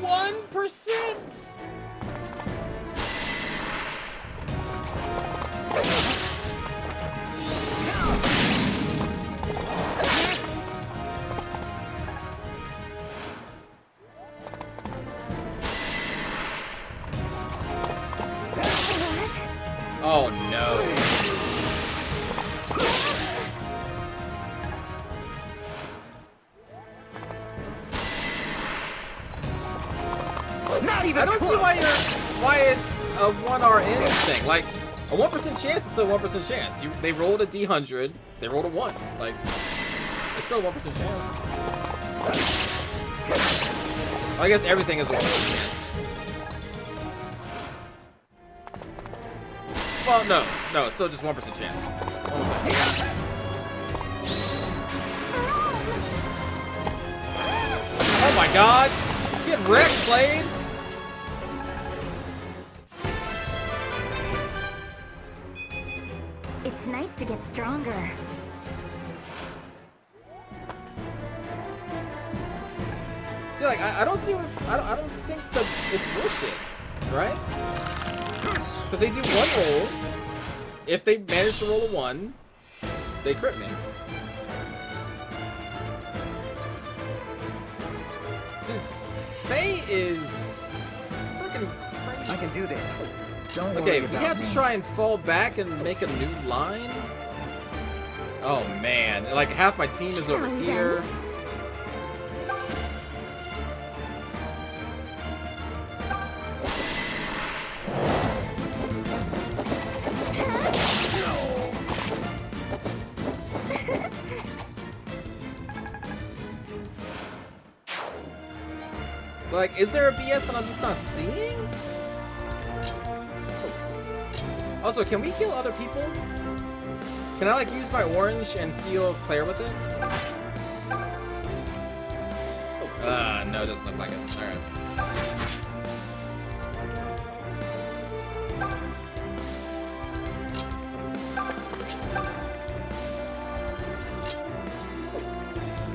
1%. Oh no. Not even I don't close. see why it's a 1RN thing. Like, a 1% chance is still a 1% chance. They rolled a D100, they rolled a 1. Like, it's still a 1% chance. I guess everything is a 1% chance. Well, no, it's still just 1% chance. Oh my god! Get wrecked, Slade! It's nice to get stronger. See, like, I don't see what, I don't think that it's bullshit, right? Because they do one roll. If they manage to roll a 1, they crit me. Dude, Faye is freaking crazy. I can do this. Don't Okay, worry we about have me. to try and fall back and make a new line? Oh man, like half my team is over Sorry, here. Like, is there a BS that I'm just not seeing? Also, can we heal other people? Can I, like, use my orange and heal Claire with it? No, it doesn't look like it. Alright.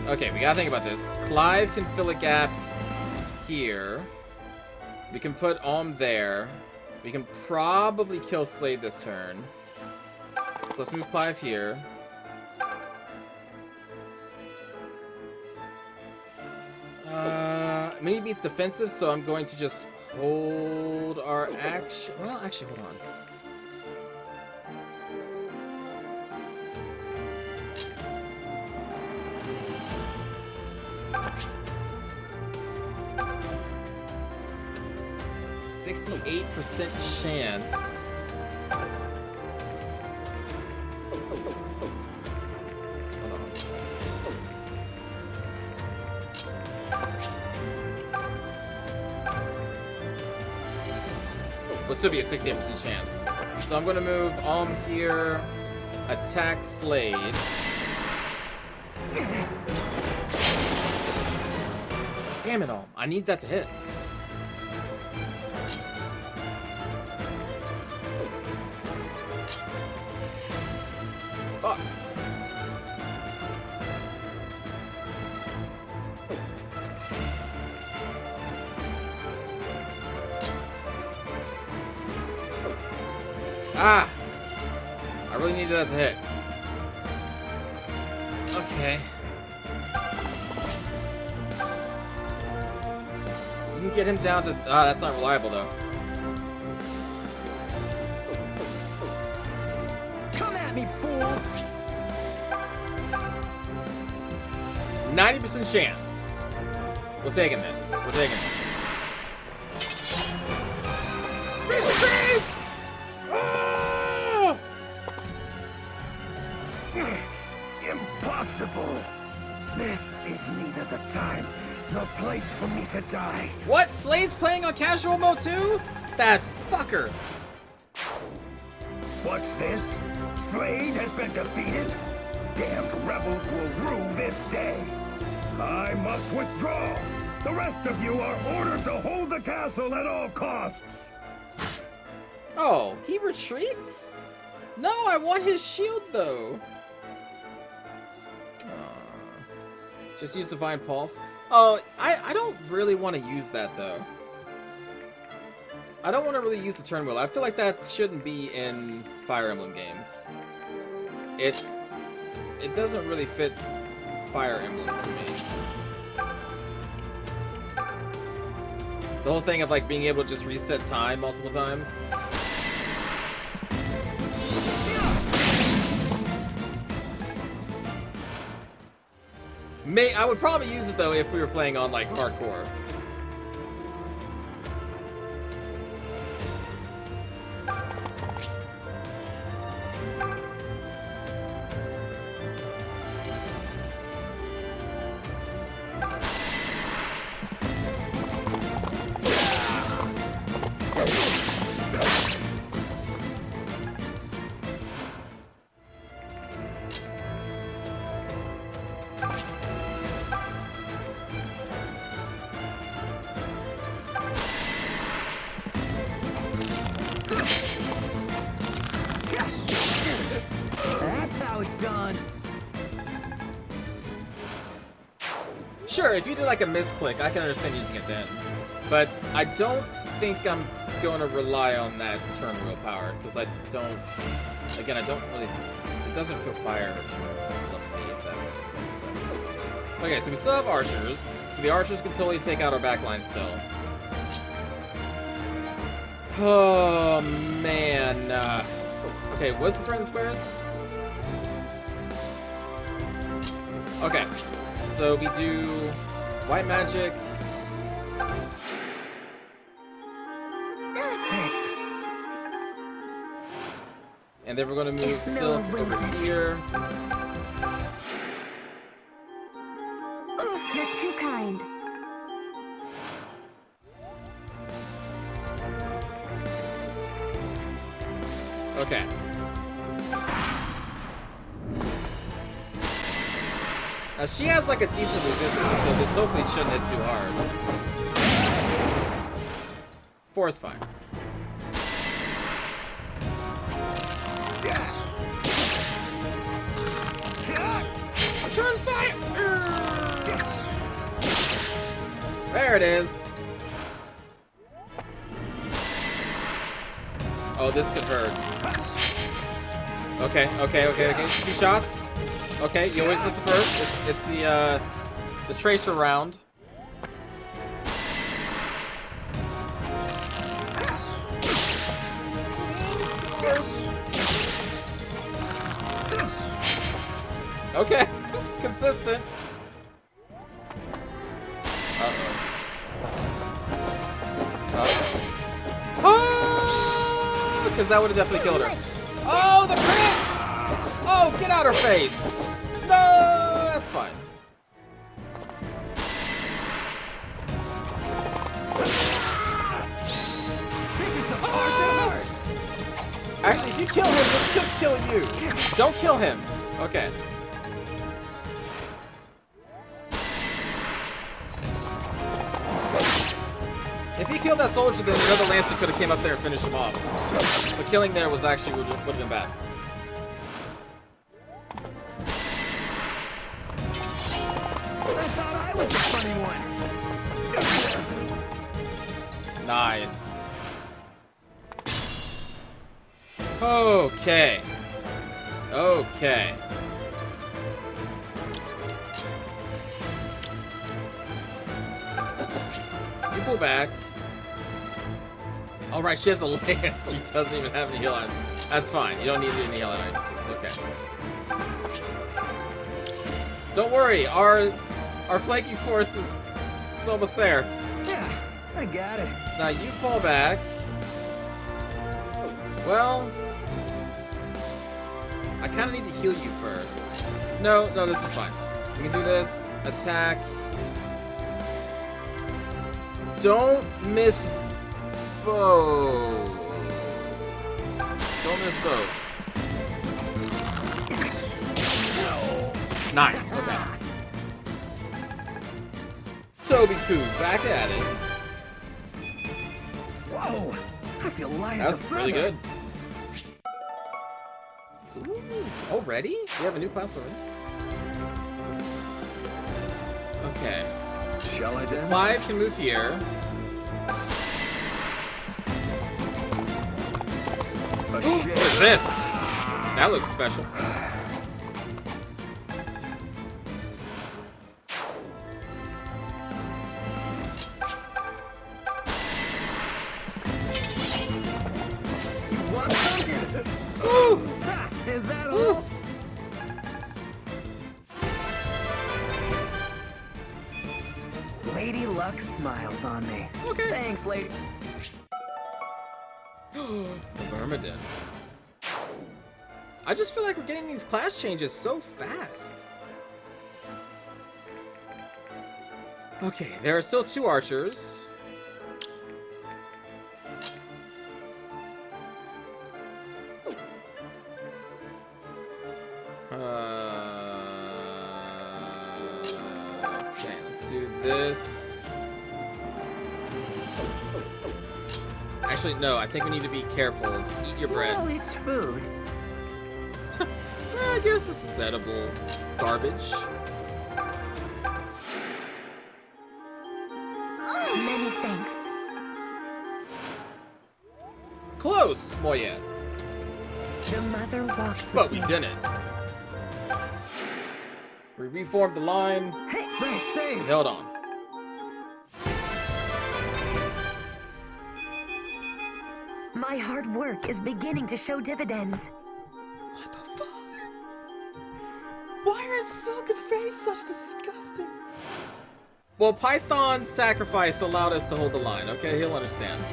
Okay, we gotta think about this. Clive can fill a gap here. We can put there. We can probably kill Slade this turn. So let's move Clive here. Maybe it's defensive, so I'm going to just hold our action. Well, actually, hold on. %68 chance. Will still be a 68% chance. So I'm going to move here. Attack Slade. Damn it all. I need that to hit. Fuck. Ah! I really needed that to hit. Okay. You can get him down to... Ah, that's not reliable, though. Come at me, fools! 90% chance. We're taking this. We're taking this. Fish creep! Ah! Impossible! This is neither the time nor place for me to die. What? Slade's playing on casual mode too? That fucker. What's this? Slade has been defeated? Damned rebels will rue this day. I must withdraw. The rest of you are ordered to hold the castle at all costs. Oh, he retreats? No, I want his shield though. Just use Divine Pulse. Oh, I don't really want to use that though. I don't want to really use the turn wheel. I feel like that shouldn't be in Fire Emblem games. It doesn't really fit Fire Emblem to me. The whole thing of like being able to just reset time multiple times. I would probably use it though if we were playing on like hardcore. That's how it's done. Sure, if you did like a misclick, I can understand using it then. But I don't think I'm going to rely on that turn wheel power, because I don't... Again, I don't really... It doesn't feel Fire Emblem to me, if that makes sense. Okay, so we still have archers. So the archers can totally take out our backline still. Oh, man. Okay, what's the turn of the squares? Okay. So we do white magic. And then we're going to move Silk over here. You're too kind. Okay. Now she has like a decent resistance, so this hopefully shouldn't hit too hard. Forest Fire. Turn fire! There it is. Oh, this could hurt. Okay. 2 shots. Okay, you always miss the first. It's the tracer round. Okay, consistent. Oh, because that would have definitely killed her. Oh, the crit! Oh, get out her face! No, that's fine. This is the part that hurts. Actually, if you kill him, this could kill you. Don't kill him. Okay. If he killed that soldier, then another lancer could have came up there and finished him off. So killing there was actually would have been bad. I thought I was the funny one. Nice. Okay. Okay. You pull back. All right, she has a lance. She doesn't even have any heal items. That's fine. You don't need any heal items. It's okay. Don't worry. Our flanking force is almost there. Yeah, I got it. So now you fall back. Well, I kind of need to heal you first. No, this is fine. We can do this. Attack. Don't miss bow. Don't miss bow. Nice. Okay. Toby Poo, back at it. Whoa! I feel light as a That's feather. really good. Ooh, already? We have a new class already? Okay. Shall I then? Clive can move here. What is this? That looks special. Is that all? Lady Luck smiles on me. Okay. Thanks, lady. The Myrmidon. I just feel like we're getting these class changes so fast. Okay, there are still 2 archers. Okay, let's do this. Actually, no, I think we need to be careful. Eat your bread. Well, it's food. I guess this is edible garbage. Many thanks. Close, Moyet. The mother walks But with we me. didn't. We reformed the line. Hey, right, save. Held on. My hard work is beginning to show dividends. What the fuck? Why are Silken Face such disgusting? Well, Python's sacrifice allowed us to hold the line, okay? He'll understand.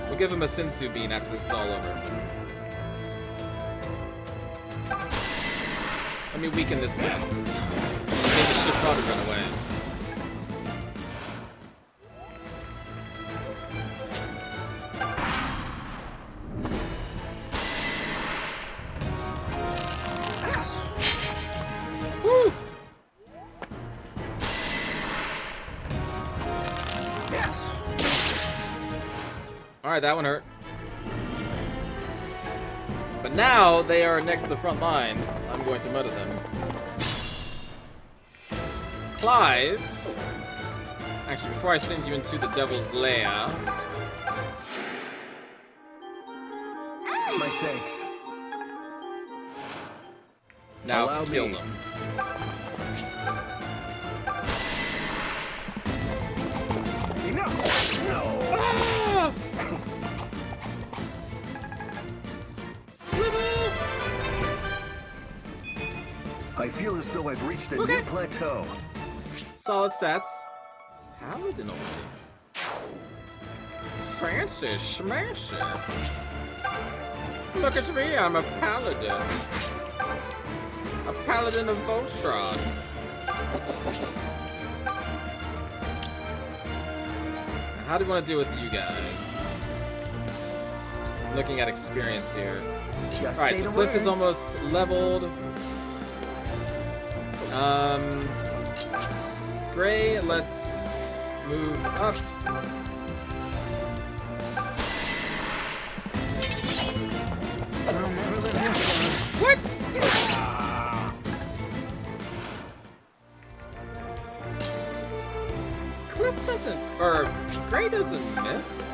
We'll give him a Sensu bean after this is all over. Let me weaken this guy. Maybe it should probably run away. Woo! Alright, that one hurt. But now they are next to the front line. I'm going to murder them. Clive. Actually, before I send you into the devil's lair. My thanks. Now Allow kill me. them. No! Ah! I feel as though I've reached a new plateau. Solid stats. Paladin only. Francis Smasher. Look at me, I'm a paladin. A paladin of Voltron. How do you want to deal with you guys? looking at experience here. Just Alright, say so the Cliff word. is almost leveled. Gray, let's move up. I'll never live here long. What? Cliff doesn't, or Gray doesn't miss.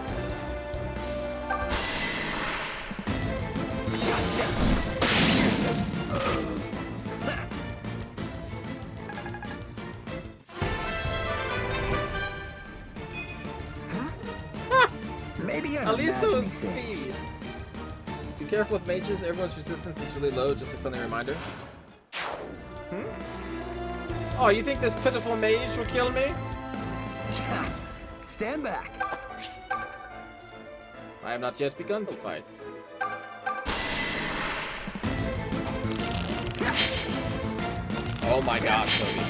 Maybe I'm At least it was imagining things. speed. Be careful with mages, everyone's resistance is really low, just a friendly reminder. Oh, you think this pitiful mage will kill me? Stand back. I have not yet begun to fight. Oh my god, Toby.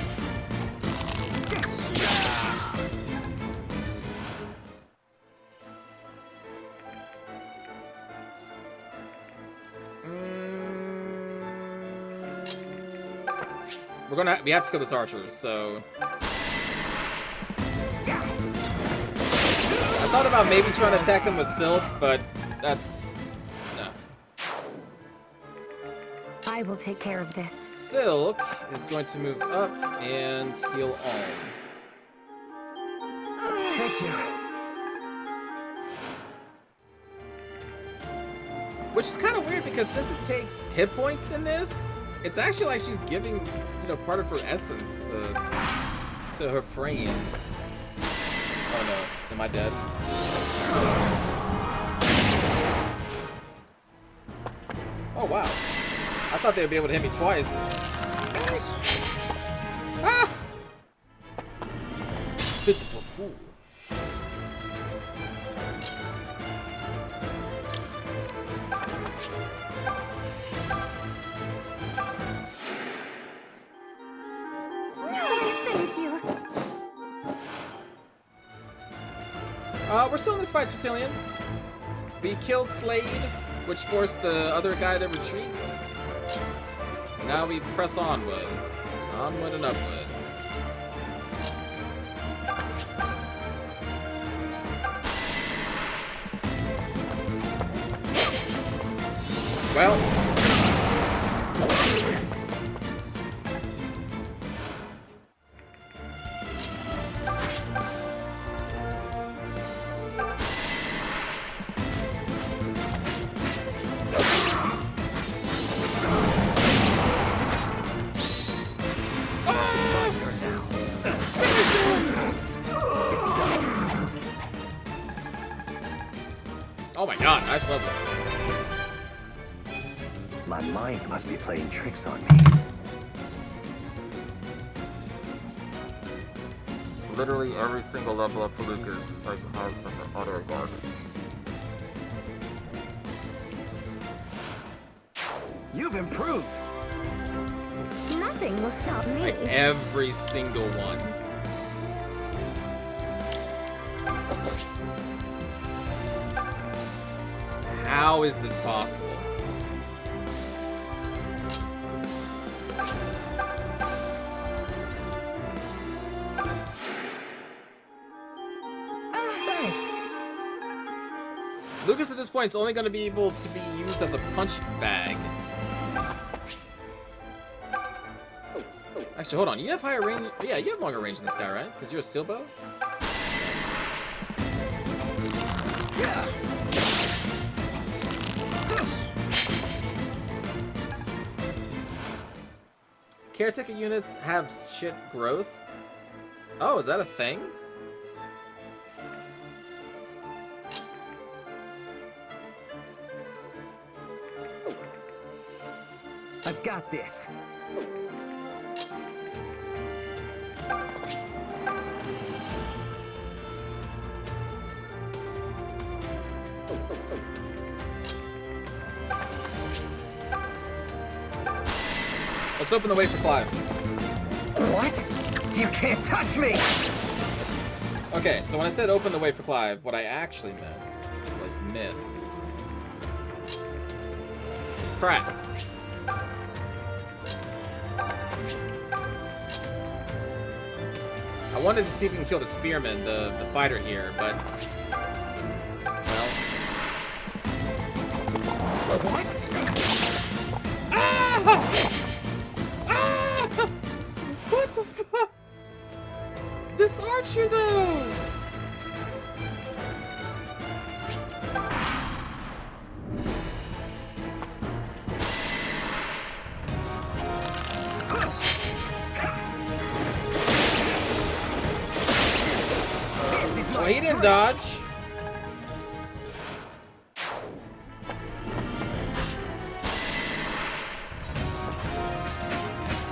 We have to kill this archer, so I thought about maybe trying to attack him with Silk, but that's no. I will take care of this. Silk is going to move up and heal Alm. Thank you. Which is kind of weird because since it takes hit points in this, it's actually like she's giving, you know, part of her essence to her frames. Oh no, am I dead? Oh wow. I thought they would be able to hit me twice. Ah! Pitiful fool. Thank you. We're still in this fight, Tertullian. We killed Slade, which forced the other guy to retreat. Now we press onward. Onward and upward. Well. Oh my god, nice level. My mind must be playing tricks on me. Literally every single level up for Lucas has utter garbage. You've improved. Nothing will stop me. Like every single one. How is this possible? Lucas at this point is only going to be able to be used as a punch bag. Actually, hold on. You have higher range. Yeah, you have longer range than this guy, right? Because you're a steel bow? Yeah. Caretaker units have shit growth. Oh, is that a thing? I've got this. Let's open the way for Clive. What? You can't touch me! Okay, so when I said open the way for Clive, what I actually meant was miss. crap. I wanted to see if we can kill the spearman, the fighter here, but well. What? Ah! Ah! What the fuck? This archer though. Oh, he didn't dodge.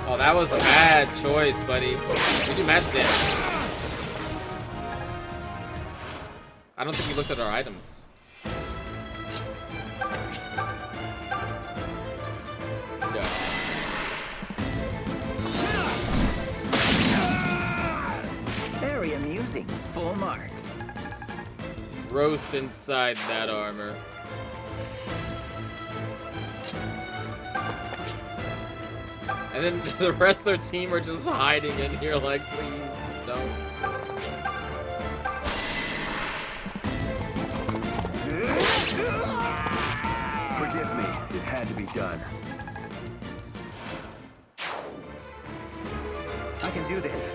Oh, that was a bad choice, buddy. We do match damage. I don't think we looked at our items. Very amusing. Full marks. Roast inside that armor. And then the rest of their team are just hiding in here like, please don't. Forgive me, it had to be done. I can do this.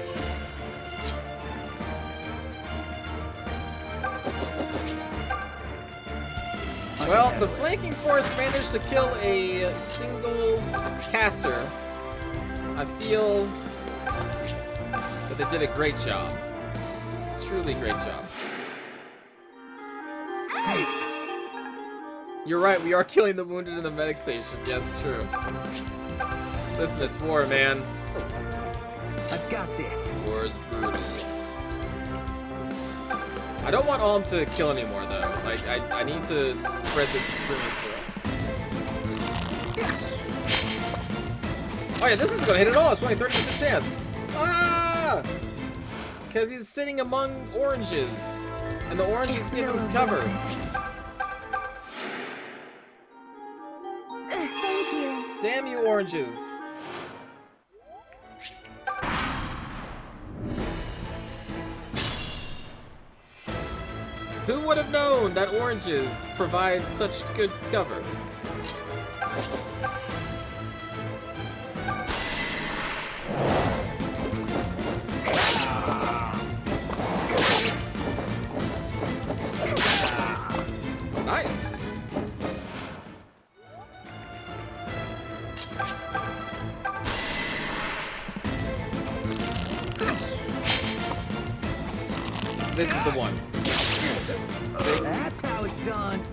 Well, the flanking force managed to kill a single caster. I feel that they did a great job. Truly great job. Thanks. You're right, we are killing the wounded in the medic station. Yes, true. Listen, it's war, man. I've got this. War is brutal. I don't want Alm to kill anymore, though. Like, I need to spread this experience throughout. Oh yeah, this isn't gonna hit at all. It's only 30% chance. Ah! Because he's sitting among oranges, and the oranges give him cover. Thank you. Damn you, oranges! Who would have known that oranges provide such good cover? Nice. This is the one. That's how it's done.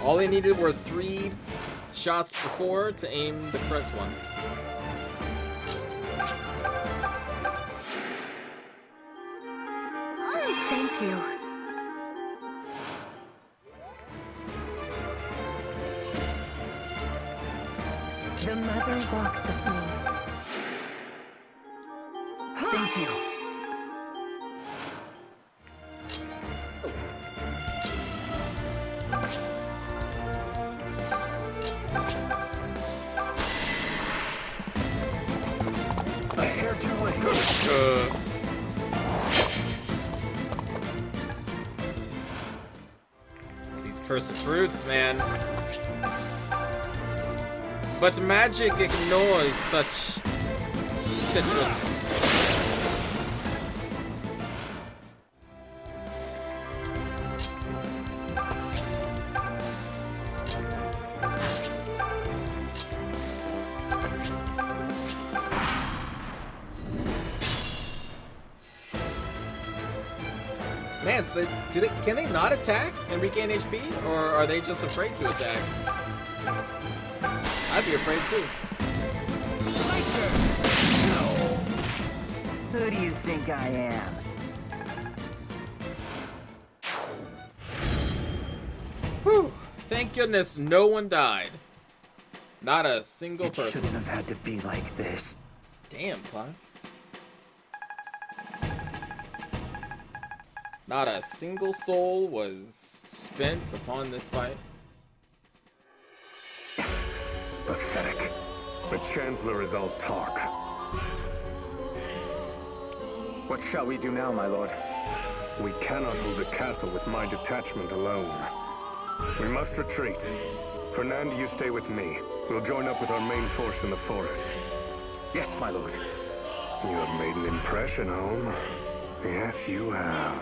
All they needed were 3 shots before to aim the correct one. Thank you. The mother walks with me. Thank you. A hair too late. It's these cursed fruits, man. But magic ignores such citrus. Man, so can they not attack and regain HP, or are they just afraid to attack? I'd be afraid too. My turn. No. Who do you think I am? Whew. Thank goodness no one died. Not a single It person. shouldn't have had to be like this. Damn, Clive. Not a single soul was spent upon this fight. pathetic. The Chancellor is all talk. What shall we do now, my lord? We cannot hold the castle with my detachment alone. We must retreat. Fernand, you stay with me. We'll join up with our main force in the forest. Yes, my lord. You have made an impression, Home. Yes, you have.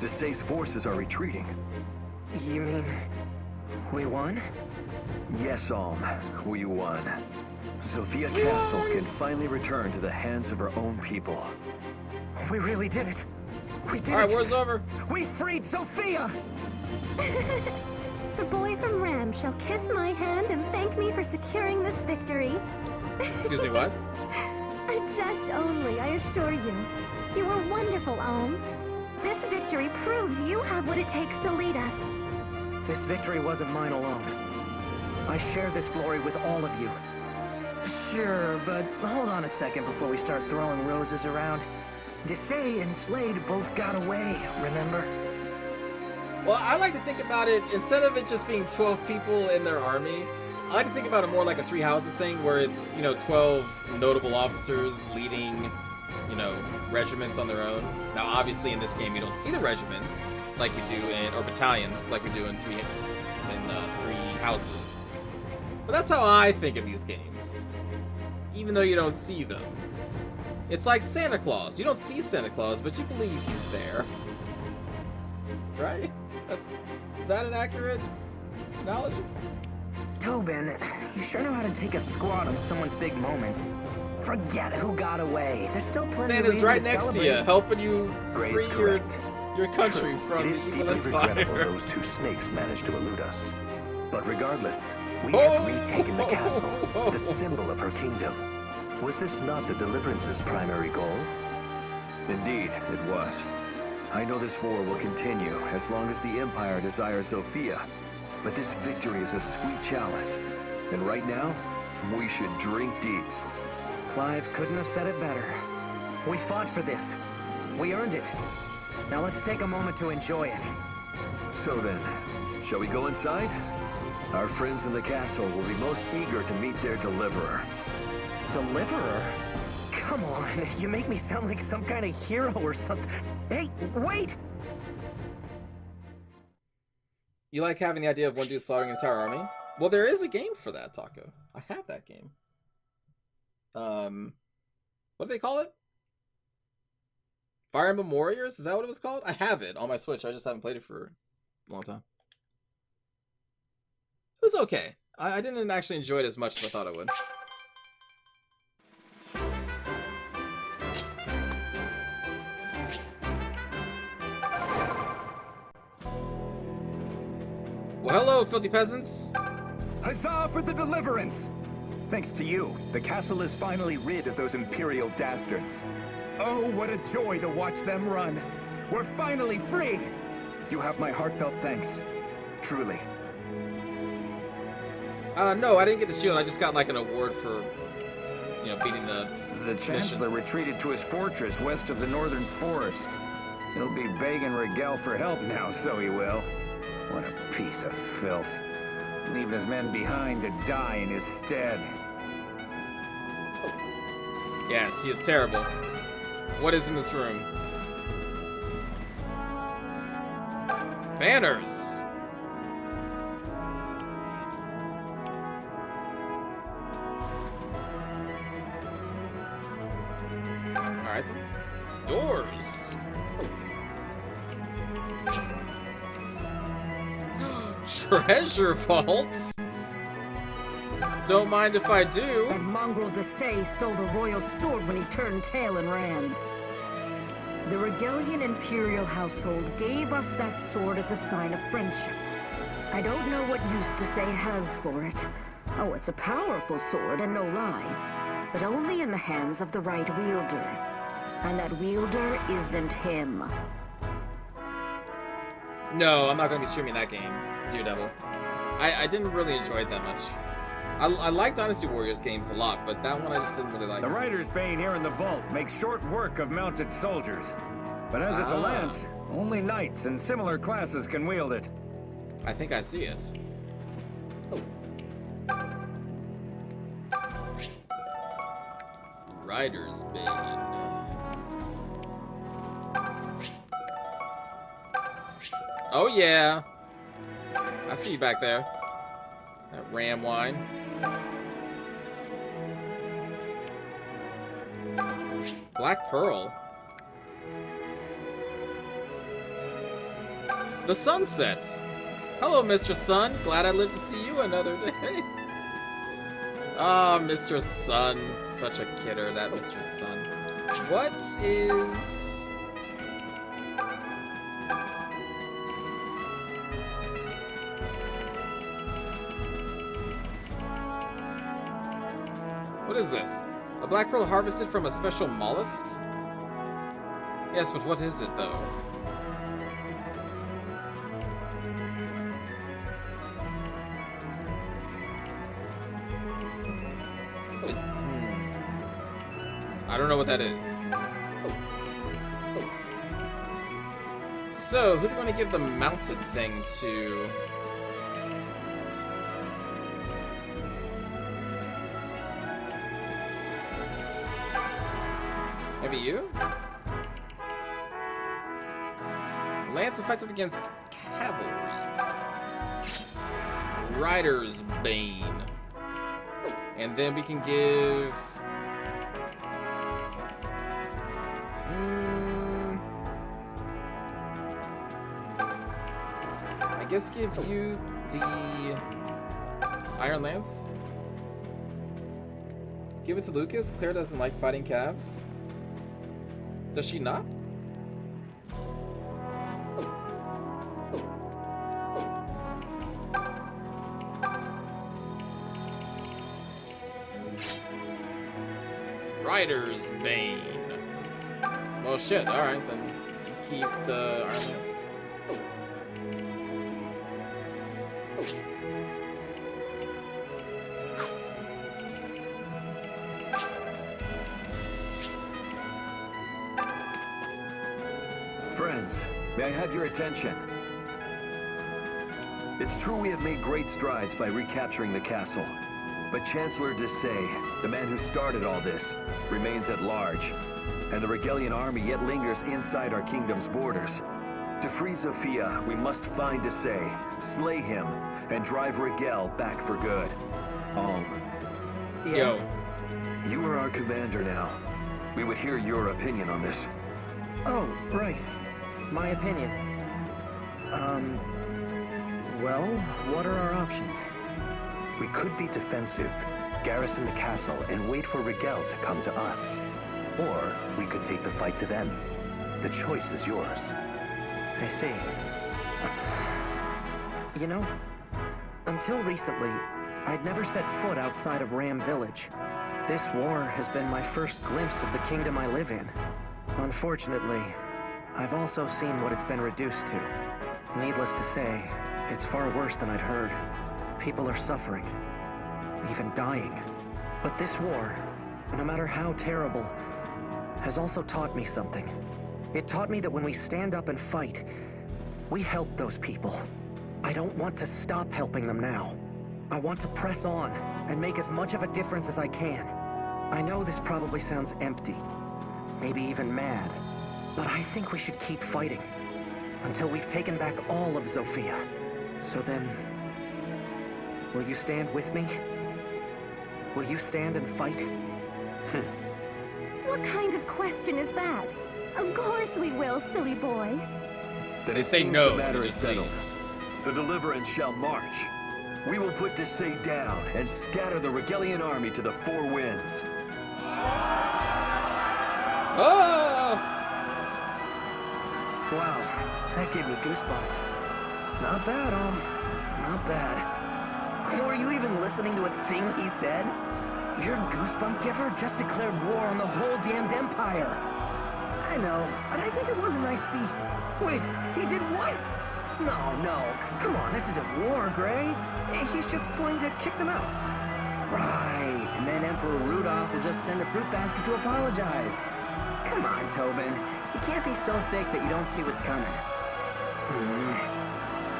Desay's forces are retreating. You mean we won? Yes, Alm, we won. Zofia Castle can finally return to the hands of her own people. We really did it. We did it. All right, war's over. We freed Zofia! The boy from Ram shall kiss my hand and thank me for securing this victory. Excuse me, what? A jest only, I assure you. You were wonderful, Ohm. This victory proves you have what it takes to lead us. This victory wasn't mine alone. I share this glory with all of you. Sure, but hold on a second before we start throwing roses around. Desay and Slade both got away, remember? Well, I like to think about it, instead of it just being 12 people in their army, I like to think about it more like a Three Houses thing, where it's, 12 notable officers leading, regiments on their own. Now, obviously, in this game, you don't see the regiments like you do or battalions like we do in Three Houses. But that's how I think of these games, even though you don't see them. It's like Santa Claus. You don't see Santa Claus, but you believe he's there. Right? Is that an accurate analogy? Tobin, you sure know how to take a squat on someone's big moment. Forget who got away. There's still plenty of Santa's reason right to next celebrate. to you, helping you Gray's free correct. your country True, from it is the evil deeply empire. regrettable those two snakes managed to elude us. But regardless, we have retaken the castle, the symbol of her kingdom. Was this not the Deliverance's primary goal? Indeed, it was. I know this war will continue as long as the Empire desires Zofia. But this victory is a sweet chalice. And right now, we should drink deep. Clive couldn't have said it better. We fought for this. We earned it. Now let's take a moment to enjoy it. So then, shall we go inside? Our friends in the castle will be most eager to meet their deliverer. Deliverer? Come on, you make me sound like some kind of hero or something. Hey, wait! You like having the idea of one dude slaughtering an entire army? Well, there is a game for that, Taco. I have that game. What do they call it? Fire Emblem Warriors? Is that what it was called? I have it on my Switch. I just haven't played it for a long time. It was okay. I didn't actually enjoy it as much as I thought I would. Well, hello, filthy peasants. Huzzah for the deliverance! Thanks to you, the castle is finally rid of those Imperial dastards. Oh, what a joy to watch them run! We're finally free! You have my heartfelt thanks. Truly. No, I didn't get the shield. I just got like an award for, beating the Chancellor mission. retreated to his fortress west of the northern forest. He'll be begging Rigel for help now, so he will. What a piece of filth. Leaving his men behind to die in his stead. Yes, he is terrible. What is in this room? Banners! Alright. Doors! Treasure vault? Don't mind if I do. That mongrel Desay stole the royal sword when he turned tail and ran. The Regalian Imperial household gave us that sword as a sign of friendship. I don't know what use Desay has for it. Oh, it's a powerful sword, and no lie. But only in the hands of the right wielder. And that wielder isn't him. No, I'm not going to be streaming that game, Daredevil. I didn't really enjoy it that much. I like Dynasty Warriors games a lot, but that one I just didn't really like. The Rider's Bane here in the vault makes short work of mounted soldiers. But as it's a lance, only knights and similar classes can wield it. I think I see it. Rider's Bane. Oh yeah. I see you back there. That ram wine. Black Pearl. The sun sets. Hello, Mr. Sun. Glad I lived to see you another day. Ah, Mr. Sun. Such a kidder, that Mr. Sun. What is... What is this? A black pearl harvested from a special mollusk? Yes, but what is it, though? I don't know what that is. So, who do you want to give the mounted thing to? Maybe you? Lance effective against cavalry. Rider's Bane. And then we can give... I guess give you the Iron Lance. Give it to Lucas. Claire doesn't like fighting calves. Does she not? Rider's Bane. Well, shit. All right, then keep the Iron Lance. Friends, may I have your attention? It's true we have made great strides by recapturing the castle, but Chancellor Desay, the man who started all this, remains at large, and the Regalian army yet lingers inside our kingdom's borders. To free Zofia, we must find Desay, slay him, and drive Rigel back for good. Alm. Yes? Yo. You are our commander now. We would hear your opinion on this. Oh, right. My opinion. Well, what are our options? We could be defensive, garrison the castle, and wait for Rigel to come to us. Or we could take the fight to them. The choice is yours. I see. You know, until recently, I'd never set foot outside of Ram Village. This war has been my first glimpse of the kingdom I live in. Unfortunately, I've also seen what it's been reduced to. Needless to say, it's far worse than I'd heard. People are suffering, even dying. But this war, no matter how terrible, has also taught me something. It taught me that when we stand up and fight, we help those people. I don't want to stop helping them now. I want to press on and make as much of a difference as I can. I know this probably sounds empty, maybe even mad, but I think we should keep fighting until we've taken back all of Zofia. So then, will you stand with me? Will you stand and fight? What kind of question is that? Of course we will, silly boy. Then They it say seems no, the matter they is just settled. leave. The Deliverance shall march. We will put Desay down and scatter the Regalian army to the four winds. Oh! Wow, that gave me goosebumps. Not bad, not bad. Were you even listening to a thing he said? Your goosebump giver just declared war on the whole damned empire. I know, but I think it was a nice speech. Wait, he did what? No, come on, this isn't war, Gray. He's just going to kick them out. Right, and then Emperor Rudolph will just send a fruit basket to apologize. Come on, Tobin. You can't be so thick that you don't see what's coming.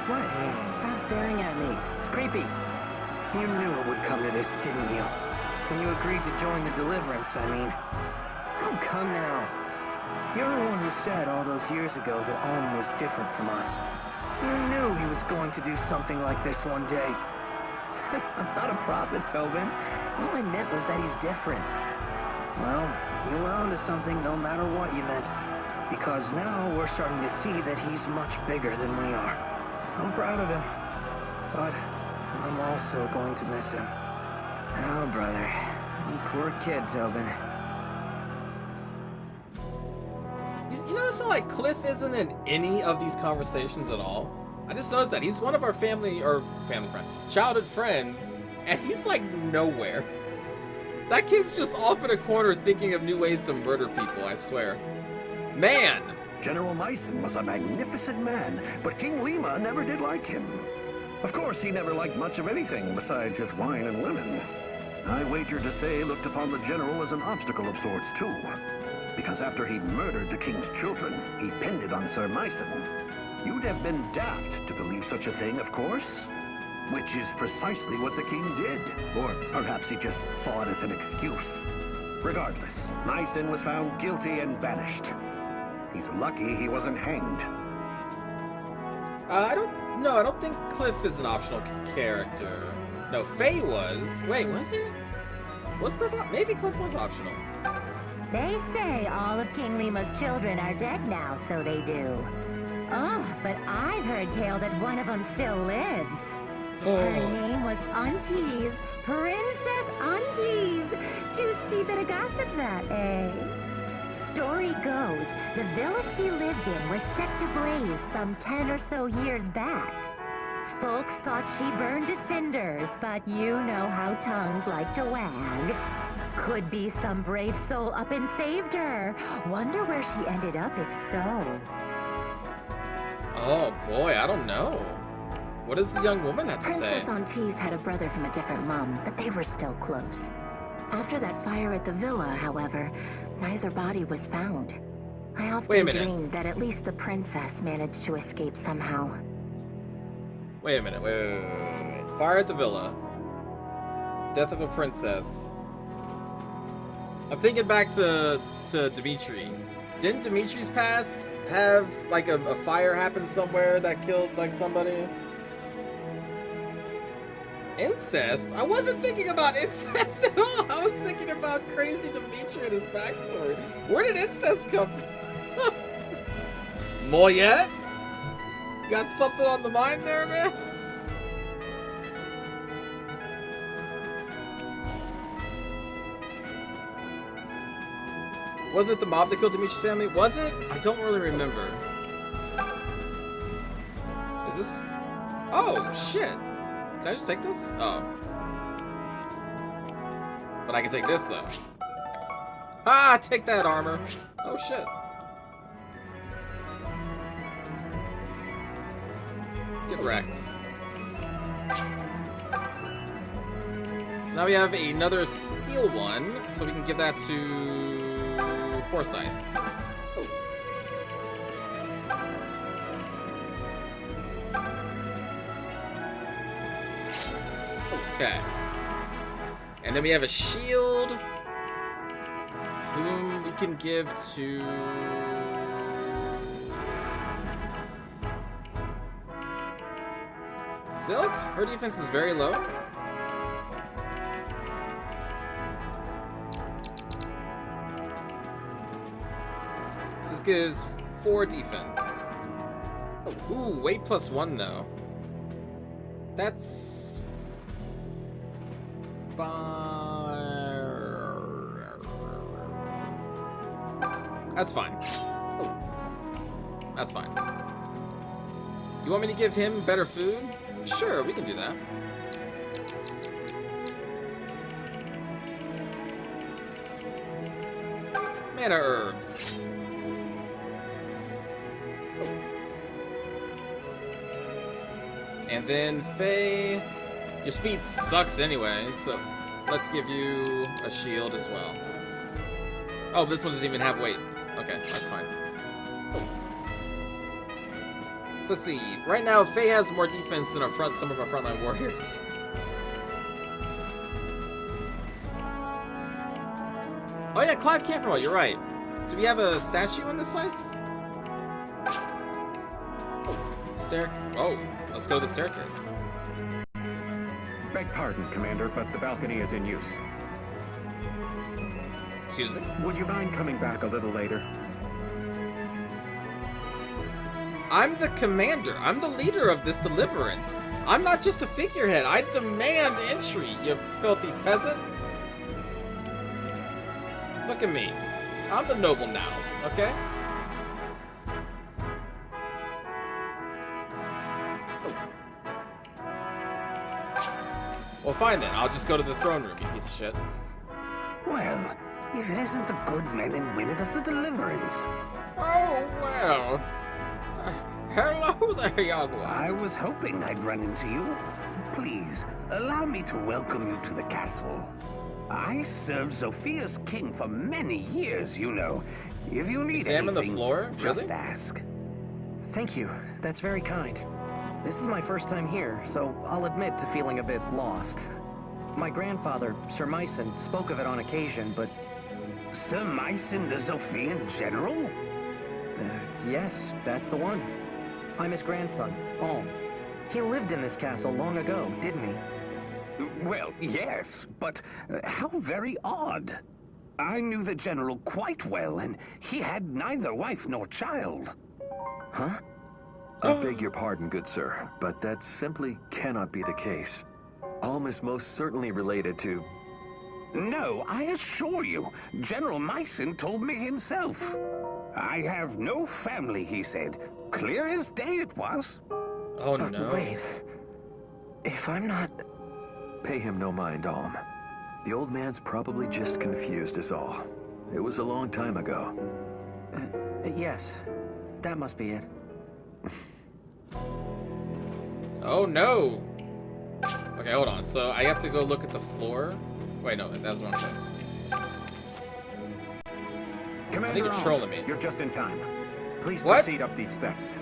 What? Stop staring at me. It's creepy. You knew it would come to this, didn't you? When you agreed to join the Deliverance, I mean. Oh, come now. You're the one who said all those years ago that Alm was different from us. You knew he was going to do something like this one day. I'm not a prophet, Tobin. All I meant was that he's different. Well, you were onto something no matter what you meant. Because now we're starting to see that he's much bigger than we are. I'm proud of him. But I'm also going to miss him. Oh, brother. You poor kid, Tobin. You notice how, like, Cliff isn't in any of these conversations at all? I just noticed that. He's one of our childhood friends, and he's, like, nowhere. That kid's just off in a corner thinking of new ways to murder people, I swear. Man! General Myson was a magnificent man, but King Lima never did like him. Of course, he never liked much of anything besides his wine and women. I wager to say he looked upon the general as an obstacle of sorts, too. Because after he'd murdered the king's children, he pinned it on Sir Myson. You'd have been daft to believe such a thing, of course. Which is precisely what the king did. Or perhaps he just saw it as an excuse. Regardless, Myson was found guilty and banished. He's lucky he wasn't hanged. I don't think Cliff is an optional character. No, Faye was. Wait, was he? Was Cliff? Maybe Cliff was optional. They say all of King Lima's children are dead now, so they do. Oh, but I've heard tale that one of them still lives. Oh. Her name was Aunties, Princess Aunties. Juicy bit of gossip that, eh? Story goes, the villa she lived in was set to blaze some 10 or so years back. Folks thought she burned to cinders, but you know how tongues like to wag. Could be some brave soul up and saved her. Wonder where she ended up if so. Oh boy, I don't know. What does the young woman have to Princess say? Aunties had a brother from a different mom, but they were still close. After that fire at the villa, however, neither body was found. I often dreamed that at least the princess managed to escape somehow. Wait a minute, wait. Fire at the villa. Death of a princess. I'm thinking back to Dimitri. Didn't Dimitri's past have like a fire happen somewhere that killed like somebody? Incest? I wasn't thinking about incest at all. I was thinking about crazy Dimitri and his backstory. Where did incest come from? More yet? You got something on the mind there, man? Wasn't it the mob that killed Dimitri's family? Was it? I don't really remember. Is this... Oh, shit. Can I just take this? Oh. But I can take this, though. Ah, take that armor. Oh, shit. Get wrecked. So now we have another steel one, so we can give that to Forsyth. Okay. And then we have a shield, whom we can give to... Silk? Her defense is very low. So this gives 4 defense. Ooh, weight +1 though. That's... That's fine. That's fine. You want me to give him better food? Sure, we can do that. Mana herbs. And then Faye, your speed sucks anyway, so let's give you a shield as well. Oh, this one doesn't even have weight. Okay, that's fine. So let's see. Right now, Faye has more defense than some of our frontline warriors. Clive camp remote, you're right. Do we have a statue in this place? Oh, let's go to the staircase. Beg pardon, Commander, but the balcony is in use. Excuse me? Would you mind coming back a little later? I'm the commander. I'm the leader of this deliverance. I'm not just a figurehead. I demand entry, you filthy peasant. Look at me. I'm the noble now, okay? Well, fine then. I'll just go to the throne room, you piece of shit. Well, if it isn't the good men and women of the Deliverance. Oh, well. Hello there, young one. I was hoping I'd run into you. Please, allow me to welcome you to the castle. I served Zofia's king for many years, you know. If you need Examine anything, the floor? just Really? ask. Thank you. That's very kind. This is my first time here, so I'll admit to feeling a bit lost. My grandfather, Sir Myson, spoke of it on occasion, but... Sir Myson, the Zofian general? Yes, that's the one. I'm his grandson, Alm. He lived in this castle long ago, didn't he? Well, yes, but how very odd. I knew the general quite well, and he had neither wife nor child. Huh? I beg your pardon, good sir, but that simply cannot be the case. Alm is most certainly related to... No, I assure you, General Myson told me himself. I have no family, he said. Clear as day it was. Oh, but no. Wait. If I'm not... Pay him no mind, Alm. The old man's probably just confused is all. It was a long time ago. Yes. That must be it. Oh, no. Okay, hold on. So I have to go look at the floor? Wait, no, that's the wrong place. Commander, I think you're trolling me. You're just in time. Please What? proceed up these steps.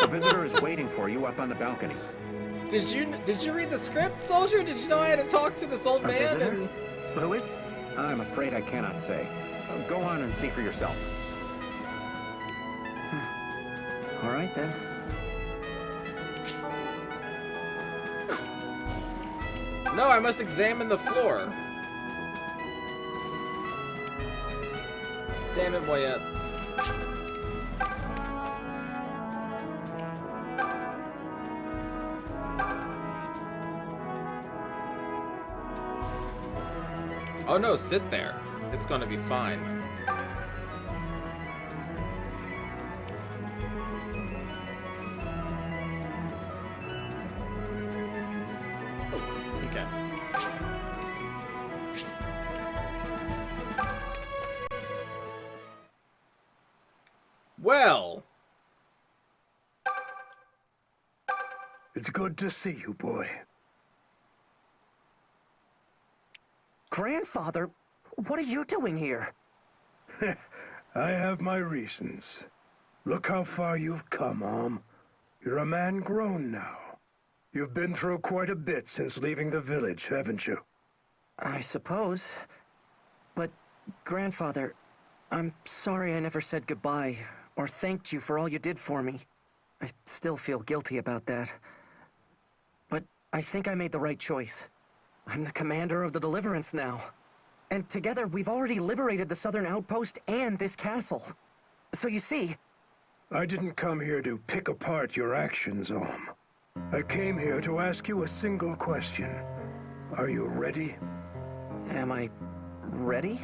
The visitor is waiting for you up on the balcony. Did you read the script, soldier? Did you know I had to talk to this old A man? visitor? And... Who is? I'm afraid I cannot say. Go on and see for yourself. All right, then. No, I must examine the floor. Damn it, Moyette. Oh no, sit there. It's gonna be fine. Okay. Well. It's good to see you, boy. Grandfather, what are you doing here? I have my reasons. Look how far you've come, Alm. You're a man grown now. You've been through quite a bit since leaving the village, haven't you? I suppose. But, Grandfather, I'm sorry I never said goodbye or thanked you for all you did for me. I still feel guilty about that. But I think I made the right choice. I'm the commander of the Deliverance now. And together, we've already liberated the southern outpost and this castle. So you see... I didn't come here to pick apart your actions, Alm. I came here to ask you a single question. Are you ready? Am I ready?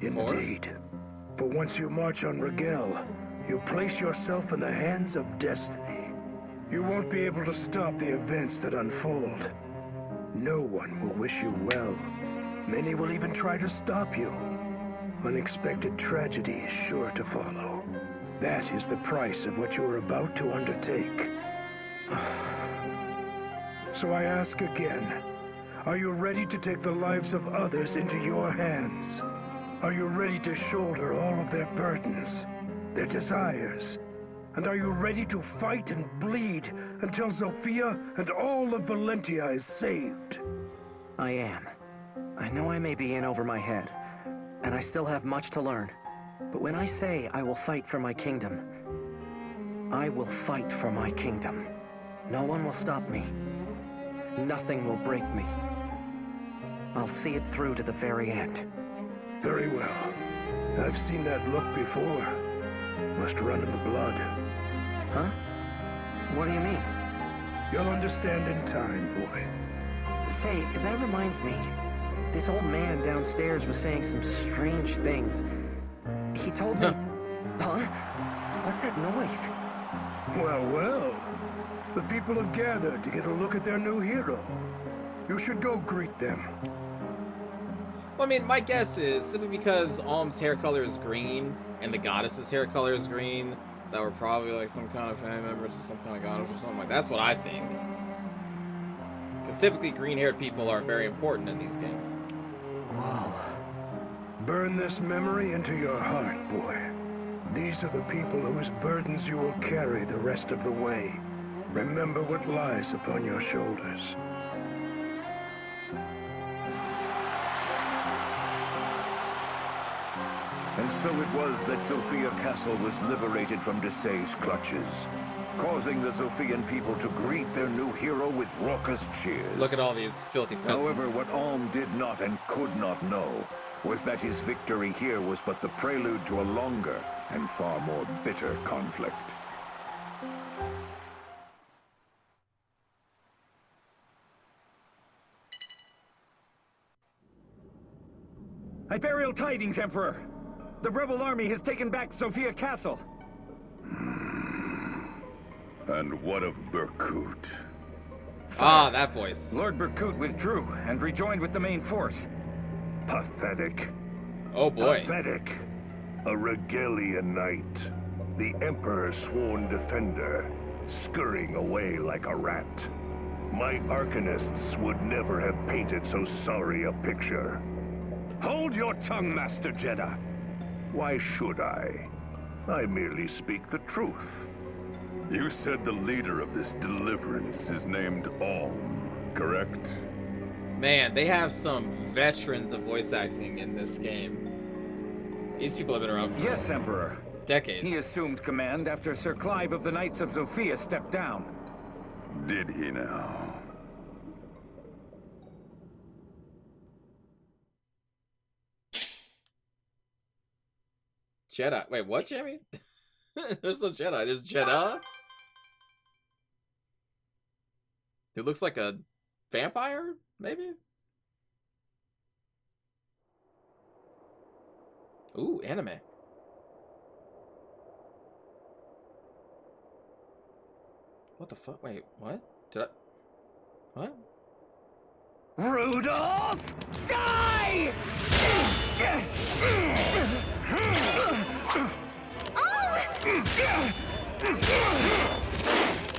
Indeed. For once you march on Rigel, you place yourself in the hands of destiny. You won't be able to stop the events that unfold. No one will wish you well. Many will even try to stop you. Unexpected tragedy is sure to follow. That is the price of what you are about to undertake. So I ask again, are you ready to take the lives of others into your hands? Are you ready to shoulder all of their burdens, their desires? And are you ready to fight and bleed until Zofia and all of Valentia is saved? I am. I know I may be in over my head, and I still have much to learn. But when I say I will fight for my kingdom, I will fight for my kingdom. No one will stop me. Nothing will break me. I'll see it through to the very end. Very well. I've seen that look before. Must run in the blood. Huh? What do you mean? You'll understand in time, boy. Say, that reminds me. This old man downstairs was saying some strange things. He told me... Huh? What's that noise? Well, well. The people have gathered to get a look at their new hero. You should go greet them. Well, I mean, my guess is simply because Alm's hair color is green and the goddess's hair color is green, that we're probably like some kind of family members or some kind of goddess or something like that. That's what I think. Because typically green-haired people are very important in these games. Whoa. Burn this memory into your heart, boy. These are the people whose burdens you will carry the rest of the way. Remember what lies upon your shoulders. And so it was that Zofia Castle was liberated from Desai's clutches, causing the Zofian people to greet their new hero with raucous cheers. Look at all these filthy peasants. However, what Alm did not and could not know was that his victory here was but the prelude to a longer and far more bitter conflict. Hyperial tidings, Emperor! The rebel army has taken back Zofia Castle. And what of Berkut? Ah, that voice. Lord Berkut withdrew and rejoined with the main force. Pathetic. Oh boy. Pathetic. A Regalian knight. The Emperor's sworn defender, scurrying away like a rat. My arcanists would never have painted so sorry a picture. Hold your tongue, Master Jeddah. Why should I? I merely speak the truth. You said the leader of this deliverance is named Alm, correct? Man, they have some veterans of voice acting in this game. These people have been around for Yes, Emperor. decades. He assumed command after Sir Clive of the Knights of Zofia stepped down. Did he now? Jedi. Wait, what, Jamie? There's no Jedi. There's Jeddah. Who looks like a vampire, maybe? Ooh, anime. What the fuck? Wait, what? Did I... What? Rudolph, die!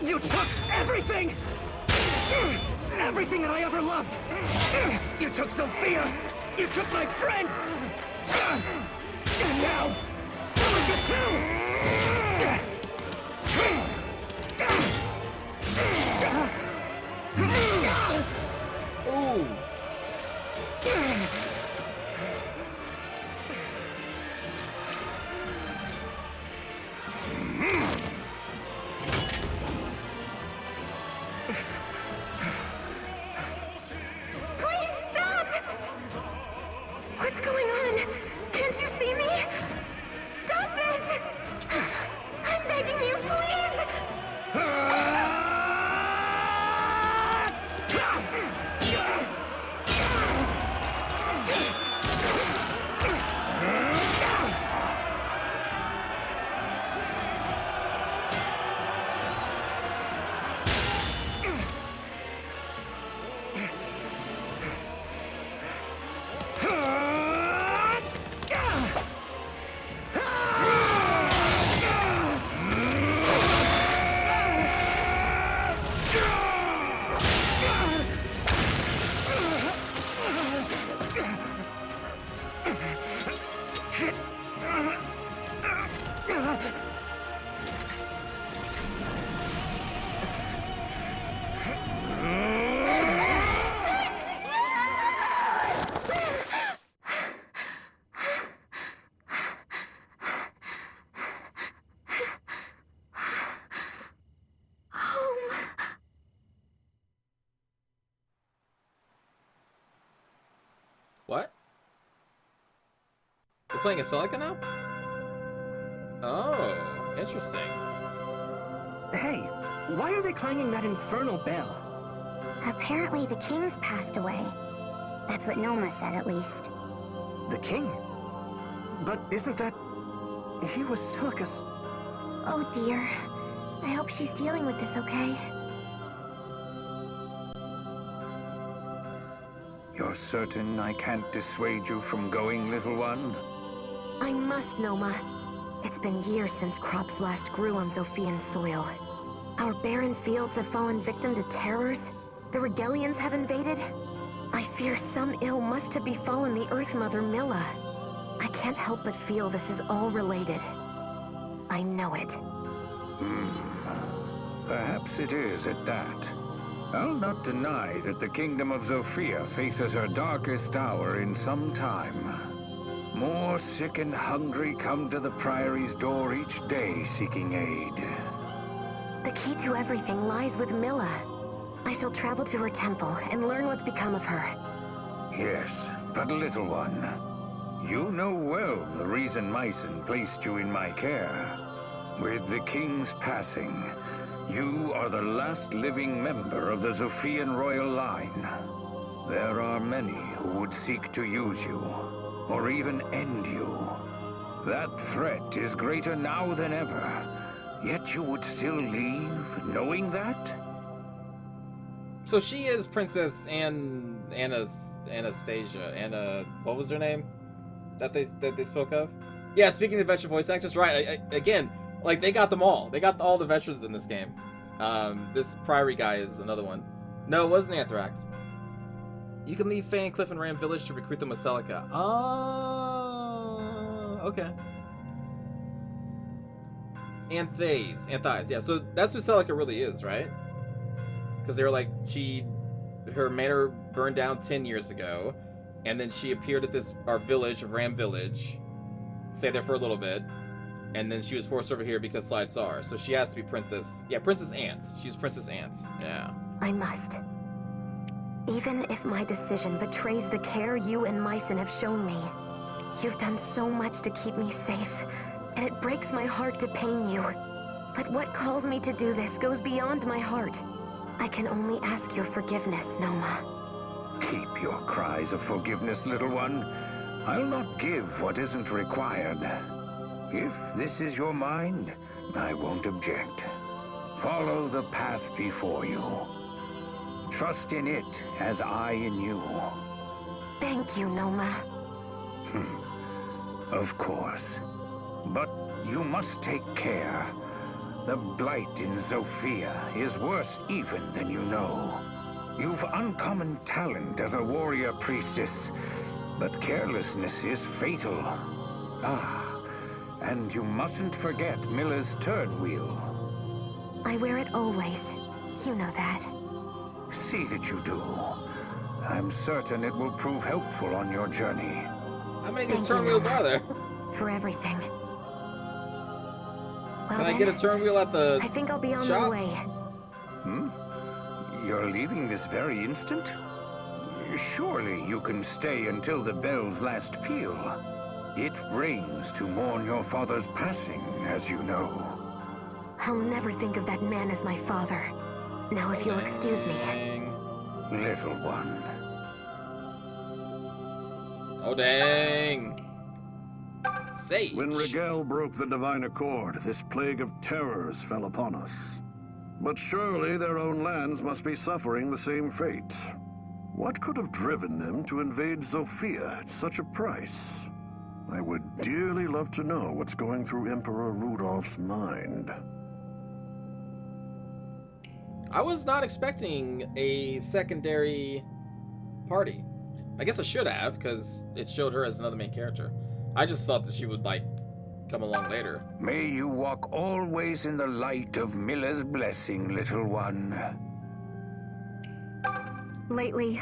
You took everything! Everything that I ever loved! You took Zofia! You took my friends! And now, Celica too! Ooh! Please stop! What's going on? Can't you see me? Stop this! I'm begging you, please! playing a Celica now? Oh, interesting. Hey, why are they clanging that infernal bell? Apparently the king's passed away. That's what Noma said, at least. The king? But isn't that... He was Celica's... Oh dear. I hope she's dealing with this okay. You're certain I can't dissuade you from going, little one? I must, Noma. It's been years since crops last grew on Zofian soil. Our barren fields have fallen victim to terrors. The Regalians have invaded. I fear some ill must have befallen the Earth Mother Milla. I can't help but feel this is all related. I know it. Perhaps it is at that. I'll not deny that the Kingdom of Zofia faces her darkest hour in some time. More sick and hungry come to the Priory's door each day seeking aid. The key to everything lies with Milla. I shall travel to her temple and learn what's become of her. Yes, but little one, you know well the reason Mycen placed you in my care. With the king's passing, you are the last living member of the Zofian royal line. There are many who would seek to use you, or even end you. That threat is greater now than ever, yet you would still leave, knowing that? So she is Princess Anastasia. What was her name? That they spoke of? Yeah, speaking of veteran voice actors, right? Again, like they got them all. They got all the veterans in this game. This Priory guy is another one. No, it wasn't Anthrax. You can leave Faye and Cliff and Ram Village to recruit them with Celica. Oh, okay. Anthias, yeah. So that's who Celica really is, right? Because they were like, her manor burned down 10 years ago, and then she appeared at our village of Ram Village, stayed there for a little bit, and then she was forced over here because Slide saw her. So she has to be Princess. Yeah, Princess Ant. She's Princess Ant. Yeah. I must. Even if my decision betrays the care you and Mycen have shown me, you've done so much to keep me safe, and it breaks my heart to pain you. But what calls me to do this goes beyond my heart. I can only ask your forgiveness, Noma. Keep your cries of forgiveness, little one. I'll not give what isn't required. If this is your mind, I won't object. Follow the path before you. Trust in it as I in you. Thank you, Noma. Of course. But you must take care. The blight in Zofia is worse even than you know. You've uncommon talent as a warrior priestess, but carelessness is fatal. And you mustn't forget Milla's turn wheel. I wear it always. You know that. See that you do. I'm certain it will prove helpful on your journey. How many of these turn wheels are there? For everything. Well, Can I get a turn wheel at the I think I'll be on shop? my way. You're leaving this very instant? Surely you can stay until the bell's last peal. It rings to mourn your father's passing, as you know. I'll never think of that man as my father. Now, if you'll excuse me. Little one. Oh, dang. Sage. When Rigel broke the divine accord, this plague of terrors fell upon us. But surely their own lands must be suffering the same fate. What could have driven them to invade Zofia at such a price? I would dearly love to know what's going through Emperor Rudolph's mind. I was not expecting a secondary party. I guess I should have, because it showed her as another main character. I just thought that she would, like, come along later. May you walk always in the light of Milla's blessing, little one. Lately,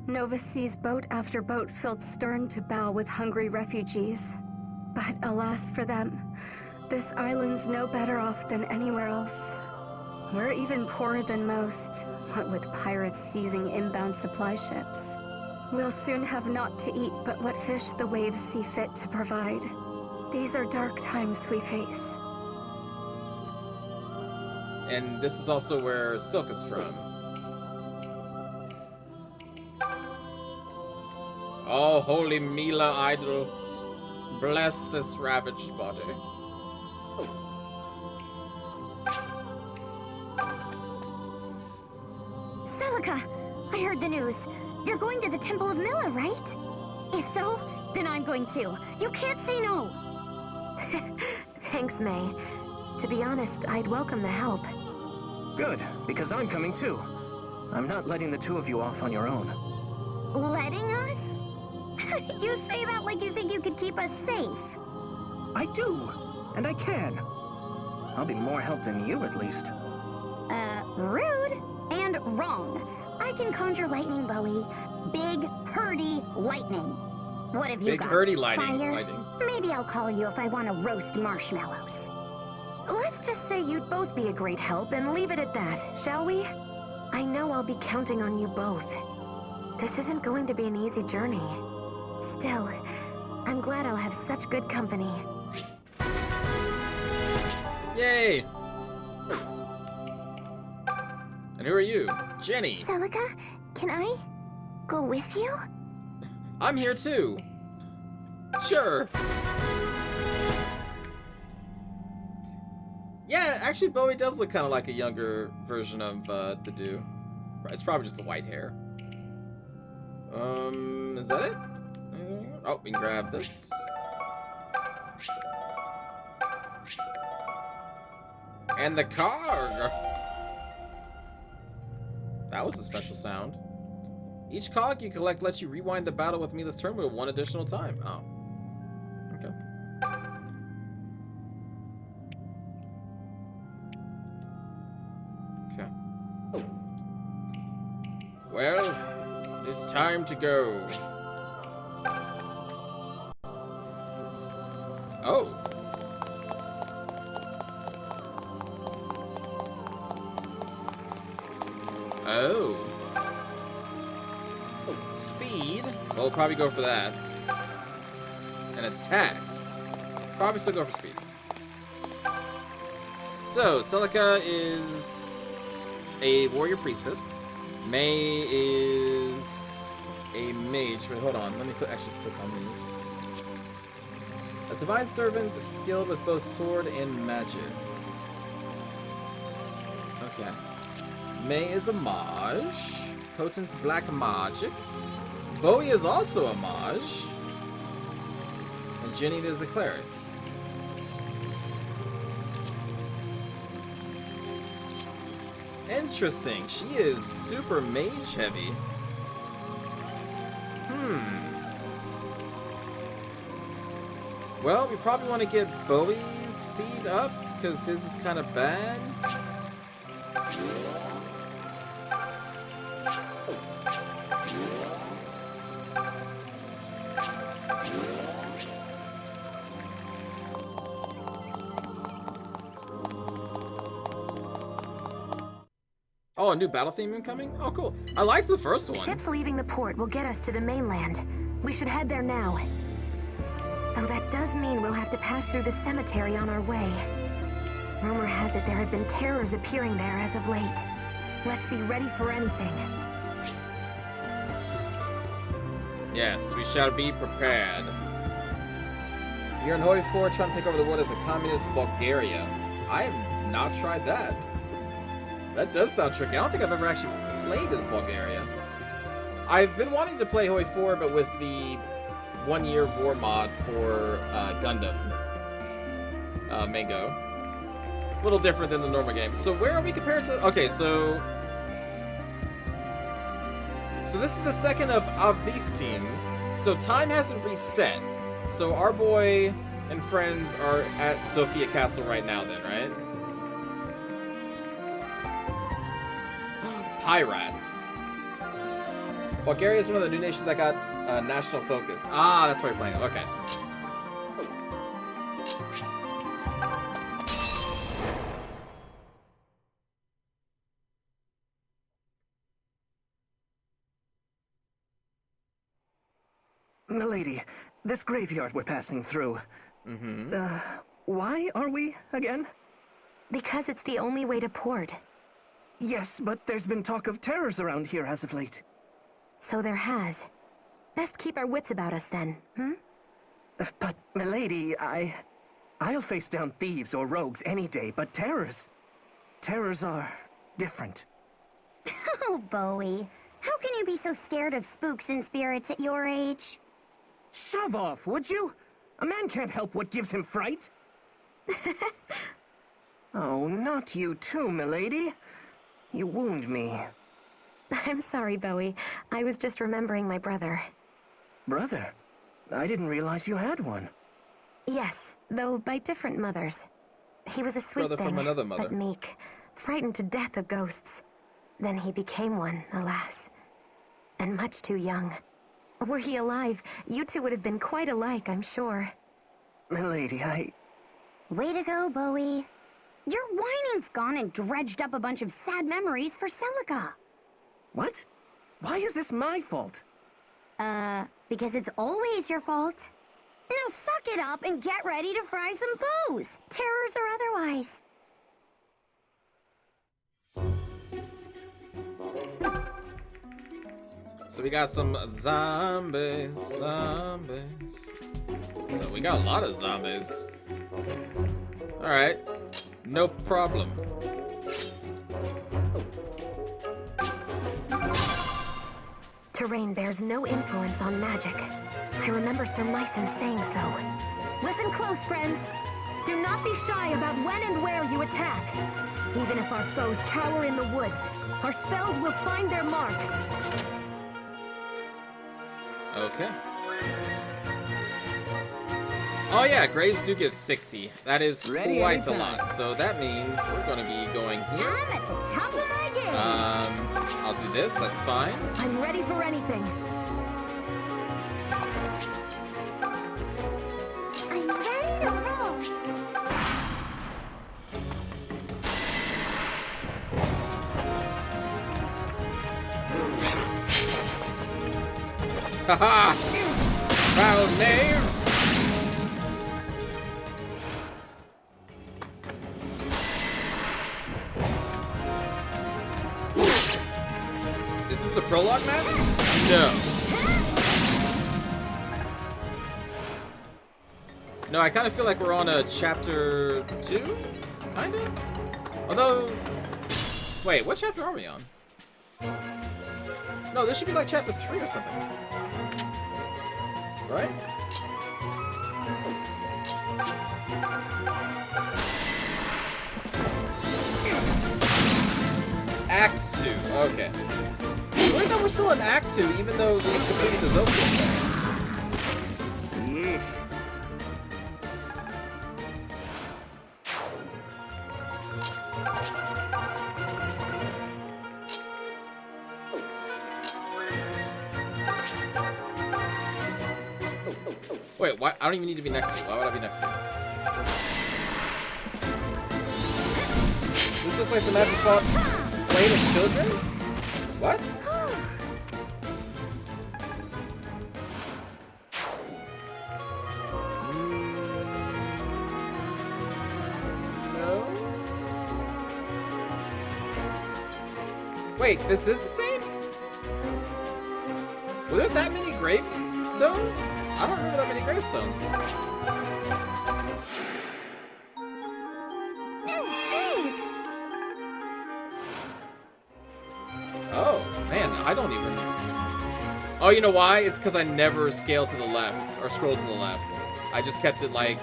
Nova sees boat after boat filled stern to bow with hungry refugees. But alas for them, this island's no better off than anywhere else. We're even poorer than most, what with pirates seizing inbound supply ships. We'll soon have naught to eat but what fish the waves see fit to provide. These are dark times we face. And this is also where Silk is from. Oh, holy Mila idol, bless this ravaged body. Celica, I heard the news. You're going to the Temple of Mila, right? If so, then I'm going too. You can't say no. Thanks, May. To be honest, I'd welcome the help. Good, because I'm coming too. I'm not letting the two of you off on your own. Letting us? You say that like you think you could keep us safe. I do, and I can. I'll be more help than you, at least. Rude and wrong. I can conjure lightning, Bowie. Big, herdy lightning. What have you got? Big herdy lightning. Fire? Maybe I'll call you if I want to roast marshmallows. Let's just say you'd both be a great help and leave it at that, shall we? I know I'll be counting on you both. This isn't going to be an easy journey. Still, I'm glad I'll have such good company. Yay! And who are you? Jenny. Celica, can I go with you? I'm here too. Sure. Yeah, actually Bowie does look kind of like a younger version of the dude. It's probably just the white hair. Is that it? Oh, we can grab this. And the cog! That was a special sound. Each cog you collect lets you rewind the battle with Mila's terminal one additional time. Oh. Okay. Okay. Well, it's time to go. Oh. Oh. Speed. Well, we'll probably go for that. And attack. Probably still go for speed. So, Celica is a warrior priestess. May is a mage. Wait, hold on. Let me actually click on these. A divine servant skilled with both sword and magic. Okay. May is a mage. Potent black magic. Bowie is also a mage. And Jenny is a cleric. Interesting. She is super mage heavy. Well, we probably want to get Bowie's speed up, because his is kind of bad. Oh, a new battle theme incoming? Oh, cool. I liked the first one. Ships leaving the port will get us to the mainland. We should head there now. Though that does mean we'll have to pass through the cemetery on our way. Rumor has it there have been terrors appearing there as of late. Let's be ready for anything. Yes, we shall be prepared. You're in Hoi 4 trying to take over the world as a communist Bulgaria. I have not tried that. That does sound tricky. I don't think I've ever actually played as Bulgaria. I've been wanting to play Hoi 4, but with the 1-year war mod for Gundam Mango. A little different than the normal game. So where are we compared to... Okay, so this is the second of these team. So time hasn't reset. So our boy and friends are at Zofia Castle right now then, right? Pirates. Bulgaria is one of the new nations that got national focus. Ah, that's why you're playing it. Okay. Milady, this graveyard we're passing through. Why are we again? Because it's the only way to port. Yes, but there's been talk of terrors around here as of late. So there has. Best keep our wits about us then, But, milady, I'll face down thieves or rogues any day, but terrors are different. Oh, Bowie. How can you be so scared of spooks and spirits at your age? Shove off, would you? A man can't help what gives him fright. Oh, not you too, milady. You wound me. I'm sorry, Bowie. I was just remembering my brother. Brother? I didn't realize you had one. Yes, though by different mothers. He was a sweet Brother thing, from another mother. but meek, frightened to death of ghosts. Then he became one, alas. And much too young. Were he alive, you two would have been quite alike, I'm sure. Milady, Way to go, Bowie. Your whining's gone and dredged up a bunch of sad memories for Celica. What? Why is this my fault? Because it's always your fault. Now suck it up and get ready to fry some foes, terrors or otherwise. So we got some zombies. So we got a lot of zombies. Alright. No problem. Terrain bears no influence on magic. I remember Sir Myson saying so. Listen close, friends. Do not be shy about when and where you attack. Even if our foes cower in the woods, our spells will find their mark. Okay. Oh yeah, graves do give 60. That is quite a lot. So that means we're going to be going here. I'm at the top of my game. I'll do this. That's fine. I'm ready for anything. I'm ready to roll. Haha! Proud knave! Is this the prologue map? No. No, I kind of feel like we're on a chapter 2? Kind of? Although... Wait, what chapter are we on? No, this should be like chapter 3 or something. Right? Act 2, okay. Wait, though we're still in Act 2, even though we completed the Zofia stuff. Yes. Wait, why? I don't even need to be next to you. Why would I be next to you? This looks like the map we fought Slain of Children? What? No? Wait, this is the same? Were there that many gravestones? I don't remember that many gravestones. Oh, man, I don't even... Oh, you know why? It's because I never scale to the left, or scroll to the left. I just kept it like,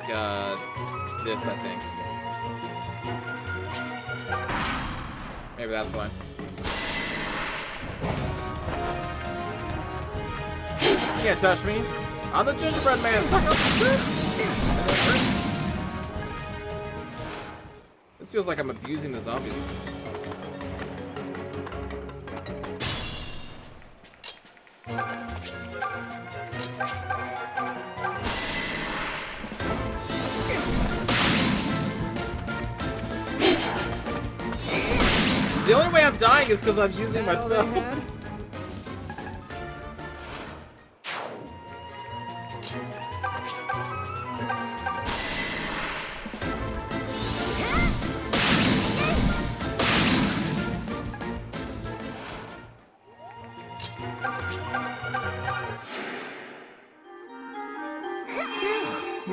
this, I think. Maybe that's why. You can't touch me. I'm the gingerbread man. Suck up. This feels like I'm abusing the zombies. The only way I'm dying is because I'm using my spells.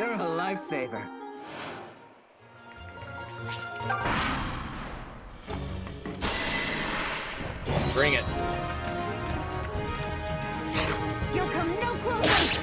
You're a lifesaver. Bring it. You'll come no closer!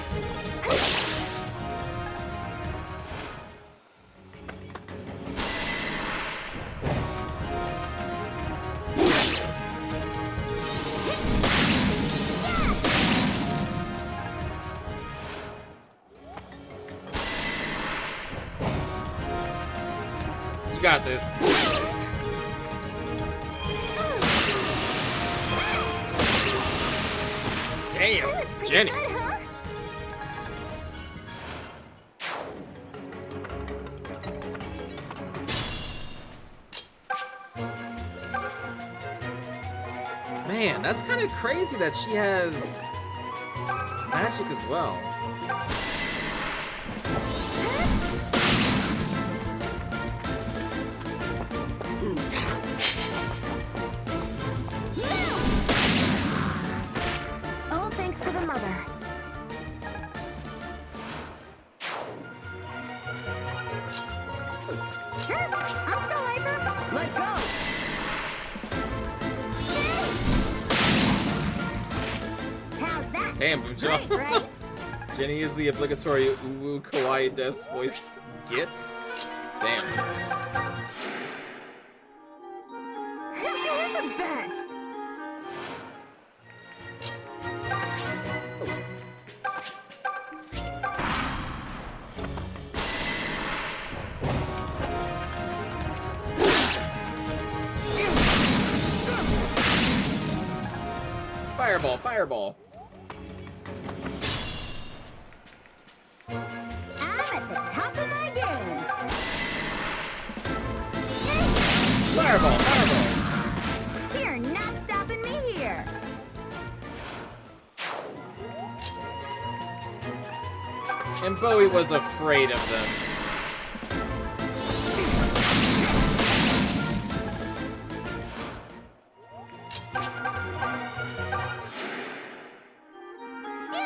You got this. Damn, That was pretty Jenny. good, huh? Man, that's kind of crazy that she has magic as well. All thanks to the mother. Sure, I'm still hyper. Let's go. How's that? Damn, Great, right? Jenny is the obligatory uwu kawaii des voice get. Damn. You're the best. Fireball, fireball. I'm at the top of my game. Fireball, fireball. You're not stopping me here. And Bowie was afraid of them.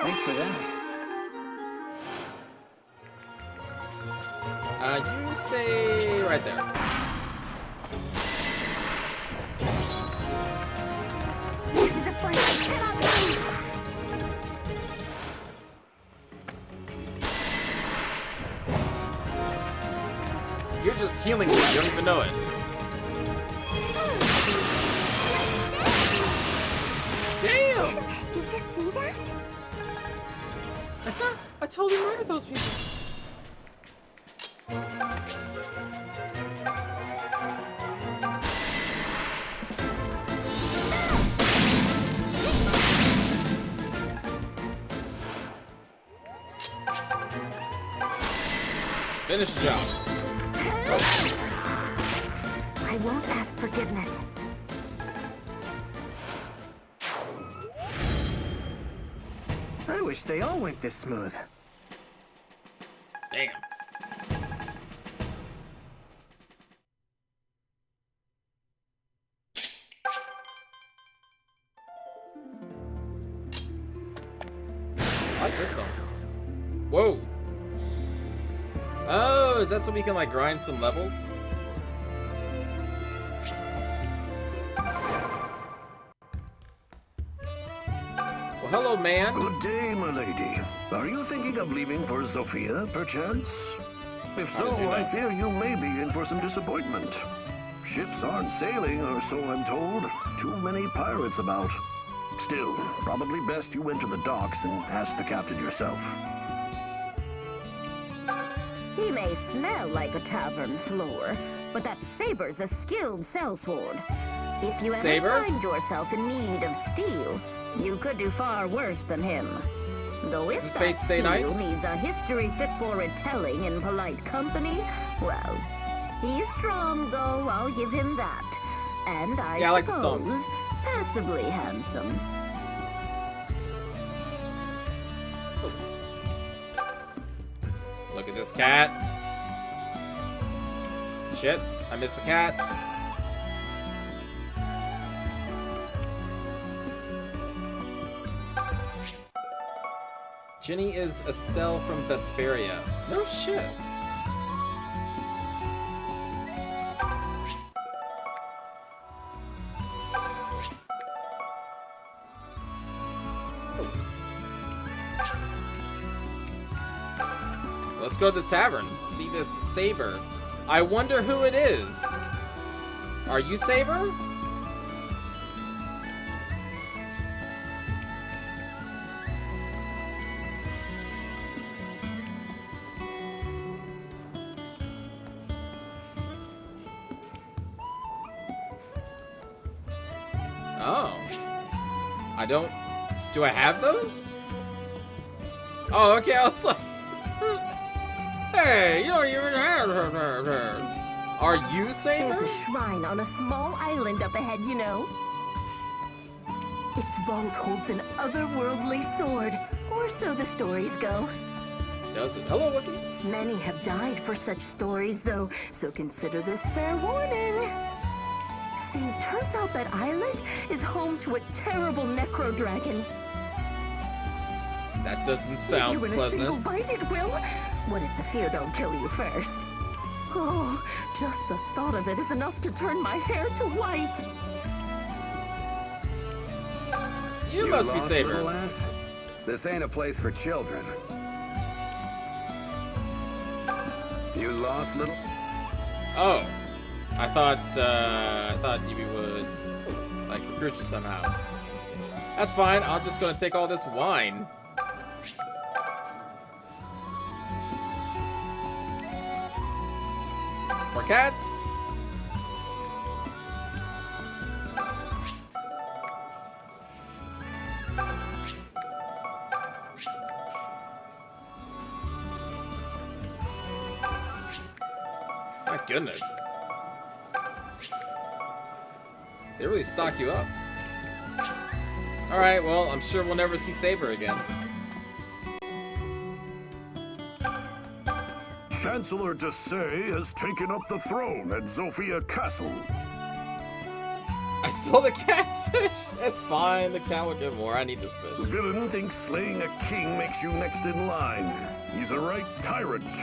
Thanks for that. You stay right there. This is a fight I cannot lose. You're just healing me, you don't even know it. Damn! Did you see that? I thought I totally murdered those people. Finish the job. I won't ask forgiveness. I wish they all went this smooth. Damn. I like this song. Whoa. Oh, is that so we can like grind some levels? Well, hello, man. Good day, my lady. Are you thinking of leaving for Zofia, perchance? If so, I fear you may be in for some disappointment. Ships aren't sailing, or so I'm told. Too many pirates about. Still, probably best you went to the docks and asked the captain yourself. He may smell like a tavern floor, but that saber's a skilled sellsword. If you ever find yourself in need of steel, you could do far worse than him. Though if that steel needs a history fit for retelling in polite company, well, he's strong though, I'll give him that. And I suppose, passably handsome. Look at this cat. Shit, I missed the cat. Ginny is Estelle from Vesperia. No shit. Let's go to this tavern. See this Saber. I wonder who it is. Are you Saber? Oh. I don't... Do I have those? Oh, okay, I was like... Hey, you don't even have her. Are you Saber? There's a shrine on a small island up ahead, you know. Its vault holds an otherworldly sword, or so the stories go. Does it? Hello, Wookie. Many have died for such stories, though, so consider this fair warning. See, turns out that islet is home to a terrible necro dragon. That doesn't sound you in pleasant. A single bite, it will. What if the fear don't kill you first? Oh, just the thought of it is enough to turn my hair to white. You must be lost, Saber. little ass? This ain't a place for children. You lost, little? Oh, I thought you would like recruit you somehow. That's fine. I'm just gonna take all this wine. More cats. My goodness. They really stock you up. Alright, well, I'm sure we'll never see Saber again. Chancellor Desay has taken up the throne at Zofia Castle. I stole the cat's fish! It's fine, the cat will get more. I need this fish. Villain thinks slaying a king makes you next in line. He's a right tyrant.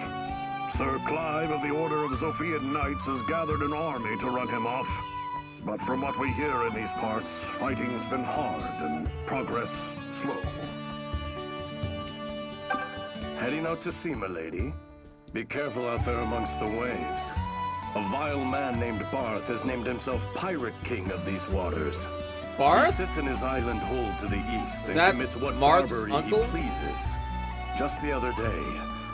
Sir Clive of the Order of Zofia Knights has gathered an army to run him off. But from what we hear in these parts, fighting's been hard and progress slow. Heading out to sea, my lady. Be careful out there amongst the waves. A vile man named Barth has named himself Pirate King of these waters. Barth? He sits in his island hold to the east and that commits what Marth's barbarity uncle? he pleases. Just the other day,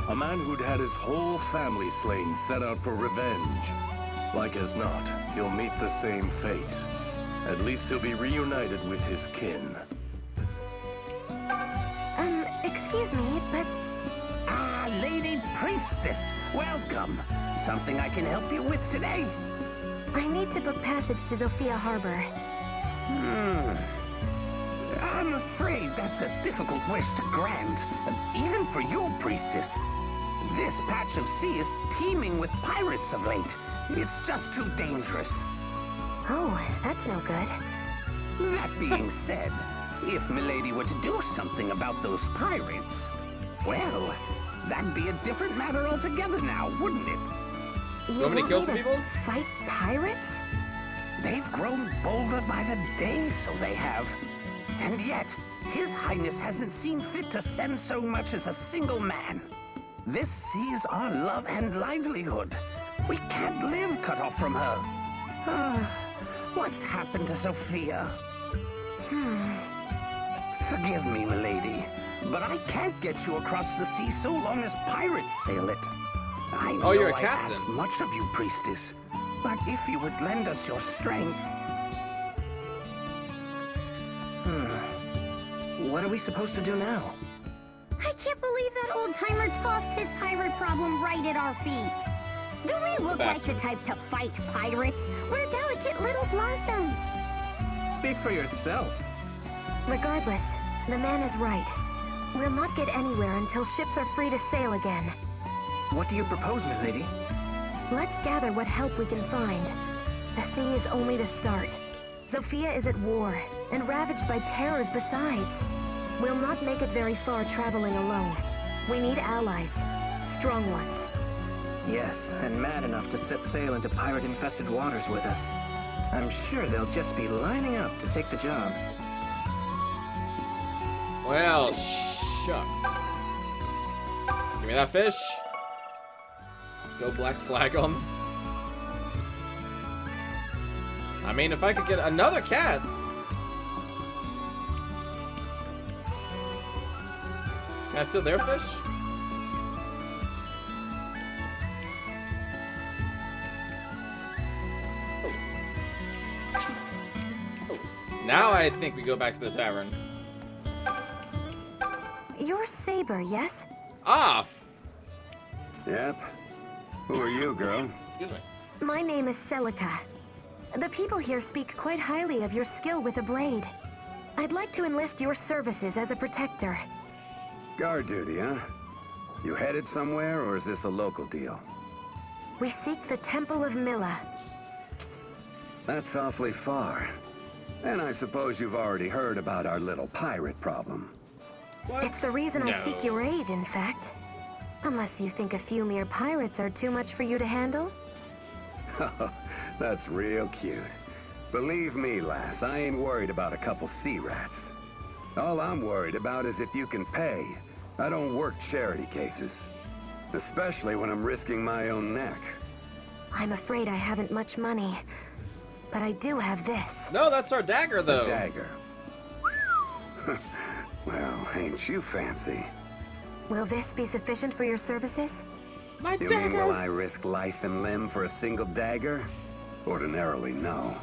a man who'd had his whole family slain set out for revenge. Like as not, he'll meet the same fate. At least he'll be reunited with his kin. Excuse me, but... Ah, Lady Priestess, welcome. Something I can help you with today? I need to book passage to Zofia Harbor. I'm afraid that's a difficult wish to grant, even for you, Priestess. This patch of sea is teeming with pirates of late. It's just too dangerous. Oh, that's no good. That being said, if Milady were to do something about those pirates, well, that'd be a different matter altogether now, wouldn't it? You want me to kill some people? Fight pirates? They've grown bolder by the day, so they have. And yet, His Highness hasn't seen fit to send so much as a single man. This sea's our love and livelihood. We can't live cut off from her. What's happened to Zofia? Forgive me, milady, but I can't get you across the sea so long as pirates sail it. I know you're a I captain. ask much of you, Priestess, but if you would lend us your strength... What are we supposed to do now? I can't believe that old-timer tossed his pirate problem right at our feet. Do we look like the type to fight pirates? We're delicate little blossoms. Speak for yourself. Regardless, the man is right. We'll not get anywhere until ships are free to sail again. What do you propose, milady? Let's gather what help we can find. The sea is only the start. Zofia is at war, and ravaged by terrors besides. We'll not make it very far traveling alone. We need allies. Strong ones. Yes, and mad enough to set sail into pirate-infested waters with us. I'm sure they'll just be lining up to take the job. Well, shucks. Give me that fish. Go black flag on them. I mean, if I could get another cat. Can I steal their fish? Now I think we go back to the tavern. You're Saber, yes? Ah! Yep. Who are you, girl? Excuse me. My name is Celica. The people here speak quite highly of your skill with a blade. I'd like to enlist your services as a protector. Guard duty, huh? You headed somewhere, or is this a local deal? We seek the Temple of Milla. That's awfully far. And I suppose you've already heard about our little pirate problem. What? It's the reason I seek your aid, in fact. Unless you think a few mere pirates are too much for you to handle? That's real cute. Believe me, lass, I ain't worried about a couple sea rats. All I'm worried about is if you can pay. I don't work charity cases. Especially when I'm risking my own neck. I'm afraid I haven't much money. But I do have this. No, that's our dagger, though. A dagger. Well, ain't you fancy? Will this be sufficient for your services? My You dagger! mean will I risk life and limb for a single dagger? Ordinarily, no.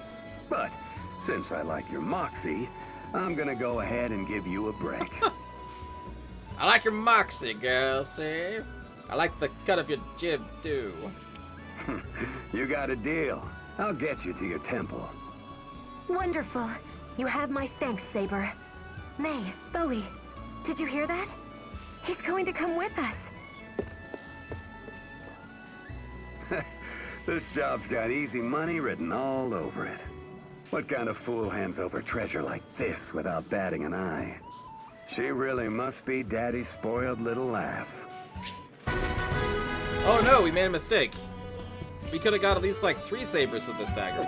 But since I like your moxie, I'm gonna go ahead and give you a break. I like your moxie, girl, see? I like the cut of your jib, too. You got a deal. I'll get you to your temple. Wonderful. You have my thanks, Saber. May, Bowie, did you hear that? He's going to come with us. This job's got easy money written all over it. What kind of fool hands over treasure like this without batting an eye? She really must be Daddy's spoiled little lass. Oh no, we made a mistake. We could have got at least like 3 sabers with this dagger.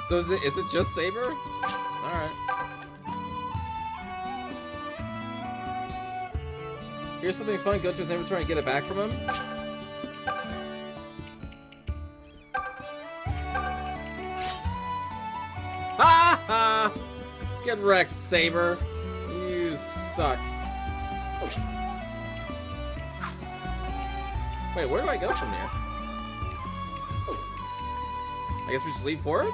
So is it just saber? Alright. Here's something fun, go to his inventory and get it back from him. Ha ha! Get wrecked, Saber. You suck. Wait, where do I go from here? I guess we just leave port?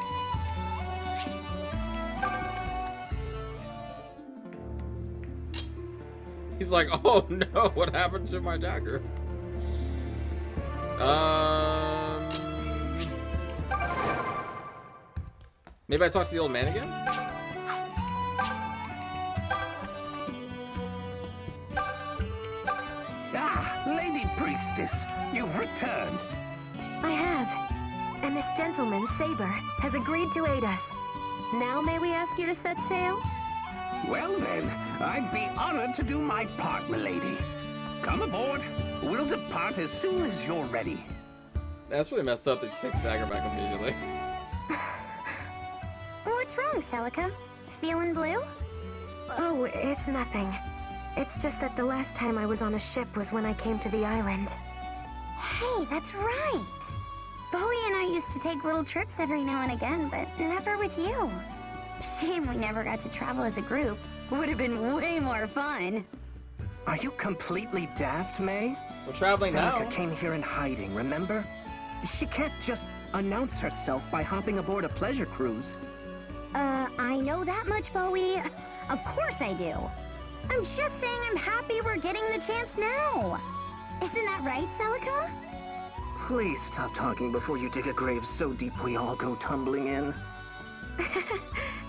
He's like, oh no, what happened to my dagger? Maybe I talk to the old man again? Ah, Lady Priestess, you've returned. I have. And this gentleman, Saber, has agreed to aid us. Now may we ask you to set sail? Well then, I'd be honored to do my part, milady. Come aboard. We'll depart as soon as you're ready. That's really messed up that you take the dagger back immediately. What's wrong, Celica? Feeling blue? Oh, it's nothing. It's just that the last time I was on a ship was when I came to the island. Hey, that's right. Bowie and I used to take little trips every now and again, but never with you. Shame we never got to travel as a group. Would have been way more fun. Are you completely daft, May? We're traveling Celica now. came here in hiding, remember? She can't just announce herself by hopping aboard a pleasure cruise. I know that much, Bowie. Of course I do. I'm just saying I'm happy we're getting the chance now. Isn't that right, Celica? Please stop talking before you dig a grave so deep we all go tumbling in.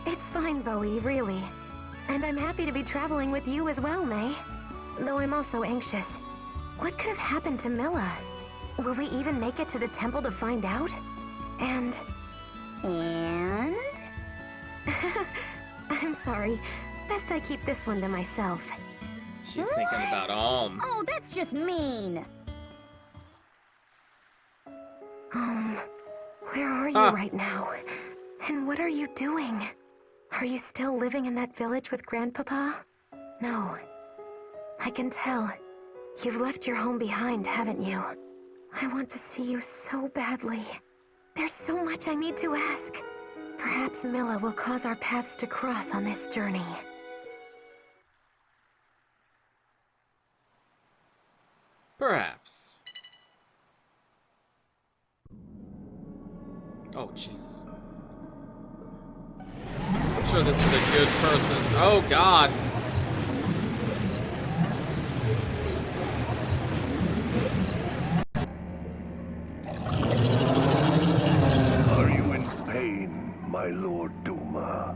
It's fine, Bowie, really. And I'm happy to be traveling with you as well, May. Though I'm also anxious. What could have happened to Milla? Will we even make it to the temple to find out? And And? I'm sorry. Best I keep this one to myself. She's thinking about Alm. Oh, that's just mean. Where are you right now? And what are you doing? Are you still living in that village with Grandpapa? No. I can tell. You've left your home behind, haven't you? I want to see you so badly. There's so much I need to ask. Perhaps Milla will cause our paths to cross on this journey. Perhaps. Oh, Jesus. I'm sure this is a good person. Oh, God. Are you in pain, my Lord Duma?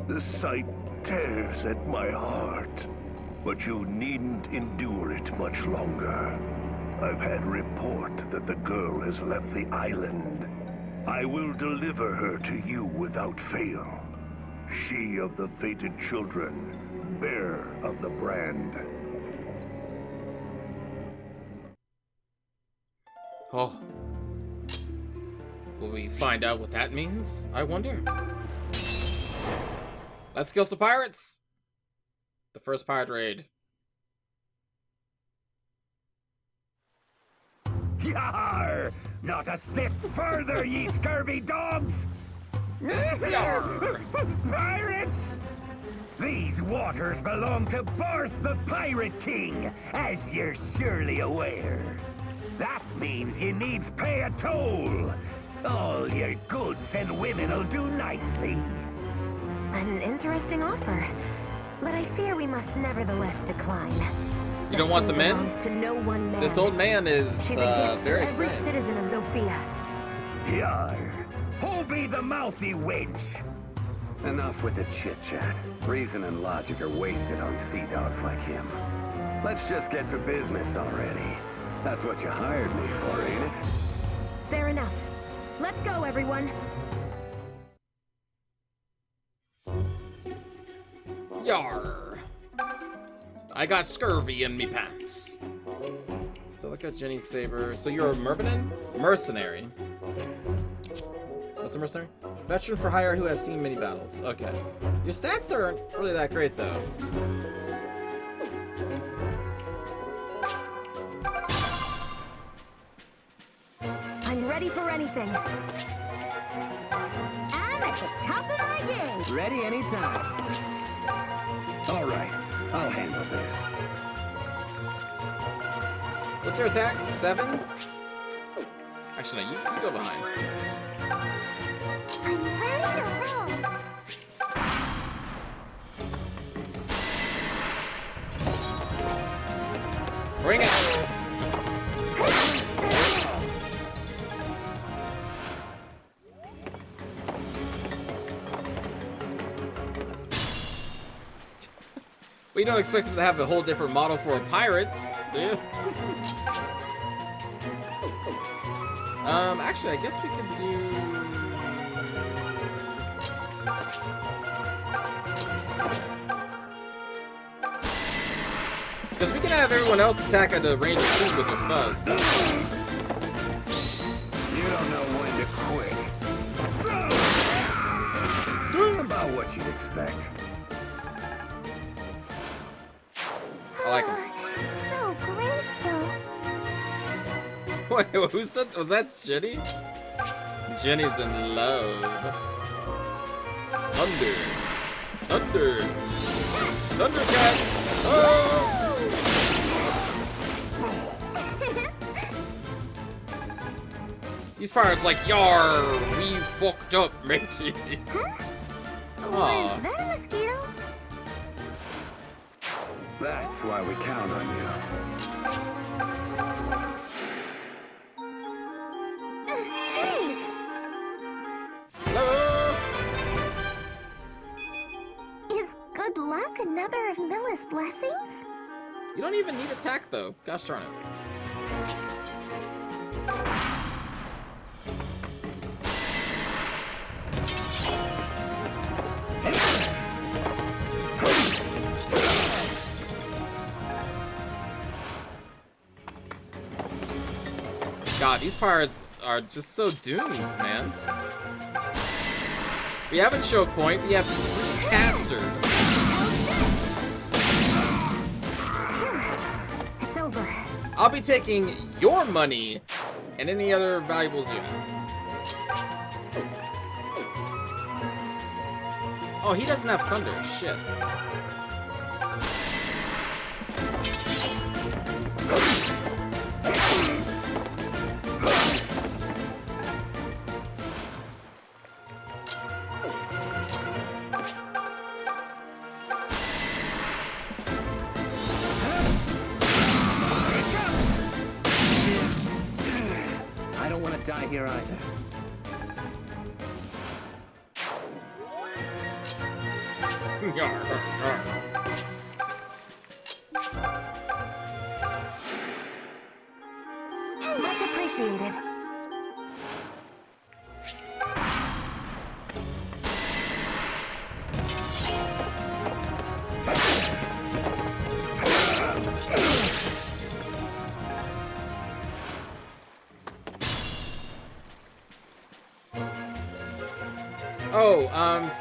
The sight tears at my heart. But you needn't endure it much longer. I've had report that the girl has left the island. I will deliver her to you without fail. She of the fated children, bearer of the brand. Oh. Will we find out what that means? I wonder. Let's kill some pirates! The first pirate raid. Yar! Not a step further, ye scurvy dogs! Yar! Pirates! These waters belong to Barth the Pirate King, as you're surely aware. That means you needs pay a toll. All your goods and women'll do nicely. An interesting offer, but I fear we must nevertheless decline. You don't want the men? Belongs to no one man. This old man is She's a gift very to every experienced. citizen of Zofia. Yar! Who be the mouthy wench? Enough with the chit-chat. Reason and logic are wasted on sea dogs like him. Let's just get to business already. That's what you hired me for, ain't it? Fair enough. Let's go, everyone. Yar! I got scurvy in me pants. Celica, Jenny, Saber. So you're a mercenary. What's a mercenary? Veteran for hire who has seen many battles. Okay. Your stats aren't really that great, though. I'm ready for anything. I'm at the top of my game. Ready anytime. All right, I'll handle this. What's your attack? 7? Actually, no, you go behind. I'm ready to roll. Bring it! Well, you don't expect them to have a whole different model for pirates, do you? Actually, I guess we could do... Because we can have everyone else attack at the range of 2 with their spells. You don't know when to quit. About what you'd expect. I like him. So graceful. Wait, who said? Was that Jenny? Jenny's in love. Thunder. Thunder. Thundercats. Oh! These pirates like, yar, we fucked up, matey. Was that a mosquito? That's why we count on you. Thanks. Hello? Is good luck another of Milla's blessings? You don't even need attack, though. Gosh darn it. God, these pirates are just so doomed, man. We have a choke point. We have 3 casters. It's over. I'll be taking your money and any other valuables you have. Oh, he doesn't have thunder. Shit. I don't want to die here either. Much appreciated. Oh,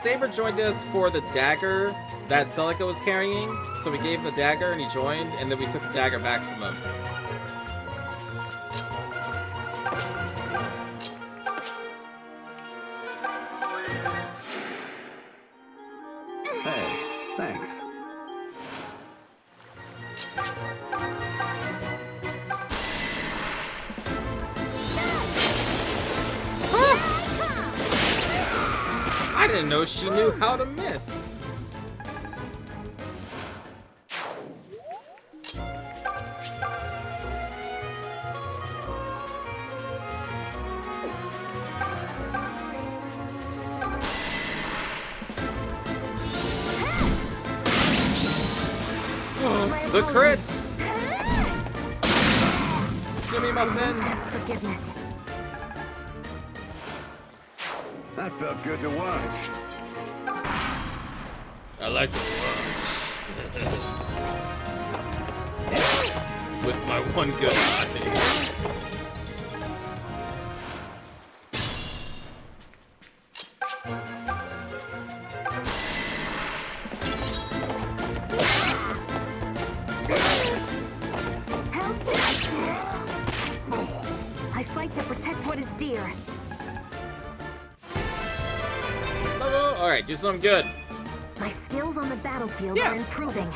Saber joined us for the dagger that Celica was carrying. So we gave him the dagger and he joined, and then we took the dagger back from him. Hey, thanks. I didn't know she knew how to miss. The crits! Sumimasen! Ask forgiveness. That felt good to watch. I like to watch. With my one good eye. I fight to protect what is dear. Alright, do something good. My skills on the battlefield are improving.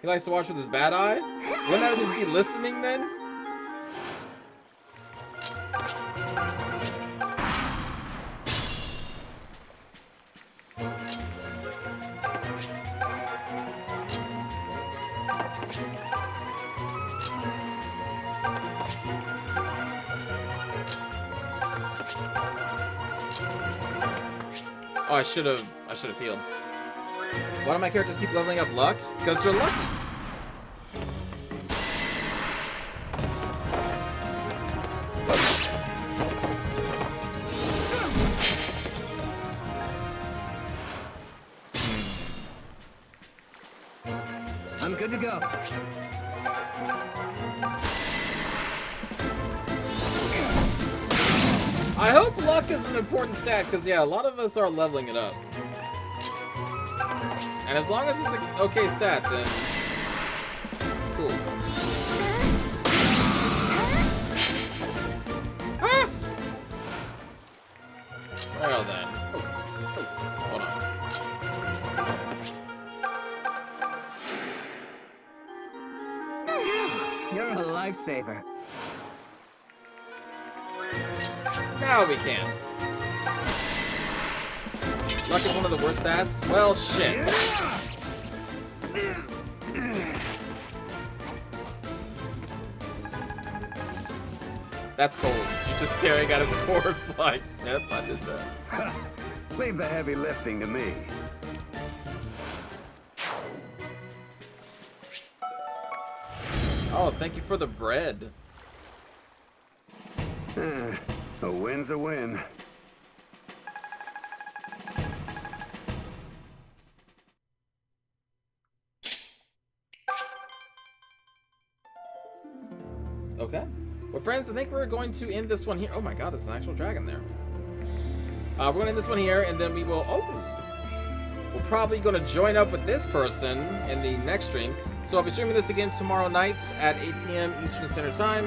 He likes to watch with his bad eye? Wouldn't that just be listening then? Oh, I should have healed. Why do my characters keep leveling up luck? Because they're lucky. I'm good to go. I hope luck is an important stat, because yeah, a lot of us are leveling it up. And as long as it's an okay stat, then cool. Ah! Well then. Hold on. You're a lifesaver. Now we can. Luck is one of the worst stats? Well, shit. That's cold. You're just staring at his corpse like, yep, I did that. Leave the heavy lifting to me. Oh, thank you for the bread. A win's a win. Okay. Well, friends, I think we're going to end this one here. Oh my god, there's an actual dragon there. We're going to end this one here, and then we will... Oh! We're probably going to join up with this person in the next stream. So I'll be streaming this again tomorrow night at 8 p.m. Eastern Standard Time.